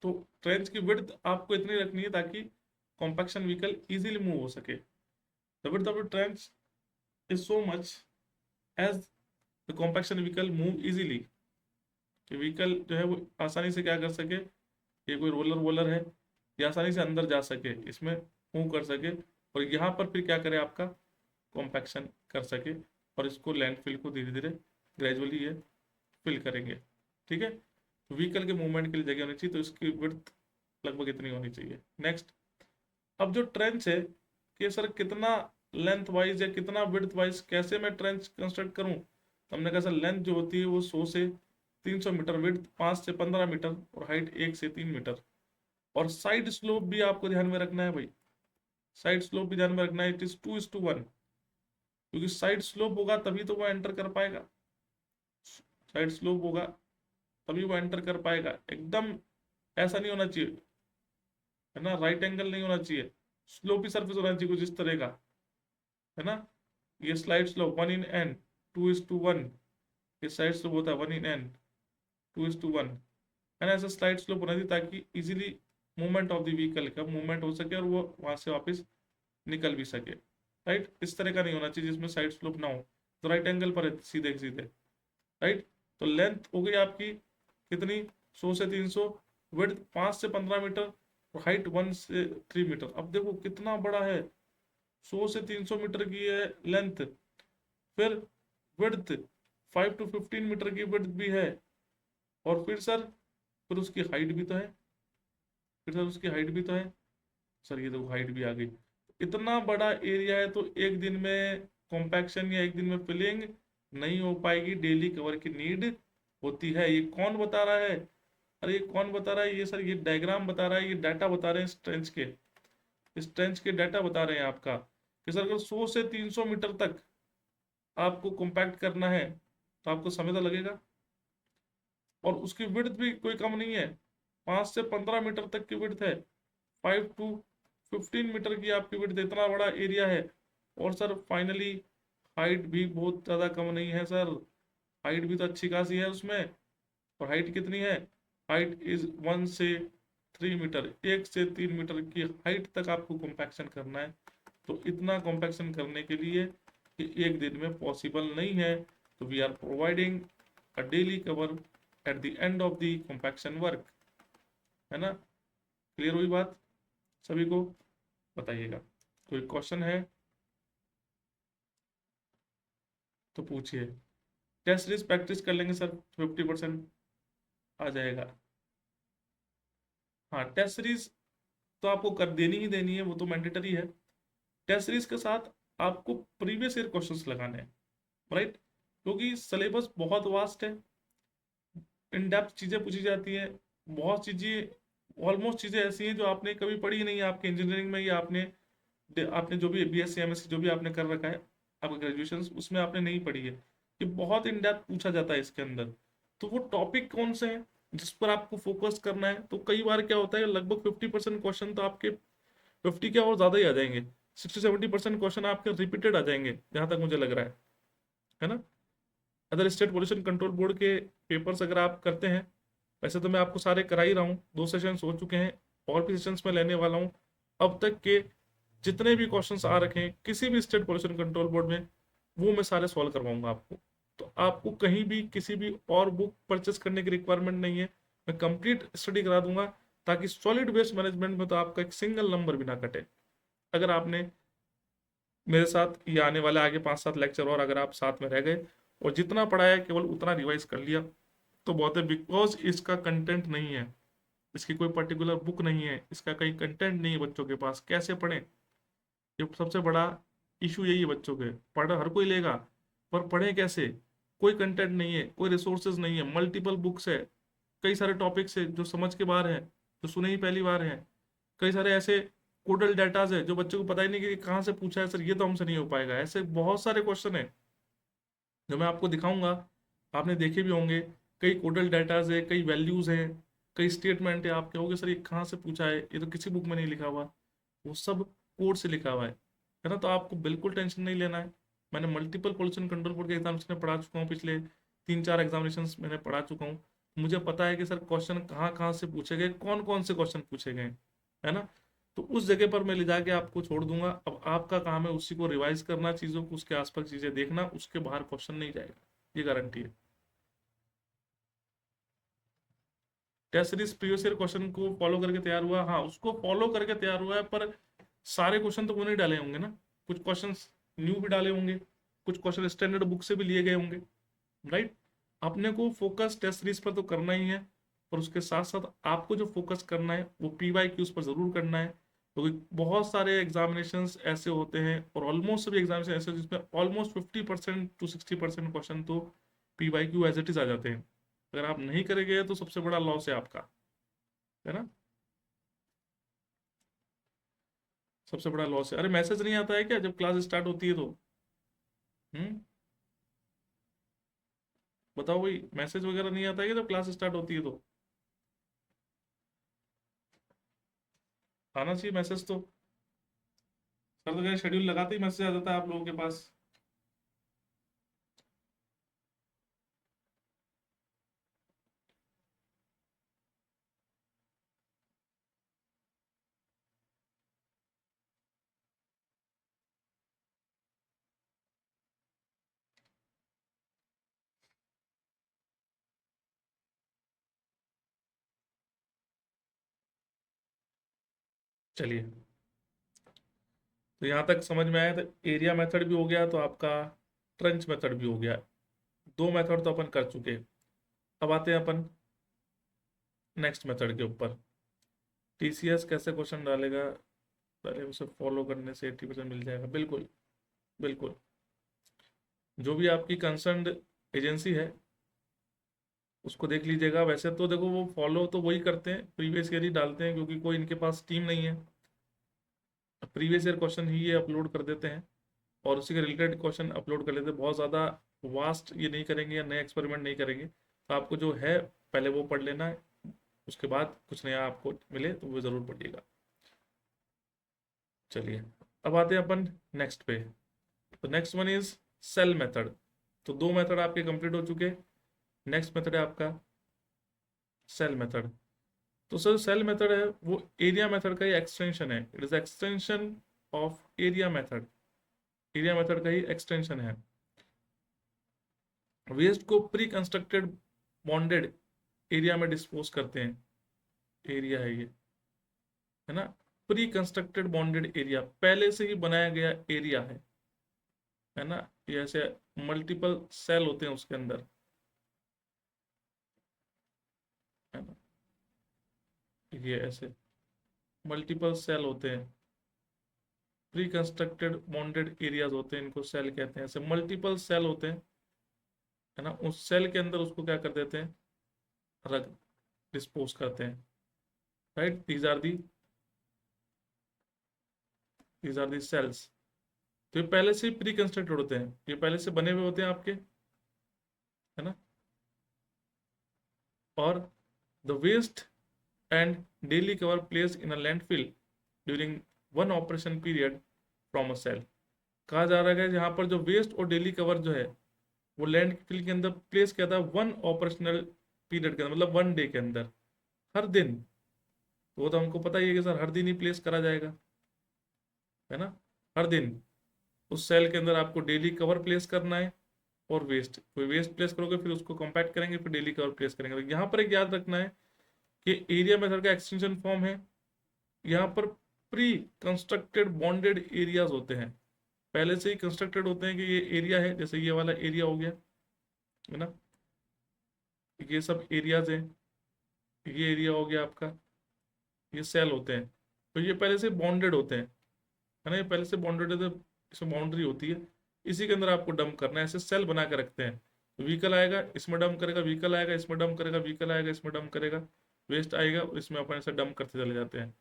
तो ट्रेंच की विड्थ आपको इतनी रखनी है ताकि कॉम्पैक्शन व्हीकल इजीली मूव हो सके। The width of the trench is so much as the compaction vehicle move easily, कि व्हीकल जो है वो आसानी से क्या कर सके, ये कोई रोलर वोलर है, ये आसानी से अंदर जा सके, इसमें मूव कर सके, और यहाँ पर फिर क्या करे, आपका कॉम्पैक्शन कर सके, और इसको लैंडफिल को धीरे धीरे ग्रेजुअली ये फिल करेंगे। ठीक है, व्हीकल के मूवमेंट के लिए जगह होनी चाहिए, तो इसकी विड्थ लगभग इतनी होनी चाहिए। नेक्स्ट, अब जो ट्रेंच है कि सर कितना लेंथ वाइज या कितना विड्थ वाइज कैसे मैं ट्रेंच कंस्ट्रक्ट करूं, तो हमने कहा सर लेंथ जो होती है वो 100 से 300 मीटर, विड्थ 5 से 15 मीटर, और हाइट 1 से 3 मीटर। और साइड स्लोप भी आपको ध्यान में रखना है भाई, साइड स्लोप भी ध्यान में रखना है, इट इज 2:1, क्योंकि साइड स्लोप होगा तभी तो वो एंटर कर पाएगा, साइड स्लोप होगा तभी वो एंटर कर पाएगा। एकदम ऐसा नहीं होना चाहिए, है ना, राइट एंगल नहीं होना चाहिए, स्लोपी सरफेस होना चाहिए कुछ इस तरह का, है ना। ये स्लाइड स्लोप 1:n, 2:1, ये साइड स्लोप होता है 1:n, 2:1, मैंने ऐसे स्लाइड स्लोप बना दी ताकि easily movement of the vehicle का मूवमेंट हो सके और वो वहां से वापस निकल भी सके। राइट, इस तरह का नहीं होना चाहिए जिसमें साइड स्लोप ना हो, तो राइट एंगल पर है सीधे सीधे। राइट, तो लेंथ हो गई आपकी कितनी, 100 से 300, विड्थ 5 से 15 मीटर और हाइट 1 से 3 मीटर। अब देखो कितना बड़ा है, 100 से 300 मीटर की है लेंथ, फिर विड्थ 5 to 15 मीटर की विड्थ भी है, और फिर सर फिर उसकी हाइट भी तो है, फिर सर उसकी हाइट भी तो है। सर ये तो हाइट भी आ गई। इतना बड़ा एरिया है तो एक दिन में कॉम्पैक्शन या एक दिन में फिलिंग नहीं हो पाएगी, डेली कवर की नीड होती है। ये कौन बता रहा है? अरे ये कौन बता रहा है? ये सर ये डायग्राम बता रहा है, ये डाटा बता रहे हैं स्ट्रेंच के, स्ट्रेंच के डाटा बता रहे हैं आपका कि सर अगर 100 से 300 मीटर तक आपको कॉम्पैक्ट करना है तो आपको समय तो लगेगा, और उसकी विड्थ भी कोई कम नहीं है, 5 से 15 मीटर तक की विड्थ है, 5 to 15 मीटर की आपकी विड्थ, इतना बड़ा एरिया है। और सर फाइनली हाइट भी बहुत ज़्यादा कम नहीं है सर, हाइट भी तो अच्छी खासी है उसमें। और हाइट कितनी है? हाइट इज 1 से 3 मीटर, 1 से 3 मीटर की हाइट तक आपको कॉम्पैक्शन करना है। तो इतना कॉम्पैक्शन करने के लिए कि एक दिन में पॉसिबल नहीं है, तो we are providing a daily cover at the end of the compaction work. है ना, क्लियर हुई बात सभी को? बताइएगा, कोई क्वेश्चन है तो पूछिए। टेस्ट सीरीज प्रैक्टिस कर लेंगे सर, 50% आ जाएगा। हाँ, टेस्ट सीरीज तो आपको कर देनी ही देनी है, वो तो मैंडेटरी है। टेस्ट सीरीज के साथ आपको प्रीवियस ईयर क्वेश्चंस लगाने हैं, राइट, क्योंकि सिलेबस बहुत वास्ट है, इन डेप्थ चीज़ें पूछी जाती हैं, बहुत चीज़ें, ऑलमोस्ट चीज़ें ऐसी हैं जो आपने कभी पढ़ी नहीं है आपके इंजीनियरिंग में, या आपने जो भी बीएससी एमएससी जो भी आपने कर रखा है आपका ग्रेजुएशन, उसमें आपने नहीं पढ़ी है। कि बहुत इन डेप्थ पूछा जाता है इसके अंदर। तो वो टॉपिक कौन से हैं जिस पर आपको फोकस करना है? तो कई बार क्या होता है, लगभग 50% क्वेश्चन तो आपके, 50 क्या और ज़्यादा ही आ जाएंगे, 60-70% क्वेश्चन आपके रिपीटेड आ जाएंगे जहाँ तक मुझे लग रहा है ना। Other state pollution control board के पेपर्स अगर आप करते हैं, वैसे तो मैं आपको सारे करा ही रहा हूँ, 2 सेशंस हो चुके हैं, और भी सेशंस में लेने वाला हूँ। अब तक के जितने भी क्वेश्चंस आ रखे हैं किसी भी स्टेट पोल्यूशन कंट्रोल बोर्ड में, वो मैं सारे सॉल्व करवाऊंगा आपको। तो आपको कहीं भी किसी भी और बुक परचेस करने की रिक्वायरमेंट नहीं है, मैं कंप्लीट स्टडी करा दूंगा, ताकि सॉलिड वेस्ट मैनेजमेंट में तो आपका एक सिंगल नंबर भी ना कटे। अगर आपने मेरे साथ ये आने वाले आगे 5-7 लेक्चर और अगर आप साथ में रह गए और जितना पढ़ा है केवल उतना रिवाइज कर लिया तो बहुत है, बिकॉज इसका कंटेंट नहीं है, इसकी कोई पर्टिकुलर बुक नहीं है, इसका कहीं कंटेंट नहीं है बच्चों के पास, कैसे पढ़ें? ये सबसे बड़ा इशू यही है बच्चों के। पढ़ हर कोई लेगा, पर पढ़े कैसे? कोई कंटेंट नहीं है, कोई रिसोर्सेज नहीं है, मल्टीपल बुक्स है, कई सारे टॉपिक्स है जो समझ के बाहर है, जो सुने ही पहली बार है, कई सारे ऐसे कोडल डाटाज है जो बच्चों को पता ही नहीं कि कहाँ से पूछा है सर, ये तो हमसे नहीं हो पाएगा। ऐसे बहुत सारे क्वेश्चन है जो मैं आपको दिखाऊंगा, आपने देखे भी होंगे। कई कोडल डाटाज है, कई वैल्यूज हैं, कई स्टेटमेंट है, आप कहोगे सर ये कहाँ से पूछा है, ये तो किसी बुक में नहीं लिखा हुआ। वो सब कोड से लिखा हुआ है ना। तो आपको बिल्कुल टेंशन नहीं लेना है। मैंने मल्टीपल पोल्यूशन कंट्रोल बोर्ड के एग्जामिनेशन पढ़ा चुका हूँ, पिछले 3-4 एग्जामिनेशन मैंने पढ़ा चुका हूँ। मुझे पता है कि सर क्वेश्चन कहाँ कहाँ से पूछे गए, कौन कौन से क्वेश्चन पूछे गए, है ना। तो उस जगह पर मैं ले जाके आपको छोड़ दूंगा। अब आपका काम है उसी को रिवाइज करना, चीज़ों को उसके आसपास चीज़ें देखना, उसके बाहर क्वेश्चन नहीं जाएगा, ये गारंटी है। Test series previous year question को फॉलो करके तैयार हुआ, हाँ उसको फॉलो करके तैयार हुआ है, पर सारे क्वेश्चन तो वो नहीं डाले होंगे ना, कुछ क्वेश्चंस न्यू भी डाले होंगे, कुछ क्वेश्चन स्टैंडर्ड बुक से भी लिए गए होंगे, राइट। अपने को फोकस टेस्ट सीरीज पर तो करना ही है, और उसके साथ साथ आपको जो फोकस करना है वो पीवाईक्यूज पर जरूर करना है, क्योंकि बहुत सारे एग्जामिनेशंस ऐसे होते हैं, और ऑलमोस्ट सभी एग्जामिनेशन ऐसे जिसमें ऑलमोस्ट 50% to 60% क्वेश्चन तो पीवाईक्यू एज इट इज आ जाते हैं। अगर आप नहीं करेंगे तो सबसे बड़ा लॉस है आपका, है ना, सबसे बड़ा लॉस है। अरे मैसेज नहीं आता है क्या जब क्लास स्टार्ट होती है तो? हम्म, बताओ भाई, मैसेज वगैरह नहीं आता है क्या जब क्लास स्टार्ट होती है तो? आना चाहिए मैसेज तो। सर तो कह शेड्यूल लगाते ही मैसेज आ जाता है आप लोगों के पास। चलिए, तो यहाँ तक समझ में आया। तो एरिया मेथड भी हो गया, तो आपका ट्रेंच मेथड भी हो गया। दो मेथड तो अपन कर चुके। अब आते हैं अपन नेक्स्ट मेथड के ऊपर। टीसीएस कैसे क्वेश्चन डालेगा? पहले उसे फॉलो करने से 80% मिल जाएगा। बिल्कुल बिल्कुल। जो भी आपकी कंसर्न एजेंसी है उसको देख लीजिएगा। वैसे तो देखो, वो फॉलो तो वही करते हैं, प्रीवियस ईयर ही डालते हैं, क्योंकि कोई इनके पास टीम नहीं है। प्रीवियस ईयर क्वेश्चन ही ये अपलोड कर देते हैं और उसी के रिलेटेड क्वेश्चन अपलोड कर लेते हैं। बहुत ज़्यादा वास्ट ये नहीं करेंगे या नए एक्सपेरिमेंट नहीं करेंगे। तो आपको जो है पहले वो पढ़ लेना है, उसके बाद कुछ नया आपको मिले तो वो ज़रूर पढ़िएगा। चलिए, अब आते हैं अपन नेक्स्ट पे। तो next one is cell method. तो दो मेथड आपके कंप्लीट हो चुके। नेक्स्ट मेथड है आपका सेल मेथड। तो सर सेल मेथड है वो एरिया मेथड का ही एक्सटेंशन है। It is extension of area method. Area method का ही एक्सटेंशन है। वेस्ट को प्री कंस्ट्रक्टेड बॉन्डेड एरिया में डिस्पोज करते हैं। एरिया है ना, प्री कंस्ट्रक्टेड बॉन्डेड एरिया, पहले से ही बनाया गया एरिया है ना। ये ऐसे मल्टीपल सेल होते हैं उसके अंदर, है ना। ये ऐसे मल्टीपल सेल होते हैं, प्री कंस्ट्रक्टेड बॉन्डेड एरियाज होते हैं, इनको सेल कहते हैं। ऐसे मल्टीपल सेल होते हैं, है ना। उस सेल के अंदर उसको क्या कर देते हैं, रख डिस्पोज करते हैं। Right, these are the cells. तो ये पहले से प्री कंस्ट्रक्टेड होते हैं, ये पहले से बने हुए होते हैं आपके, है ना। और the waste and daily cover place in a landfill during one operation period from a cell. कहा जा रहा है कि यहाँ पर जो वेस्ट और डेली कवर जो है वो लैंडफिल के अंदर प्लेस किया था वन ऑपरेशनल पीरियड के अंदर, मतलब 1 डे के अंदर, हर दिन। वो तो हमको पता ही है कि सर हर दिन ही प्लेस करा जाएगा, है ना। हर दिन उस सेल के अंदर आपको डेली कवर प्लेस करना है और वेस्ट, कोई वेस्ट प्लेस करोगे फिर उसको कंपैक्ट करेंगे, फिर डेली कवर प्लेस करेंगे। तो यहाँ पर एक याद रखना है कि एरिया मेथड का एक्सटेंशन फॉर्म है। यहाँ पर प्री कंस्ट्रक्टेड बॉन्डेड एरियाज होते हैं, पहले से ही कंस्ट्रक्टेड होते हैं कि ये एरिया है, जैसे ये वाला एरिया हो गया, है ना। ये सब एरियाज हैं, ये एरिया हो गया आपका, ये सेल होते हैं। तो ये पहले से बॉन्डेड होते हैं, है ना। ये पहले से बॉन्डेड है, तो इसमें बाउंड्री होती है, इसी के अंदर आपको डंप करना है। ऐसे सेल बना के रखते हैं। व्हीकल आएगा इसमें डंप करेगा, व्हीकल आएगा इसमें डंप करेगा, व्हीकल आएगा इसमें डंप करेगा, वेस्ट आएगा इसमें अपन ऐसे डंप करते चले जाते हैं।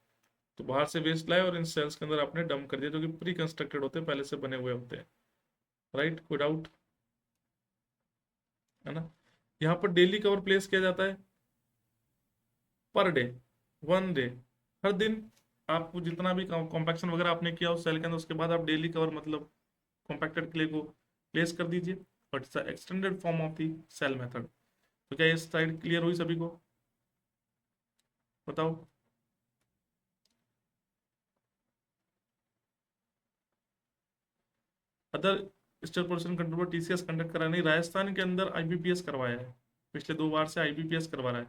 तो बाहर से वेस्ट लाए और इन सेल्स के अंदर आपने डंप कर दिया, जो कि प्री कंस्ट्रक्टेड होते हैं, पहले से बने हुए होते हैं। राइट, कोई डाउट, है ना। यहाँ पर डेली कवर प्लेस किया जाता है पर डे, 1 डे, हर दिन। आपको जितना भी कॉम्पैक्शन वगैरह आपने किया उस सेल के अंदर, उसके बाद आप डेली कवर मतलब कॉम्पैक्टेड क्ले को प्लेस कर दीजिए। But it's extended form of the cell method. तो क्या ये साइड क्लियर हुई सभी को? बताओ। Other state pollution control TCS conduct करा नहीं, राजस्थान के अंदर आईबीपीएस करवाया है, पिछले 2 बार से आईबीपीएस करवा रहा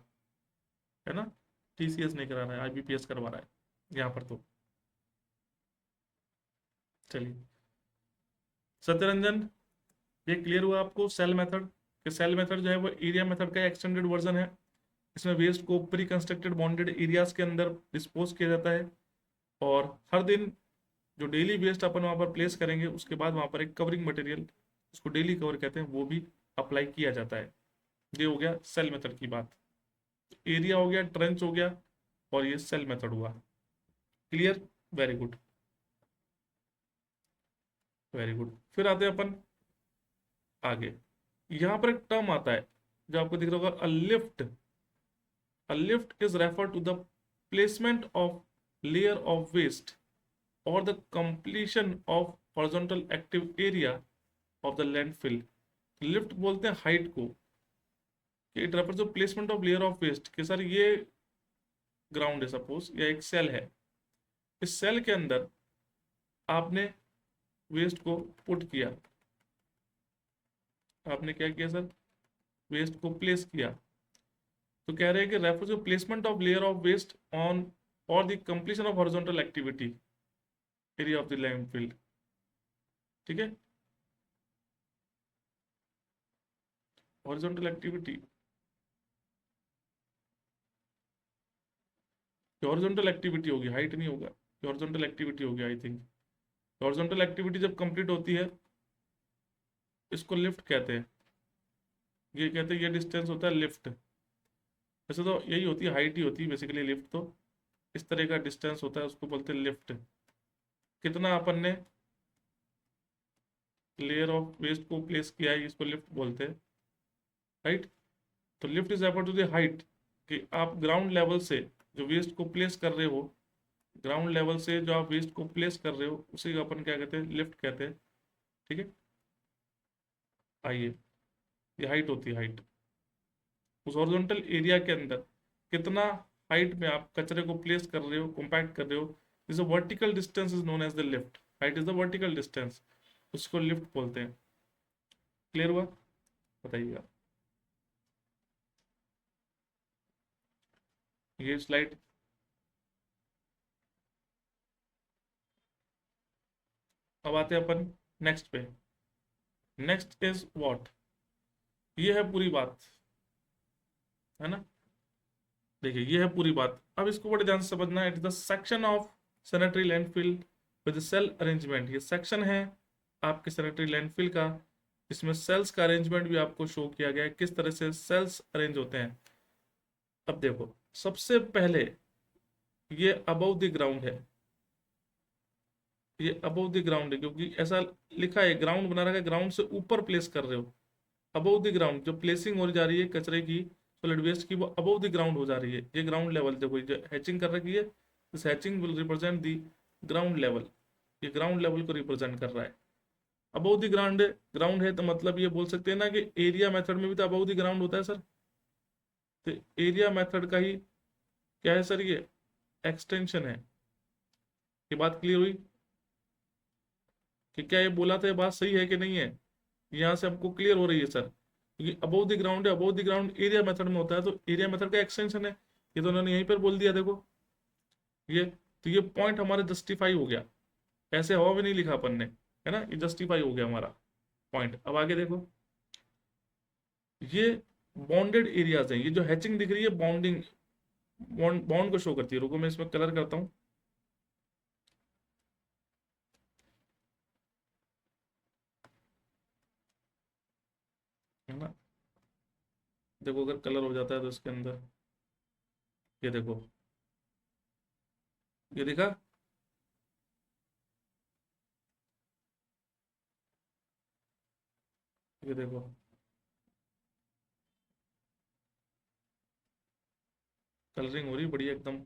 है ना। टीसीएस नहीं करा रहा है, आईबीपीएस करवा रहा है यहाँ पर तो। चलिए सत्यरंजन, ये क्लियर हुआ आपको सेल मेथड? कि सेल मेथड जो है वो एरिया मेथड का एक्सटेंडेड वर्जन है। इसमें वेस्ट को प्री कंस्ट्रक्टेड बॉन्डेड एरियाज के अंदर डिस्पोज किया जाता है और हर दिन जो डेली वेस्ट अपन वहाँ पर प्लेस करेंगे उसके बाद वहाँ पर एक कवरिंग मटेरियल, उसको डेली कवर कहते हैं, वो भी अप्लाई किया जाता है। ये हो गया सेल मेथड की बात। एरिया हो गया, ट्रेंच हो गया, और ये सेल मेथड हुआ। Clear, very good, very good. फिर आते हैं अपन आगे। यहाँ पर एक टर्म आता है जो आपको दिख रहा होगा, a lift. A lift is refer to the placement of layer of waste और the completion of horizontal active area of the landfill। Lift बोलते हैं हाइट को, कि it refers to placement of layer of waste. कि sir ये ground है suppose, या एक सेल है, इस सेल के अंदर आपने वेस्ट को पुट किया, आपने क्या किया सर, वेस्ट को प्लेस किया। तो कह रहे हैं कि refers to placement of layer of waste on और the completion of horizontal activity area of the landfill. ठीक है, हॉरिजॉन्टल एक्टिविटी, हॉरिजॉन्टल एक्टिविटी होगी, हाइट नहीं होगा, हॉरिजॉन्टल एक्टिविटी होगी आई थिंक। हॉरिजॉन्टल एक्टिविटी जब कंप्लीट होती है इसको लिफ्ट कहते हैं, ये कहते हैं ये डिस्टेंस होता है लिफ्ट। वैसे तो यही होती है, हाइट ही होती है बेसिकली लिफ्ट तो, इस तरह का डिस्टेंस होता है उसको बोलते हैं लिफ्ट। कितना अपन ने लेयर ऑफ वेस्ट को प्लेस किया है इसको लिफ्ट बोलते हैं, राइट। तो lift is refer to the height, कि आप ग्राउंड लेवल से जो वेस्ट को प्लेस कर रहे हो, ग्राउंड लेवल से जो आप वेस्ट को प्लेस कर रहे हो उसी को अपन क्या कहते हैं, लिफ्ट कहते हैं। ठीक है, आइए, ये हाइट होती है, हाइट उस हॉरिजॉन्टल एरिया के अंदर कितना हाइट में आप कचरे को प्लेस कर रहे हो, कॉम्पैक्ट कर रहे हो, is a vertical distance is known as the lift. Height is the vertical distance, उसको लिफ्ट बोलते हैं। क्लियर हुआ, बताइएगा। ये स्लाइड, अब आते हैं अपन नेक्स्ट पे। नेक्स्ट इज व्हाट, ये है पूरी बात, है ना। देखिए ये है पूरी बात, अब इसको बड़े ध्यान से समझना है। It is the section of sanitary landfill with cell arrangement, ये सेक्शन है आपके सैनिटरी लैंडफिल का, इसमें सेल्स का अरेंजमेंट भी आपको शो किया गया है, किस तरह से सेल्स अरेंज होते हैं। अब देखो, सबसे पहले ये अबव द ग्राउंड है, ये अबव द ग्राउंड है क्योंकि ऐसा लिखा है, ग्राउंड बना रखा है, ग्राउंड से ऊपर प्लेस कर रहे हो। अबव द ग्राउंड जो प्लेसिंग हो जा रही है कचरे की, सॉलिड वेस्ट की, वो अबव द ग्राउंड हो जा रही है। ये ग्राउंड लेवल देखो, जो हैचिंग कर रखी है, this hatching will represent the ground level, ये ग्राउंड लेवल को रिप्रेजेंट कर रहा है। अबव द ग्राउंड, ग्राउंड है तो मतलब ये बोल सकते हैं ना कि एरिया मेथड में भी तो अबव द ग्राउंड होता है सर। तो एरिया मेथड का ही क्या है सर, ये एक्सटेंशन है। ये बात क्लियर हुई कि क्या ये बोला था, ये बात सही है कि नहीं है, यहाँ से हमको क्लियर हो रही है सर। क्योंकि अबव द ग्राउंड है, above the ground area method में होता है, तो एरिया मेथड का एक्सटेंशन है। ये तो उन्होंने यहीं पर बोल दिया, देखो ये, तो ये पॉइंट हमारा जस्टिफाई हो गया, ऐसे हवा में नहीं लिखा अपन ने, है ना, ये जस्टिफाई हो गया हमारा पॉइंट। अब आगे देखो, ये बॉन्डेड एरियाज हैं, ये जो हैचिंग दिख रही है बॉन्डिंग, बॉन्ड को शो करती है। रुको मैं इसमें कलर करता हूँ, है ना। देखो अगर कलर हो जाता है तो इसके अंदर, ये देखो, ये देखा, ये देखो, कलरिंग हो रही है बढ़िया एकदम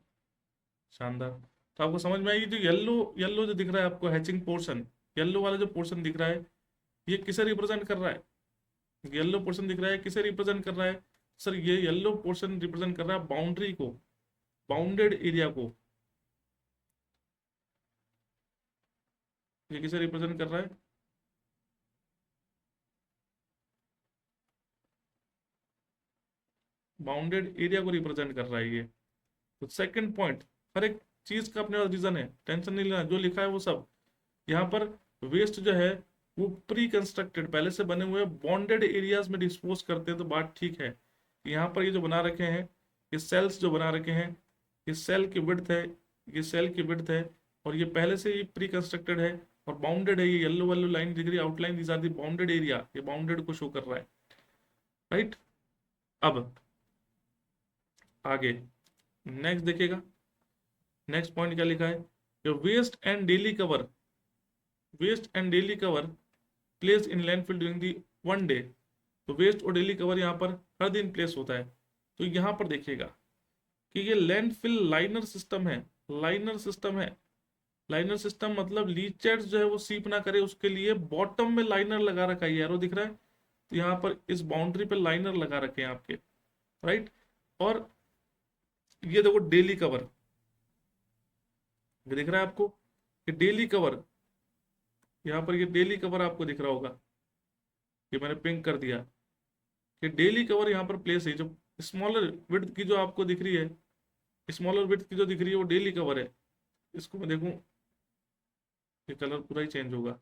शानदार। तो आपको समझ में आएगी, जो येलो येलो जो दिख रहा है आपको हैचिंग पोर्शन, येलो वाला जो पोर्शन दिख रहा है, ये किसे रिप्रेजेंट कर रहा है, येलो पोर्शन दिख रहा है किसे रिप्रेजेंट कर रहा है सर, ये येलो पोर्शन रिप्रेजेंट कर रहा है बाउंड्री को, बाउंडेड एरिया को। ये किसे रिप्रेजेंट कर रहा है, बाउंडेड एरिया को रिप्रेजेंट कर रहा है ये। तो सेकंड पॉइंट, हर एक चीज का अपने पास रीजन है, टेंशन नहीं लेना, जो लिखा है वो सब। यहाँ पर वेस्ट जो है वो प्री कंस्ट्रक्टेड, पहले से बने हुए बॉन्डेड एरियाज में डिस्पोज करते हैं, तो बात ठीक है। यहाँ पर ये जो बना रखे हैं, ये सेल्स जो बना रखे हैं, ये सेल की विड्थ है, ये सेल की विड्थ है, और ये पहले से ही प्री कंस्ट्रक्टेड है और बाउंडेड है। ये येलो वाली लाइन दिख रही है outline, this are the bounded area, ये बाउंडेड को शो कर रहा है, राइट। अब आगे नेक्स्ट देखिएगा, नेक्स्ट पॉइंट क्या लिखा है, waste and daily cover, waste and daily cover place in landfill during the one day. तो वेस्ट और डेली कवर यहाँ पर हर दिन प्लेस होता है। तो यहाँ पर देखिएगा कि ये लैंडफिल लाइनर सिस्टम है, लाइनर सिस्टम है। लाइनर सिस्टम मतलब लीचेट्स जो है वो सीप ना करे उसके लिए बॉटम में लाइनर लगा रखा है, एरो दिख रहा है, तो यहाँ पर इस बाउंड्री पे लाइनर लगा रखे हैं आपके, राइट। और ये देखो डेली कवर, ये दिख रहा है आपको, ये डेली कवर, यहाँ पर ये डेली कवर आपको दिख रहा होगा, ये मैंने पिंक कर दिया, ये डेली कवर यहाँ पर प्लेस है। जो स्मॉलर विड्थ की जो आपको दिख रही है, स्मॉलर विड्थ की जो दिख रही है वो डेली कवर है। इसको मैं देखूं, ये कलर पूरा ही चेंज होगा।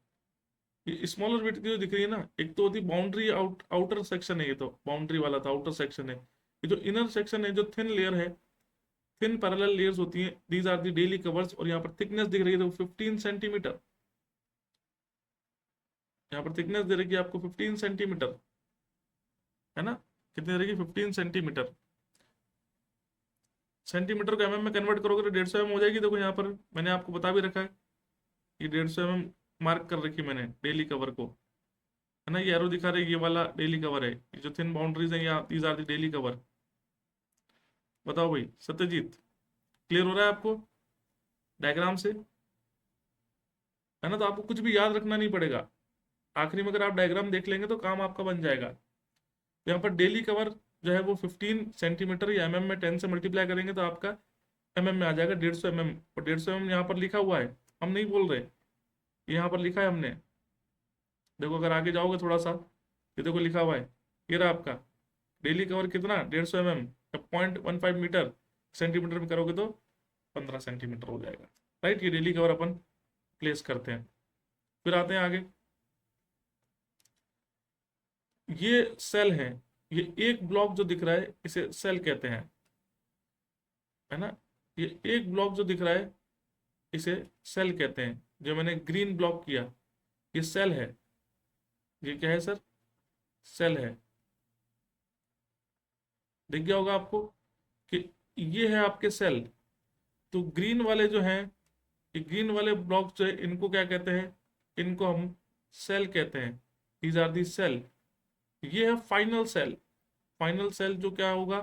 ये स्मॉलर विड्थ की जो दिख रही है ना, एक तो होती बाउंड्री, आउटर सेक्शन है, ये तो बाउंड्री वाला था, आउटर सेक्शन है। ये जो इनर सेक्शन है, जो थिन लेयर है, थिन पैरेलल लेयर्स होती हैं, these are the daily covers. और यहाँ पर थिकनेस दिख रही है तो 15 सेंटीमीटर, यहाँ पर थिकनेस दे रही है आपको 15 सेंटीमीटर, है ना। कितनी रहेगी? 15 सेंटीमीटर। सेंटीमीटर को mm में कन्वर्ट करोगे तो 150 mm हो जाएगी। देखो यहाँ पर मैंने आपको बता भी रखा है, ये 150 mm मार्क कर रखी मैंने डेली कवर को, है ना। ये एरो दिखा रहे, ये वाला डेली कवर है, ये जो थिन बाउंड्रीज है, या these are the daily cover. बताओ भाई सत्यजीत, क्लियर हो रहा है आपको डायग्राम से, है ना। तो आपको कुछ भी याद रखना नहीं पड़ेगा, आखिरी में अगर आप डायग्राम देख लेंगे तो काम आपका बन जाएगा। यहाँ पर डेली कवर जो है वो 15 सेंटीमीटर, या mm में 10 से मल्टीप्लाई करेंगे तो आपका mm में आ जाएगा 150 mm। और 150 mm यहाँ पर लिखा हुआ है, हम नहीं बोल रहे, यहाँ पर लिखा है हमने। देखो अगर आगे जाओगे थोड़ा सा, ये देखो लिखा हुआ है, ये रहा आपका डेली कवर कितना, 150 mm, 0.15 मीटर, सेंटीमीटर में करोगे तो 15 सेंटीमीटर हो जाएगा, राइट। ये डेली कवर अपन प्लेस करते हैं। फिर आते हैं आगे, ये सेल है, ये एक ब्लॉक जो दिख रहा है इसे सेल कहते हैं, है ना। ये एक ब्लॉक जो दिख रहा है इसे सेल कहते हैं, जो मैंने ग्रीन ब्लॉक किया, ये सेल है। ये क्या है सर? सेल है। दिख गया होगा आपको कि ये है आपके सेल। तो ग्रीन वाले जो हैं, ये ग्रीन वाले ब्लॉक जो है, इनको क्या कहते हैं? इनको हम सेल कहते हैं। These are the cell. ये है फाइनल सेल। फाइनल सेल जो क्या होगा,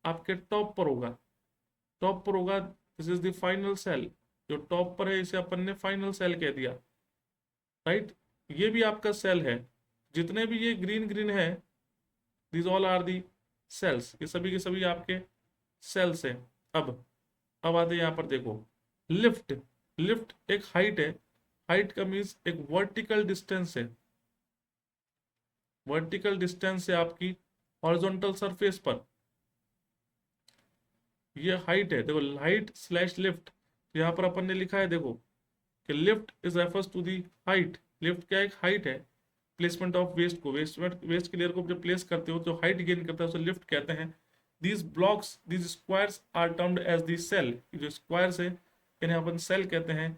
आपके टॉप पर होगा, टॉप पर होगा। This is the final cell, जो टॉप पर है इसे अपन ने फाइनल सेल कह दिया, राइट। ये भी आपका सेल है। जितने भी ये ग्रीन ग्रीन है, these all are the cells, ये सभी के सभी आपके सेल्स हैं। अब आते हैं यहाँ पर, देखो लिफ्ट। लिफ्ट एक हाइट है, हाइट का मीन्स एक वर्टिकल डिस्टेंस है, वर्टिकल डिस्टेंस है आपकी हॉरिजॉन्टल सरफेस पर, ये हाइट है। देखो हाइट स्लैश लिफ्ट, यहाँ पर अपन ने लिखा है देखो कि lift is refers to the height. Lift क्या एक हाइट है, प्लेसमेंट ऑफ वेस्ट को, वेस्ट की लेयर को जब प्लेस करते हो तो हाइट गेन करता है, उसे लिफ्ट कहते हैं। These blocks, these squares are termed as the cell. जो स्क्वायर्स है इन्हें अपन सेल कहते हैं।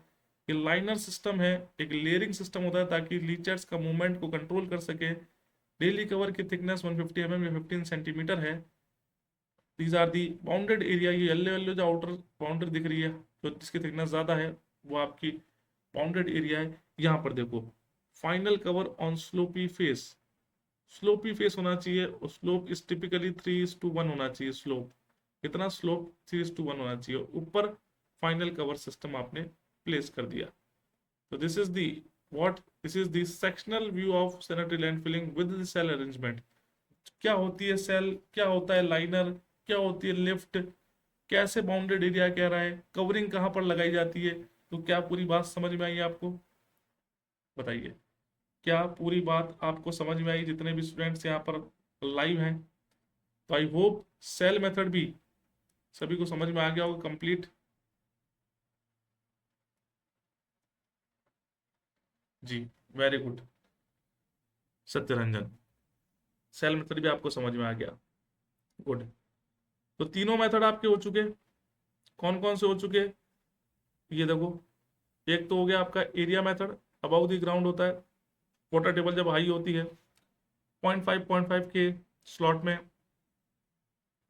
ये लाइनर सिस्टम है, एक लेयरिंग सिस्टम होता है ताकि लीचर्स का मूवमेंट को कंट्रोल कर सके। डेली कवर की थिकनेस 150 mm या 15 सेंटीमीटर है। These are the bounded area. ये येलो येलो जो आउटर बाउंड्री दिख रही है, जो जिसकी थिकनेस ज़्यादा है, वो आपकी बाउंडेड एरिया है। यहाँ पर देखो final cover on sloppy face, sloppy face होना चाहिए, और स्लोप इज टिपिकली 3:1 होना चाहिए। स्लोप कितना? स्लोप 3:1 होना चाहिए। ऊपर फाइनल कवर सिस्टम आपने प्लेस कर दिया। तो this is the what, this is the sectional view of sanitary landfilling with the cell arrangement. क्या होती है सेल, क्या होता है लाइनर, क्या होती है लिफ्ट, कैसे बाउंडेड एरिया कह रहा है, कवरिंग कहाँ पर लगाई जाती है। तो क्या पूरी बात समझ में आई आपको? बताइए, क्या पूरी बात आपको समझ में आई? जितने भी स्टूडेंट्स यहाँ पर लाइव हैं, तो आई होप सेल मेथड भी सभी को समझ में आ गया होगा कंप्लीट। जी, very good Satyaranjan, cell method भी आपको समझ में आ गया, गुड। तो तीनों मेथड आपके हो चुके। कौन कौन से हो चुके? ये देखो, एक तो हो गया आपका area method, about the ground होता है, वाटर टेबल जब हाई होती है 0.5 के स्लॉट में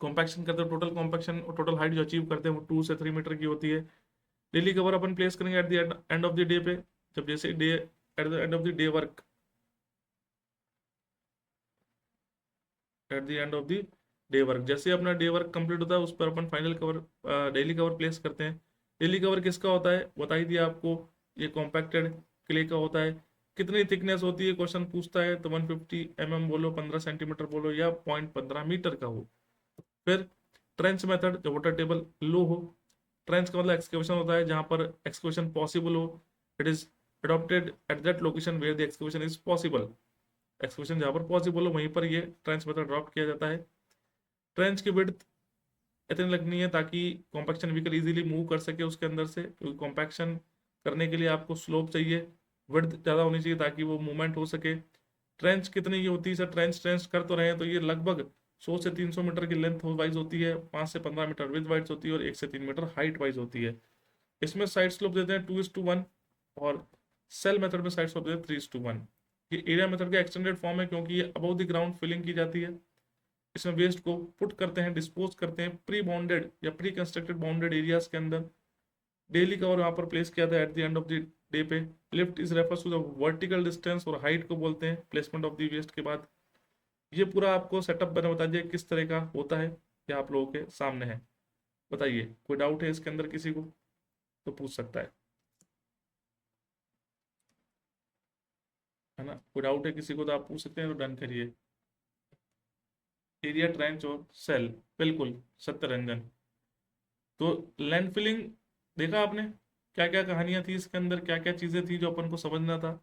कॉम्पैक्शन करते हैं। टोटल कॉम्पैक्शन और टोटल हाइट जो अचीव करते हैं वो 2 से 3 मीटर की होती है। डेली कवर अपन प्लेस करेंगे at the end of the day पे, जब जैसे day at the end of the day work, at the end of the day work, जैसे अपना डे वर्क कंप्लीट होता है उस पर अपन final cover, daily cover place करते हैं। डेली कवर किसका होता है बता ही दिया आपको, ये कॉम्पैक्टेड क्ले का होता है। कितनी थिकनेस होती है क्वेश्चन पूछता है, तो 150 mm बोलो, 15 सेंटीमीटर बोलो, या 0.15 मीटर का हो। फिर ट्रेंच मेथड, जब वाटर टेबल लो हो। ट्रेंच का मतलब एक्सकेवेशन होता है जहां पर एक्सकेवेशन पॉसिबल हो, it is adopted at that location where the excavation is possible। Excavation जहां पर पॉसिबल हो वहीं पर ये ट्रेंच मेथड अडॉप्ट किया जाता है। ट्रेंच की विड्थ इतनी लगनी है ताकि कॉम्पैक्शन व्हीकल इजीली मूव कर सके उसके अंदर से, क्योंकि कॉम्पैक्शन करने के लिए आपको स्लोप चाहिए, विड्थ ज़्यादा होनी चाहिए ताकि वो मूवमेंट हो सके। ट्रेंच कितनी की होती है सर? ट्रेंच ट्रेंच कर तो रहे हैं, तो ये लगभग 100 से 300 मीटर की लेंथ वाइज होती है, 5 से 15 मीटर विथ वाइज होती है और 1 से 3 मीटर हाइट वाइज होती है। इसमें साइड स्लोप देते हैं 2:1 और सेल मेथड में साइड स्लोप देते हैं 3:1। ये एरिया मेथड का एक्सटेंडेड फॉर्म है क्योंकि ये अबव द ग्राउंड फिलिंग की जाती है। इसमें वेस्ट को पुट करते हैं, डिस्पोज करते हैं प्री बाउंडेड या प्री कंस्ट्रक्टेड बाउंडेड एरियाज के अंदर। डेली कवर यहाँ पर प्लेस किया था at the end of the day पे। Lift is refers to the vertical distance और हाइट को बोलते हैं प्लेसमेंट ऑफ द वेस्ट के बाद। ये पूरा आपको सेटअप मैंने बता दिया किस तरह का होता है, ये आप लोगों के सामने है। बताइए कोई डाउट है इसके अंदर किसी को तो पूछ सकता है ना? कोई डाउट है किसी को तो आप पूछ सकते हैं, तो डन करिए। एरिया, ट्रेंच और सेल, बिल्कुल सत्य रंजन। तो लैंड फिलिंग देखा आपने, क्या क्या कहानियां थी इसके अंदर, क्या क्या चीजें थी जो अपन को समझना था।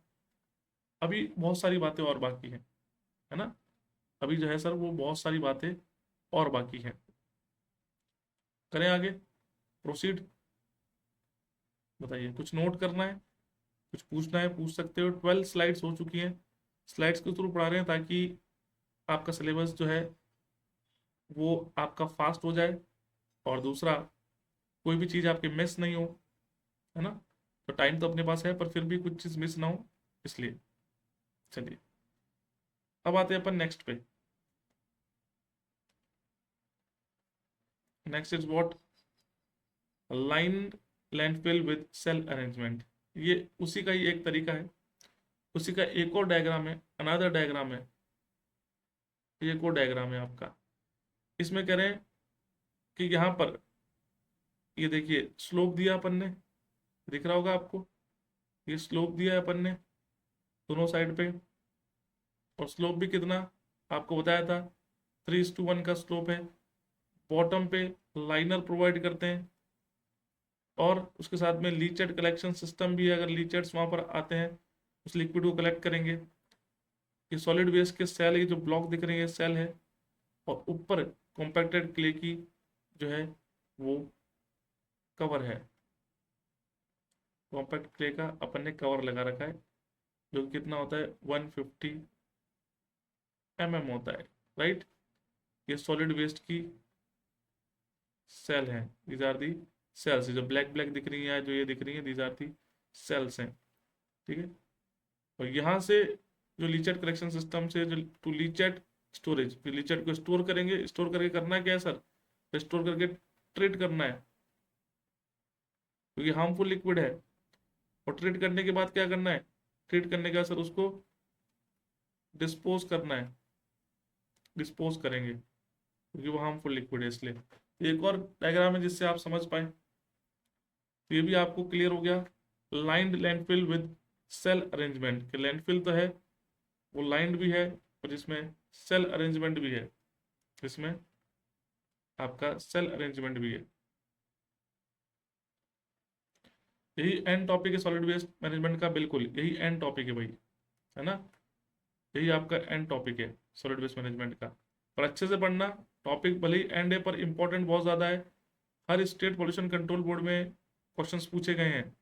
अभी बहुत सारी बातें और बाकी हैं, है ना? अभी जो है सर वो बहुत सारी बातें और बाकी हैं। करें आगे, प्रोसीड। बताइए कुछ नोट करना है, कुछ पूछना है पूछ सकते हो। 12 स्लाइड्स हो चुकी हैं, स्लाइड्स के थ्रू पढ़ा रहे हैं ताकि आपका सिलेबस जो है वो आपका फास्ट हो जाए, और दूसरा कोई भी चीज़ आपकी मिस नहीं हो, है ना? तो टाइम तो अपने पास है पर फिर भी कुछ चीज़ मिस ना हो, इसलिए। चलिए अब आते हैं अपन नेक्स्ट पे। Next is what? Line landfill with cell arrangement. ये उसी का ही एक तरीका है, उसी का एक और डायग्राम है, अनदर डायग्राम है, एक और डायग्राम है आपका। इसमें कह रहे हैं कि यहाँ पर ये देखिए स्लोप दिया अपन ने, दिख रहा होगा आपको, ये स्लोप दिया है अपन ने दोनों साइड पे, और स्लोप भी कितना आपको बताया था, 3:1 का स्लोप है। बॉटम पे लाइनर प्रोवाइड करते हैं और उसके साथ में लीचेड कलेक्शन सिस्टम भी है। अगर लीचेड्स वहाँ पर आते हैं उस लिक्विड को कलेक्ट करेंगे। ये सॉलिड वेस्ट के सेल, ये जो ब्लॉक दिख रहे हैं ये सेल है, और ऊपर कॉम्पैक्टेड क्ले की जो है वो कवर है। कॉम्पैक्ट क्ले का अपन ने कवर लगा रखा है जो कि कितना होता है 150 होता है, राइट? ये सॉलिड वेस्ट की सेल है, दीज आर दी सेल्स। जो ब्लैक ब्लैक दिख रही है, जो ये दिख रही है, दीज आर दी सेल्स हैं, ठीक है? और यहाँ से जो लीचेट कलेक्शन सिस्टम से जो टू लीचेट स्टोरेज, फिर लीचेट को स्टोर करेंगे। स्टोर करके करना क्या है सर? स्टोर करके ट्रीट करना है, क्योंकि हार्मफुल लिक्विड है। और ट्रीट करने के बाद क्या करना है? ट्रीट करने के बाद सर उसको डिस्पोज करना है, डिस्पोज करेंगे क्योंकि वो हार्मफुल लिक्विड है इसलिए। एक और डायग्राम है जिससे आप समझ पाए, तो ये भी आपको क्लियर हो गया। Lined landfill with cell arrangement, के लैंडफिल तो है वो लाइंड भी है, और जिसमें सेल अरेंजमेंट भी है, इसमें आपका सेल अरेंजमेंट भी है। यही एंड टॉपिक है सॉलिड वेस्ट मैनेजमेंट का, बिल्कुल यही एंड टॉपिक है भाई, है ना? यही आपका एंड टॉपिक है सॉलिड वेस्ट मैनेजमेंट का। पर अच्छे से पढ़ना, टॉपिक भले ही एंड है पर इंपॉर्टेंट बहुत ज़्यादा है। हर स्टेट पोल्यूशन कंट्रोल बोर्ड में क्वेश्चंस पूछे गए हैं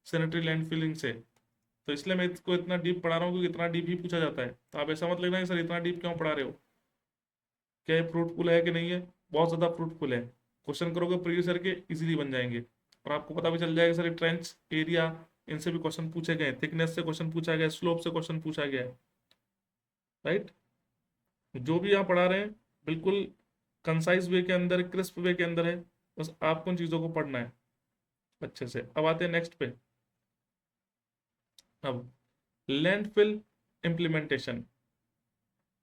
सैनिटरी लैंडफिलिंग से, तो इसलिए मैं इसको इतना डीप पढ़ा रहा हूँ क्योंकि इतना डीप ही पूछा जाता है। तो आप ऐसा मत लगना कि सर इतना डीप क्यों पढ़ा रहे हो, क्या ये फ्रूटफुल है कि नहीं है? बहुत ज़्यादा फ्रूटफुल है। क्वेश्चन करोगे प्रीवियस ईयर के, इजीली बन जाएंगे, और आपको पता भी चल जाएगा सर ट्रेंच एरिया इनसे भी क्वेश्चन पूछे गए, थिकनेस से क्वेश्चन पूछा गया, स्लोप से क्वेश्चन पूछा गया है, राइट? जो भी यहाँ पढ़ा रहे हैं बिल्कुल कंसाइज वे के अंदर, क्रिस्प वे के अंदर है, बस आपको उन चीज़ों को पढ़ना है अच्छे से। अब आते हैं नेक्स्ट पे। अब लैंडफिल इम्प्लीमेंटेशन।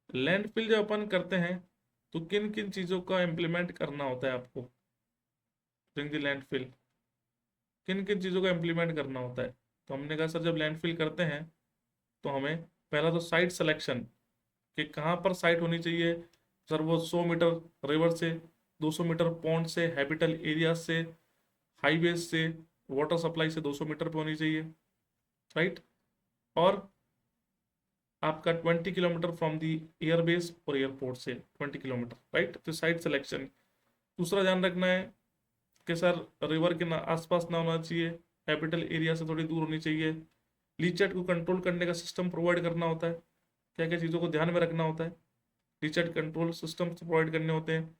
लैंडफिल जब अपन करते हैं तो किन किन चीज़ों का इम्प्लीमेंट करना होता है आपको ड्यूरिंग द लैंडफिल? किन किन चीज़ों का इम्प्लीमेंट करना होता है? तो हमने कहा सर जब लैंडफिल करते हैं तो हमें पहला तो साइट सिलेक्शन, कि कहाँ पर साइट होनी चाहिए। सर वो 100 मीटर रिवर से, 200 मीटर पॉन्ड से, हैबिटल एरिया से, हाईवे से, वाटर सप्लाई से 200 मीटर पे होनी चाहिए, राइट? और आपका 20 किलोमीटर फ्रॉम दी एयरबेस और एयरपोर्ट से 20 किलोमीटर, राइट? तो साइट सिलेक्शन, दूसरा ध्यान रखना है कि सर रिवर के आसपास ना होना चाहिए, कैपिटल एरिया से थोड़ी दूर होनी चाहिए। लीचेट को कंट्रोल करने का सिस्टम प्रोवाइड करना होता है, क्या क्या चीज़ों को ध्यान में रखना होता है, लीचेट कंट्रोल सिस्टम प्रोवाइड करने होते हैं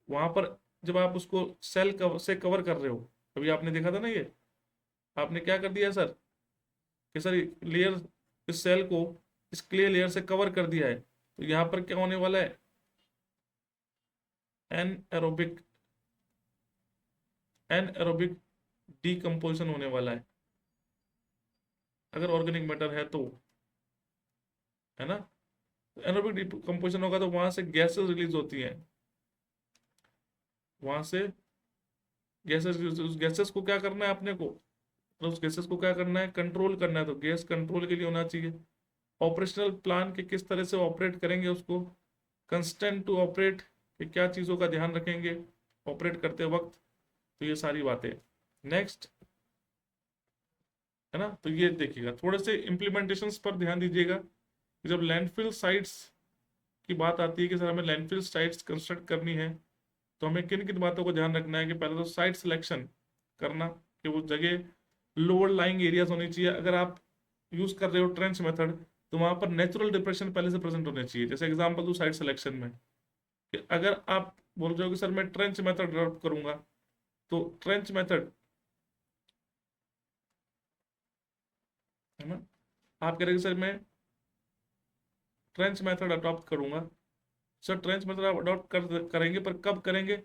वहाँ पर। जब आप उसको सेल से कवर कर रहे हो, अभी आपने देखा था ना, ये आपने क्या कर दिया सर कि सर लेयर, इस सेल को इस क्ले लेयर से कवर कर दिया है, तो यहाँ पर क्या होने वाला है, एन एरोबिक डीकम्पोजिशन होने वाला है, अगर ऑर्गेनिक मैटर है तो, है ना। एरोबिक डीकम्पोजिशन होगा तो वहां से गैसेस रिलीज होती हैं, वहां से गैसेस, उस गैसेस को क्या करना है अपने को, तो उस गैसेस को क्या करना है, कंट्रोल करना है। तो गैस कंट्रोल के लिए होना चाहिए ऑपरेशनल प्लान के, किस तरह से ऑपरेट करेंगे उसको, कंस्टेंट टू ऑपरेट कि क्या चीज़ों का ध्यान रखेंगे ऑपरेट करते वक्त। तो ये सारी बातें नेक्स्ट, है ना। तो ये देखिएगा, थोड़े से इम्प्लीमेंटेशंस पर ध्यान दीजिएगा कि जब लैंडफिल साइट्स की बात आती है कि सर हमें लैंडफिल साइट्स कंस्ट्रक्ट करनी है, तो हमें किन किन बातों को ध्यान रखना है कि पहले तो साइट सिलेक्शन करना, कि वो जगह लोअर लाइंग एरियाज होनी चाहिए। अगर आप यूज कर रहे हो ट्रेंच मेथड, तो वहां पर नेचुरल डिप्रेशन पहले से प्रेजेंट होने चाहिए। जैसे एग्जांपल दो साइट सिलेक्शन में, कि अगर आप बोल रहे हो कि सर मैं ट्रेंच मेथड अडॉप्ट करूंगा, तो ट्रेंच मेथड, है ना, आप कह रहे हैं कि सर मैं ट्रेंच मेथड अडॉप्ट करूंगा। सर ट्रेंच मेथड आप अडॉप्ट करेंगे, पर कब करेंगे,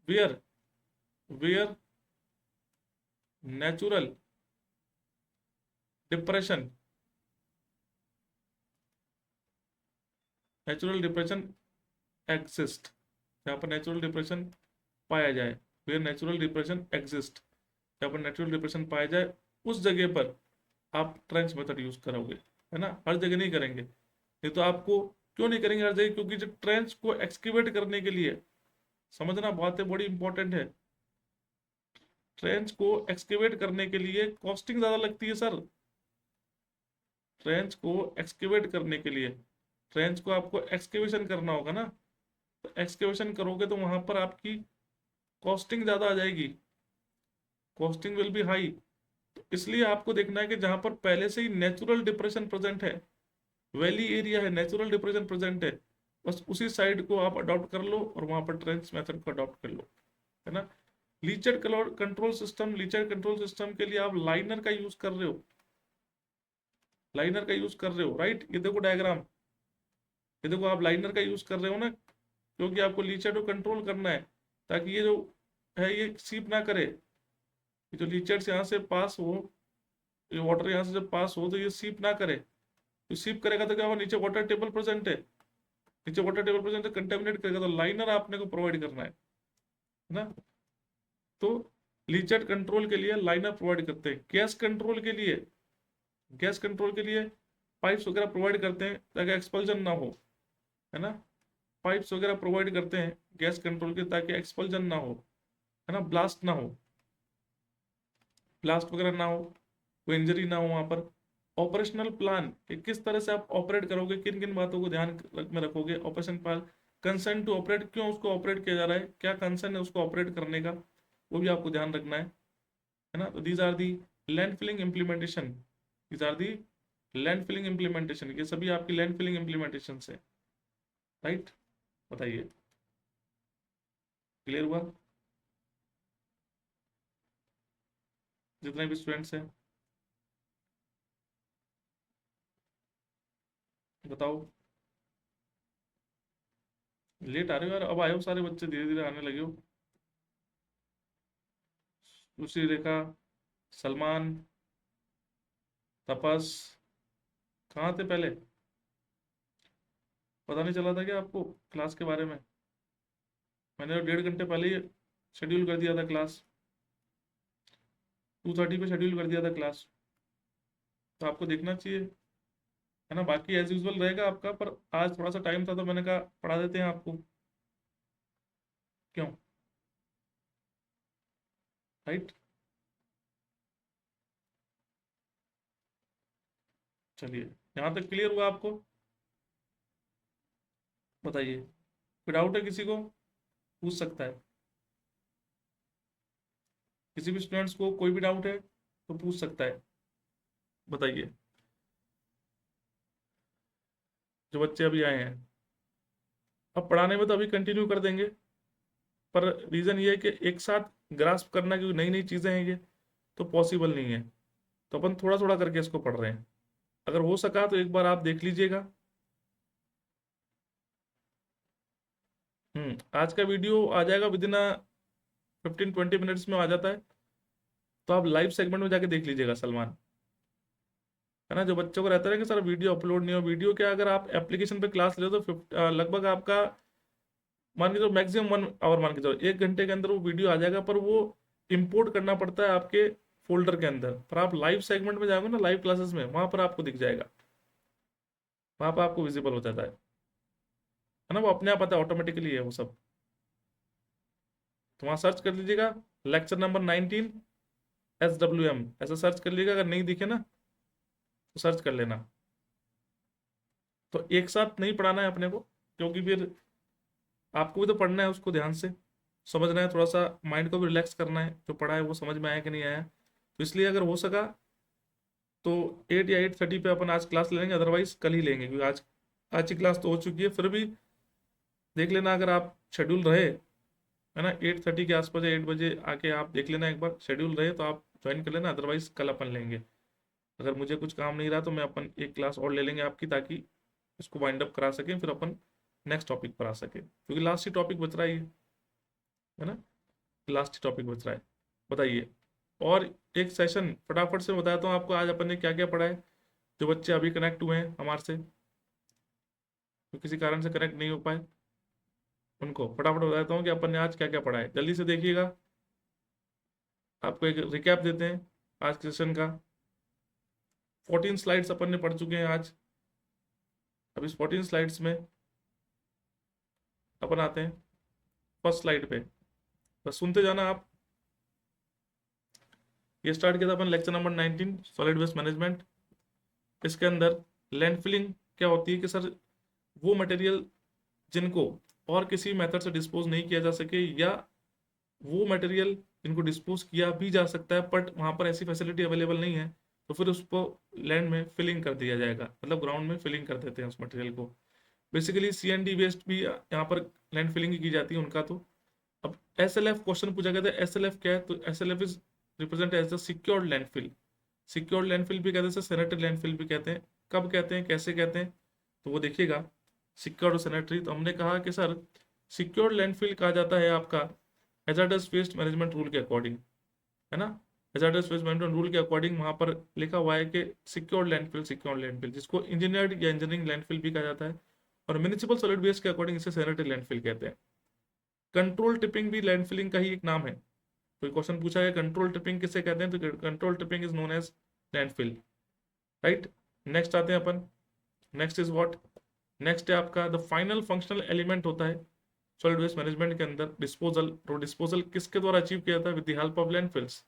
where where natural depression, natural depression exist, जहाँ पर नेचुरल डिप्रेशन पाया जाए, वेयर नेचुरल डिप्रेशन एग्जिस्ट, जहाँ पर नेचुरल डिप्रेशन पाया जाए उस जगह पर आप ट्रेंच मेथड यूज करोगे, है ना। हर जगह नहीं करेंगे, नहीं तो आपको, क्यों नहीं करेंगे हर जगह, क्योंकि जो ट्रेंच को एक्सकेवेट करने के लिए, समझना बातें बड़ी इंपॉर्टेंट है, ट्रेंच को एक्सकेवेट करने के लिए कॉस्टिंग ज्यादा लगती है सर। ट्रेंच को एक्सकेवेट करने के लिए, ट्रेंच को आपको एक्सकेवेशन करना होगा ना, तो एक्सकेवेशन करोगे तो वहां पर आपकी कॉस्टिंग ज्यादा आ जाएगी, कॉस्टिंग विल बी हाई। तो इसलिए आपको देखना है कि जहां पर पहले से ही नेचुरल डिप्रेशन प्रेजेंट है, वैली एरिया है, नेचुरल डिप्रेशन प्रेजेंट है, बस उसी साइड को आप अडॉप्ट कर लो और वहां पर ट्रेंच मेथड को अडॉप्ट कर लो, है ना। लीचर कंट्रोल सिस्टम के लिए आप लाइनर का यूज कर रहे हो, लाइनर का यूज कर रहे हो, राइट। ये देखो डायग्राम, ये देखो आप लाइनर का यूज कर रहे हो ना, क्योंकि आपको लीचर को कंट्रोल करना है, ताकि ये जो है ये सीप ना करे। ये जो लीचर यहाँ से पास हो, ये वाटर यहाँ से जब पास हो तो ये सीप ना करे, तो सीप करेगा तो क्या होगा, नीचे वाटर टेबल प्रेजेंट है, नीचे वाटर टेबल प्रेजेंट है, कंटेमिनेट करेगा, तो लाइनर आपने को प्रोवाइड करना है ना। तो लीचर कंट्रोल के लिए लाइनर प्रोवाइड करते हैं। गैस कंट्रोल के लिए पाइप्स वगैरह प्रोवाइड करते हैं ताकि एक्सपल्जन ना हो, है ना। पाइप्स वगैरह प्रोवाइड करते हैं गैस कंट्रोल के, ताकि एक्सपल्जन ना हो, है ना, ब्लास्ट ना हो, ब्लास्ट वगैरह ना हो, कोई इंजरी ना हो वहां पर। ऑपरेशनल प्लान कि किस तरह से आप ऑपरेट करोगे, किन किन बातों को ध्यान में रखोगे, operation plan. Concern to operate, क्यों उसको ऑपरेट किया जा रहा है, क्या कंसर्न है उसको ऑपरेट करने का, वो भी आपको ध्यान रखना है ना। तो these are the land filling implementation, these are the land filling implementation, ये सभी आपकी लैंड फिलिंग इम्प्लीमेंटेशन है, राइट। बताइए, क्लियर हुआ जितने भी स्टूडेंट्स हैं, बताओ। लेट आ रहे हो यार, अब आए हो सारे बच्चे, धीरे धीरे आने लगे हो। सुश्री रेखा, सलमान, तपस, कहाँ थे पहले, पता नहीं चला था क्या आपको क्लास के बारे में। मैंने तो 1.5 घंटे पहले ही शेड्यूल कर दिया था क्लास, 2:30 पे शेड्यूल कर दिया था क्लास, तो आपको देखना चाहिए, है ना। बाकी एज यूजल रहेगा आपका, पर आज थोड़ा सा टाइम था तो मैंने कहा पढ़ा देते हैं आपको, क्यों, राइट। चलिए, यहाँ तक क्लियर हुआ आपको, बताइए, कोई डाउट है किसी को, पूछ सकता है। किसी भी स्टूडेंट्स को कोई भी डाउट है तो पूछ सकता है, बताइए, जो बच्चे अभी आए हैं। अब पढ़ाने में तो अभी कंटिन्यू कर देंगे, पर रीज़न ये है कि एक साथ ग्रास्प करना, क्योंकि नई नई चीज़ें हैं ये, तो पॉसिबल नहीं है। तो अपन थोड़ा थोड़ा करके इसको पढ़ रहे हैं। अगर हो सका तो एक बार आप देख लीजिएगा। आज का वीडियो आ जाएगा विद इन 15-20 मिनट्स में आ जाता है। तो आप लाइव सेगमेंट में जाके देख लीजिएगा सलमान, है ना। जो बच्चों को रहता है कि सर वीडियो अपलोड नहीं हो, वीडियो क्या, अगर आप एप्लीकेशन पे क्लास ले हो तो लगभग आपका मान के चलो मैक्सिमम 1 आवर, मान के चलो 1 घंटे के अंदर वो वीडियो आ जाएगा। पर वो इंपोर्ट करना पड़ता है आपके फोल्डर के अंदर। पर आप लाइव सेगमेंट में जाओगे ना, लाइव क्लासेस में, वहां पर आपको दिख जाएगा, वहां पर आपको विजिबल हो जाता है ना। वो अपने आप आता है, ऑटोमेटिकली है वो सब। तो वहां सर्च कर लीजिएगा, लेक्चर नंबर 19 SWM, ऐसा सर्च कर लीजिएगा। अगर नहीं दिखे ना तो सर्च कर लेना। तो एक साथ नहीं पढ़ाना है अपने को, क्योंकि फिर आपको भी तो पढ़ना है, उसको ध्यान से समझना है, थोड़ा सा माइंड को भी रिलैक्स करना है, जो पढ़ा है वो समझ में आया कि नहीं आया। तो इसलिए अगर हो सका तो 8 या 8:30 पे अपन आज क्लास ले लेंगे, अदरवाइज कल ही लेंगे, क्योंकि आज की क्लास तो हो चुकी है। फिर भी देख लेना, अगर आप शेड्यूल रहे, है ना, 8:30 के आसपास या 8 बजे आके आप देख लेना एक बार, शेड्यूल रहे तो आप ज्वाइन कर लेना, अदरवाइज कल अपन लेंगे। अगर मुझे कुछ काम नहीं रहा तो मैं अपन एक क्लास और ले लेंगे आपकी, ताकि इसको वाइंड अप करा सकें, फिर अपन नेक्स्ट टॉपिक पर आ सके, क्योंकि लास्ट ही टॉपिक बच रहा है ना, लास्ट ही टॉपिक बच रहा है। बताइए। और एक सेशन फटाफट से बताता हूँ आपको, आज अपन ने क्या क्या पढ़ा है। जो बच्चे अभी कनेक्ट हुए हैं हमारे से, तो किसी कारण से कनेक्ट नहीं हो पाए, उनको फटाफट बताता हूँ कि अपन ने आज क्या क्या पढ़ा है। जल्दी से देखिएगा, आपको एक रिकैप देते हैं आज के सेशन का। 14 स्लाइड्स अपन ने पढ़ चुके हैं आज। अब इस 14 स्लाइड्स में अपन आते हैं फर्स्ट स्लाइड पे, बस सुनते जाना आप। ये स्टार्ट किया था अपन lecture number 19 solid waste management. इसके अंदर लैंडफिलिंग क्या होती है, कि सर वो मटेरियल जिनको और किसी मेथड से डिस्पोज नहीं किया जा सके, या वो मटेरियल जिनको डिस्पोज किया भी जा सकता है बट वहां पर ऐसी फैसिलिटी अवेलेबल नहीं है, तो फिर उसको लैंड में फिलिंग कर दिया जाएगा, मतलब ग्राउंड में फिलिंग कर देते हैं उस मटेरियल को। बेसिकली CND वेस्ट भी यहाँ पर लैंड फिलिंग की जाती है उनका। तो अब SLF क्वेश्चन पूछा गया था, SLF क्या है, तो SLF is represent as the secured landfill. Secured landfill भी कहते हैं, सैनिटरी लैंडफिल भी कहते हैं। कब कहते हैं, कैसे कहते हैं, तो वो देखिएगा, सिक्योर्ड और सैनिटरी। तो हमने कहा कि सर सिक्योर्ड लैंडफिल कहा जाता है आपका हैजार्डस वेस्ट मैनेजमेंट रूल के अकॉर्डिंग, है ना। हैजार्डस वेस्ट मैनेजमेंट रूल के अकॉर्डिंग वहां पर लिखा हुआ है कि सिक्योर्ड लैंडफिल जिसको इंजीनियर्ड या इंजीनियरिंग लैंडफिल भी कहा जाता है, और म्युनिसिपल सॉलिड वेस्ट के अकॉर्डिंग इसे सैनिटरी लैंडफिल कहते हैं। कंट्रोल टिपिंग भी लैंडफिलिंग का ही एक नाम है। कोई क्वेश्चन पूछा है कंट्रोल ट्रिपिंग किसे कहते हैं, तो control tripping is known as landfill, right. Next आते हैं अपन, नेक्स्ट इज व्हाट, नेक्स्ट है आपका द फाइनल फंक्शनल एलिमेंट होता है सॉलिड वेस्ट मैनेजमेंट के अंदर डिस्पोजल। तो डिस्पोजल किसके द्वारा अचीव किया जाता है, with the help of landfills.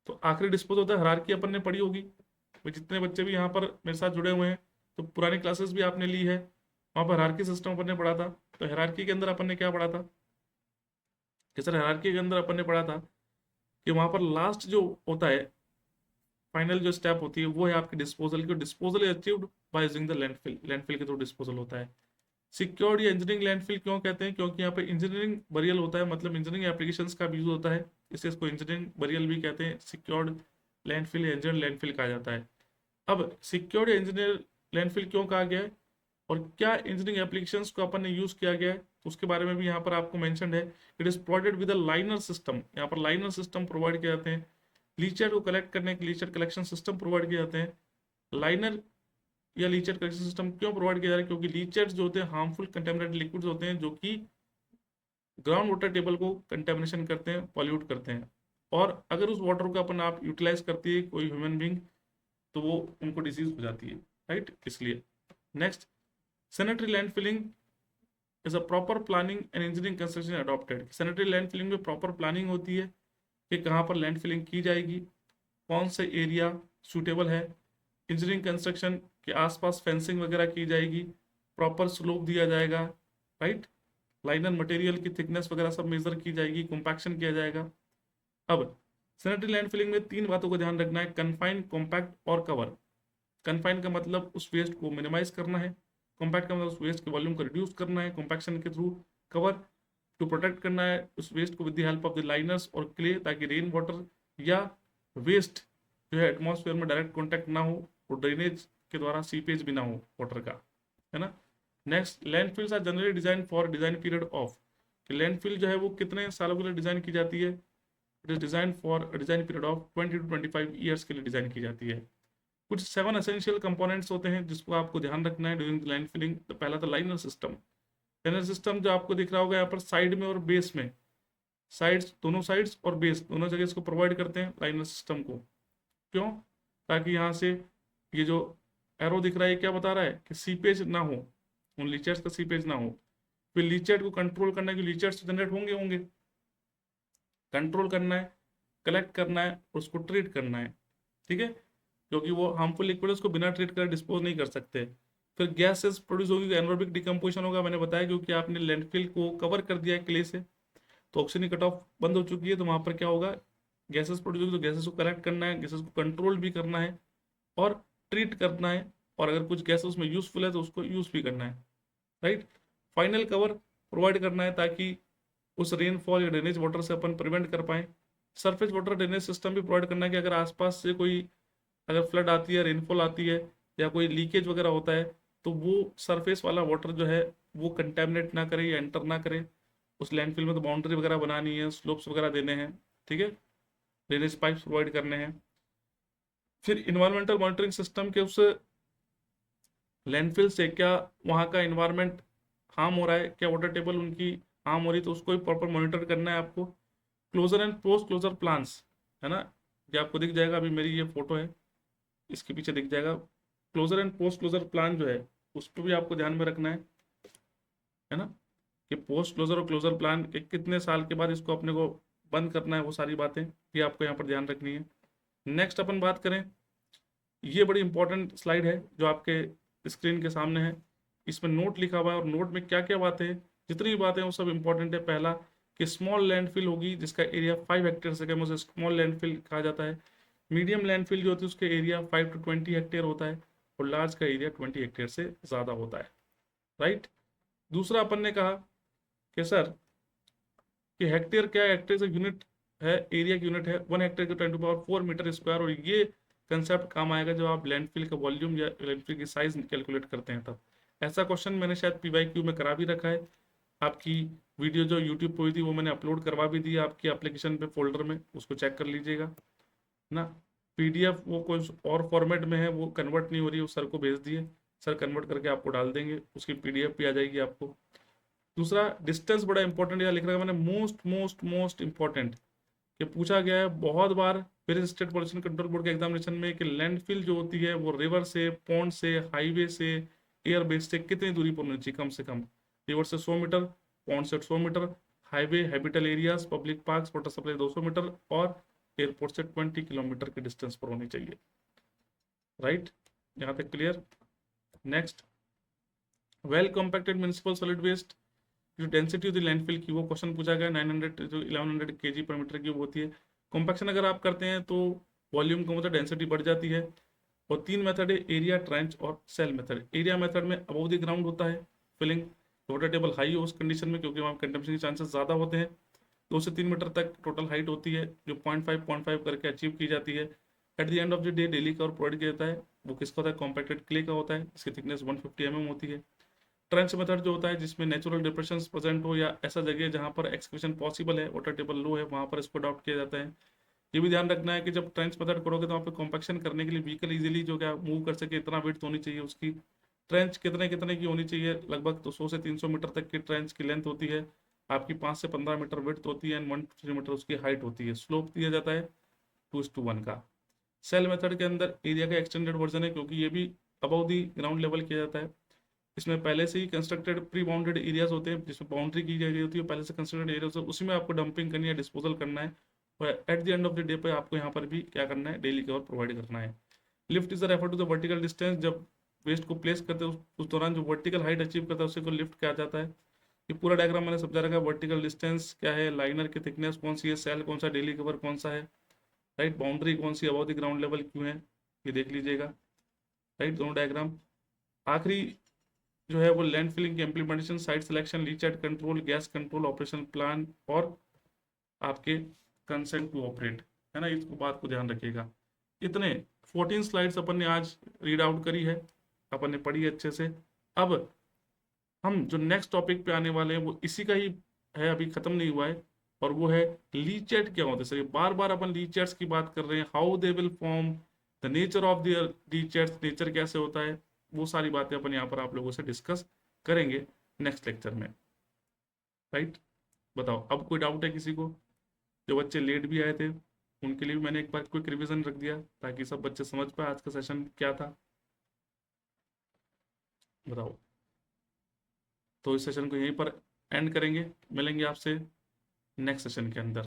तो आखिरी डिस्पोज होता है, हायरार्की अपन ने पढ़ी होगी, तो जितने बच्चे भी यहाँ पर मेरे साथ जुड़े हुए हैं, तो पुरानी क्लासेस भी आपने ली है, वहाँ पर हायरार्की सिस्टम अपन ने पढ़ा था। तो हायरार्की के अंदर अपन ने क्या पढ़ा था, कि सर हायरार्की के अंदर अपन ने पढ़ा था कि वहां पर लास्ट जो होता है, फाइनल जो स्टेप होती है, वो है आपकी डिस्पोजल की। Disposal is achieved by using the landfill, landfill के थ्रू डिस्पोजल होता है। सिक्योर्ड या इंजीनियरिंग लैंडफिल क्यों कहते हैं, क्योंकि यहाँ पे इंजीनियरिंग बरियल होता है, मतलब इंजीनियरिंग एप्लीकेशंस का भी यूज होता है, इससे इसको इंजीनियरिंग बरियल भी कहते हैं। सिक्योर्ड लैंडफिल या इंजीनियरिंग लैंडफिल कहा जाता है। अब सिक्योर्ड या इंजीनियर लैंडफिल क्यों कहा गया है, और क्या इंजीनियरिंग एप्लीकेशंस को अपन ने यूज किया गया है, तो उसके बारे में भी यहाँ पर आपको मेंशन्ड है। It is provided with a liner system, यहाँ पर लाइनर सिस्टम प्रोवाइड किए जाते हैं। लीचर को कलेक्ट करने के लीचर कलेक्शन सिस्टम प्रोवाइड किए जाते हैं। लाइनर या लीचर कलेक्शन सिस्टम क्यों प्रोवाइड किया जा रहा है, क्योंकि लीचर्स जो होते हैं हार्मफुल कंटेमिनेटेड लिक्विड्स होते हैं, जो कि ग्राउंड वाटर टेबल को कंटेमिनेशन करते हैं, पॉल्यूट करते हैं। और अगर उस वाटर को अपन आप यूटिलाइज करती है कोई ह्यूमन बींग, तो वो उनको डिजीज हो जाती है, राइट। इसलिए next, sanitary land filling is a proper planning and engineering construction adopted. सैनिटरी लैंड फिलिंग में प्रॉपर प्लानिंग होती है कि कहाँ पर लैंड फिलिंग की जाएगी, कौन से एरिया सूटेबल है, इंजीनियरिंग कंस्ट्रक्शन के आसपास फेंसिंग वगैरह की जाएगी, प्रॉपर स्लोप दिया जाएगा, राइट। लाइनर मटेरियल की थिकनेस वगैरह सब मेजर की जाएगी, कॉम्पैक्शन किया जाएगा। अब सैनिटरी लैंडफिलिंग में 3 बातों का ध्यान रखना है, कन्फाइन, कॉम्पैक्ट और कवर। कन्फाइन का मतलब उस वेस्ट को मिनिमाइज करना है, कॉम्पैक्ट का मतलब उस वेस्ट के वॉल्यूम को रिड्यूस करना है कॉम्पैक्शन के थ्रू, कवर टू प्रोटेक्ट करना है उस वेस्ट को with the help of the liners और क्ले, ताकि रेन वाटर या वेस्ट जो है एटमॉस्फेयर में डायरेक्ट कॉन्टैक्ट ना हो और ड्रेनेज के द्वारा सीपेज भी ना हो वाटर का, है ना। Next, landfills are generally design for design period of, कि लैंडफिल जो है वो कितने सालों के लिए डिजाइन की जाती है, it is design for design period of 20 to 25 years के लिए डिजाइन की जाती है। कुछ 7 एसेंशियल कंपोनेंट्स होते हैं जिसको आपको ध्यान रखना है ड्यूरिंग लैंड फिलिंग। तो पहला था लाइनर सिस्टम। लाइनर सिस्टम जो आपको दिख रहा होगा यहाँ पर साइड में और बेस में, साइड्स, दोनों साइड्स और बेस दोनों जगह इसको प्रोवाइड करते हैं लाइनर सिस्टम को। क्यों? ताकि यहाँ से ये जो एरो दिख रहा है क्या बता रहा है कि सीपेज ना हो, उन लीचर्स का सीपेज ना हो। फिर लीचर को कंट्रोल करना है कि लीचर्स जनरेट होंगे होंगे कंट्रोल करना है, कलेक्ट करना है, उसको ट्रीट करना है, ठीक है, क्योंकि वो हार्मफुल लिक्विड उसको बिना ट्रीट कर डिस्पोज नहीं कर सकते। फिर गैसेस प्रोड्यूस होगी, एनारोबिक डिकम्पोजिशन होगा, मैंने बताया क्योंकि आपने लैंडफिल को कवर कर दिया है क्ले से, तो ऑक्सीजन कट ऑफ बंद हो चुकी है, तो वहां पर क्या होगा, गैसेस प्रोड्यूस होगी, तो गैसेस को कलेक्ट करना है, गैसेस को कंट्रोल भी करना है और ट्रीट करना है, और अगर कुछ गैसेस उसमें यूजफुल है तो उसको यूज भी करना है, राइट। फाइनल कवर प्रोवाइड करना है ताकि उस रेनफॉल या ड्रेनेज वाटर से अपन प्रिवेंट कर पाए। सरफेस वाटर ड्रेनेज सिस्टम भी प्रोवाइड करना है कि अगर आसपास से कोई, अगर फ्लड आती है, रेनफॉल आती है या कोई लीकेज वगैरह होता है, तो वो सरफेस वाला वाटर जो है वो कंटेमिनेट ना करे या एंटर ना करे उस लैंडफिल में। तो बाउंड्री वगैरह बनानी है, स्लोप्स वगैरह देने हैं, ठीक है, ड्रेनेज पाइप्स प्रोवाइड करने हैं। फिर इन्वायरमेंटल मॉनिटरिंग सिस्टम के उस लैंडफिल से क्या वहाँ का इन्वायरमेंट हार्म हो रहा है, क्या वाटर टेबल उनकी हार्म हो रही है, तो उसको भी प्रॉपर मॉनिटर करना है आपको। Closure and post closure plans, है ना, ये आपको दिख जाएगा, अभी मेरी ये फोटो है, इसके पीछे दिख जाएगा। Closure and post closure plan जो है उस पर भी आपको ध्यान में रखना है ना, कि पोस्ट क्लोजर और क्लोजर प्लान के कितने साल के बाद इसको अपने को बंद करना है, वो सारी बातें ये आपको यहाँ पर ध्यान रखनी है। नेक्स्ट अपन बात करें, ये बड़ी इंपॉर्टेंट स्लाइड है जो आपके स्क्रीन के सामने है, इसमें नोट लिखा हुआ है और नोट में क्या क्या बातें हैं, जितनी भी बातें हैं वो सब इंपॉर्टेंट है। पहला कि स्मॉल लैंडफिल होगी जिसका एरिया 5 हेक्टेयर से कम, उसे स्मॉल लैंडफिल कहा जाता है। मीडियम लैंडफिल जो होती है उसके एरिया 5 to 20 हेक्टेयर होता है और लार्ज का एरिया 20 हेक्टेयर से ज़्यादा होता है, राइट। दूसरा अपन ने कहा कि सर कि हेक्टेयर क्या है, हेक्टेयर से यूनिट है, एरिया की यूनिट है, 1 हेक्टेयर का 10⁴ मीटर स्क्वायर, और ये कंसेप्ट काम आएगा जब आप लैंडफिल का वॉल्यूम या लैंडफिल की साइज कैलकुलेट करते हैं तब। ऐसा क्वेश्चन मैंने शायद PYQ में करा भी रखा है, आपकी वीडियो जो यूट्यूब पर हुई थी वो मैंने अपलोड करवा भी दी आपकी एप्लीकेशन पे फोल्डर में, उसको चेक कर लीजिएगा ना। PDF वो कुछ और फॉर्मेट में है, वो कन्वर्ट नहीं हो रही है, वो सर को भेज दिए, सर कन्वर्ट करके आपको डाल देंगे, उसकी PDF भी आ जाएगी आपको। दूसरा, डिस्टेंस बड़ा इंपॉर्टेंट यहाँ लिख रखा है मैंने, मोस्ट मोस्ट मोस्ट इंपॉर्टेंट, कि पूछा गया है बहुत बार फिर स्टेट पॉल्यूशन कंट्रोल बोर्ड के एग्जामिनेशन में कि लैंडफिल जो होती है वो रिवर से, पॉन्ड से, हाईवे से, एयर बेस से कितनी दूरी पर होनी चाहिए, कम से कम। रिवर से 100 मीटर, पॉन्ड से 100 metre, highway, habitable areas, public park, water supply 200 metre, और एयरपोर्ट से 20 किलोमीटर की डिस्टेंस पर होनी चाहिए, राइट। यहाँ तक clear. Next, well compacted municipal solid waste, जो डेंसिटी होती है लैंडफिल की, वो क्वेश्चन पूछा गया, 900 to 1100 kg पर मीटर की वो होती है। कॉम्पैक्शन अगर आप करते हैं तो वॉल्यूम कम होता है, डेंसिटी बढ़ जाती है। और 3 मेथड है, एरिया, ट्रेंच और सेल मेथड। एरिया मेथड में अबव द ग्राउंड होता है फिलिंग, वाटर टेबल हाई हो उस कंडीशन में, क्योंकि वहाँ कंडम्पशन के चांसेस ज़्यादा होते हैं। 2 से 3 मीटर तक टोटल हाइट होती है जो 0.5 करके अचीव की जाती है। At the end of the day daily cover provide किया जाता है, वो किसका होता है, कॉम्पैक्टेड क्ले का होता है, इसकी थिकनेस 150 mm होती है। ट्रेंच मेथड जो होता है जिसमें नेचुरल डिप्रेशन प्रेजेंट हो या ऐसा जगह जहाँ पर एक्सकवेशन पॉसिबल है, वाटर टेबल लो है, वहाँ पर इसको अडॉप्ट किया जाता है। ये भी ध्यान रखना है कि जब ट्रेंच मेथड करोगे तो वहाँ पे कॉम्पैक्शन करने के लिए व्हीकल इजीली जो क्या मूव कर सके, इतना विड्थ होनी चाहिए उसकी। ट्रेंच कितने कितने की होनी चाहिए, लगभग तो 100 से 300 मीटर तक की ट्रेंच की लेंथ होती है, आपकी 5 से 15 मीटर विड्थ होती है, एंड 1 to 3 मीटर उसकी हाइट होती है। स्लोप दिया जाता है 2:1 का। सेल मेथड के अंदर एरिया का एक्सटेंडेड वर्जन है, क्योंकि ये भी अबव दी ग्राउंड लेवल किया जाता है। इसमें पहले से ही कंस्ट्रक्टेड प्री बाउंडेड एरियाज होते हैं, जिसमें बाउंड्री की गई होती है, पहले से कंस्ट्रक्टेड एरिया होता है, उसी में आपको डंपिंग करनी है, डिस्पोजल करना है, और eight the end of the day पे आपको यहाँ पर भी क्या करना है, डेली कवर प्रोवाइड करना है। Lift is the refer to the vertical distance, जब वेस्ट को प्लेस करते हैं उस दौरान जो वर्टिकल हाइट अचीव करता है उसी को लिफ्ट किया जाता है। ये पूरा डायग्राम मैंने समझा रखा है, वर्टिकल डिस्टेंस क्या है, लाइनर की थिकनेस कौन सी है, सेल कौन सा, डेली कवर कौन सा है, राइट। बाउंड्री कौन सी अबव द ग्राउंड लेवल क्यों है, ये देख लीजिएगा, राइट, दोनों डायग्राम। आखिरी जो है वो लैंड फिलिंग की implementation, site selection, leachate control, gas control, operation plan और आपके कंसेंट टू ऑपरेट, है ना, इसको बात को ध्यान रखिएगा। इतने 14 स्लाइड्स अपन ने आज रीड आउट करी है, अपन ने पढ़ी अच्छे से। अब हम जो नेक्स्ट टॉपिक पे आने वाले हैं वो इसी का ही है, अभी खत्म नहीं हुआ है, और वो है लीचेट क्या होता है। सर बार बार अपन लीचेट्स की बात कर रहे हैं, how they will form, the nature of the leachates, nature कैसे होता है, वो सारी बातें अपन यहाँ पर आप लोगों से डिस्कस करेंगे नेक्स्ट लेक्चर में, राइट। बताओ अब कोई डाउट है किसी को? जो बच्चे लेट भी आए थे उनके लिए भी मैंने एक बार क्विक रिवीजन रख दिया ताकि सब बच्चे समझ पाए आज का सेशन क्या था। बताओ, तो इस सेशन को यहीं पर एंड करेंगे, मिलेंगे आपसे नेक्स्ट सेशन के अंदर।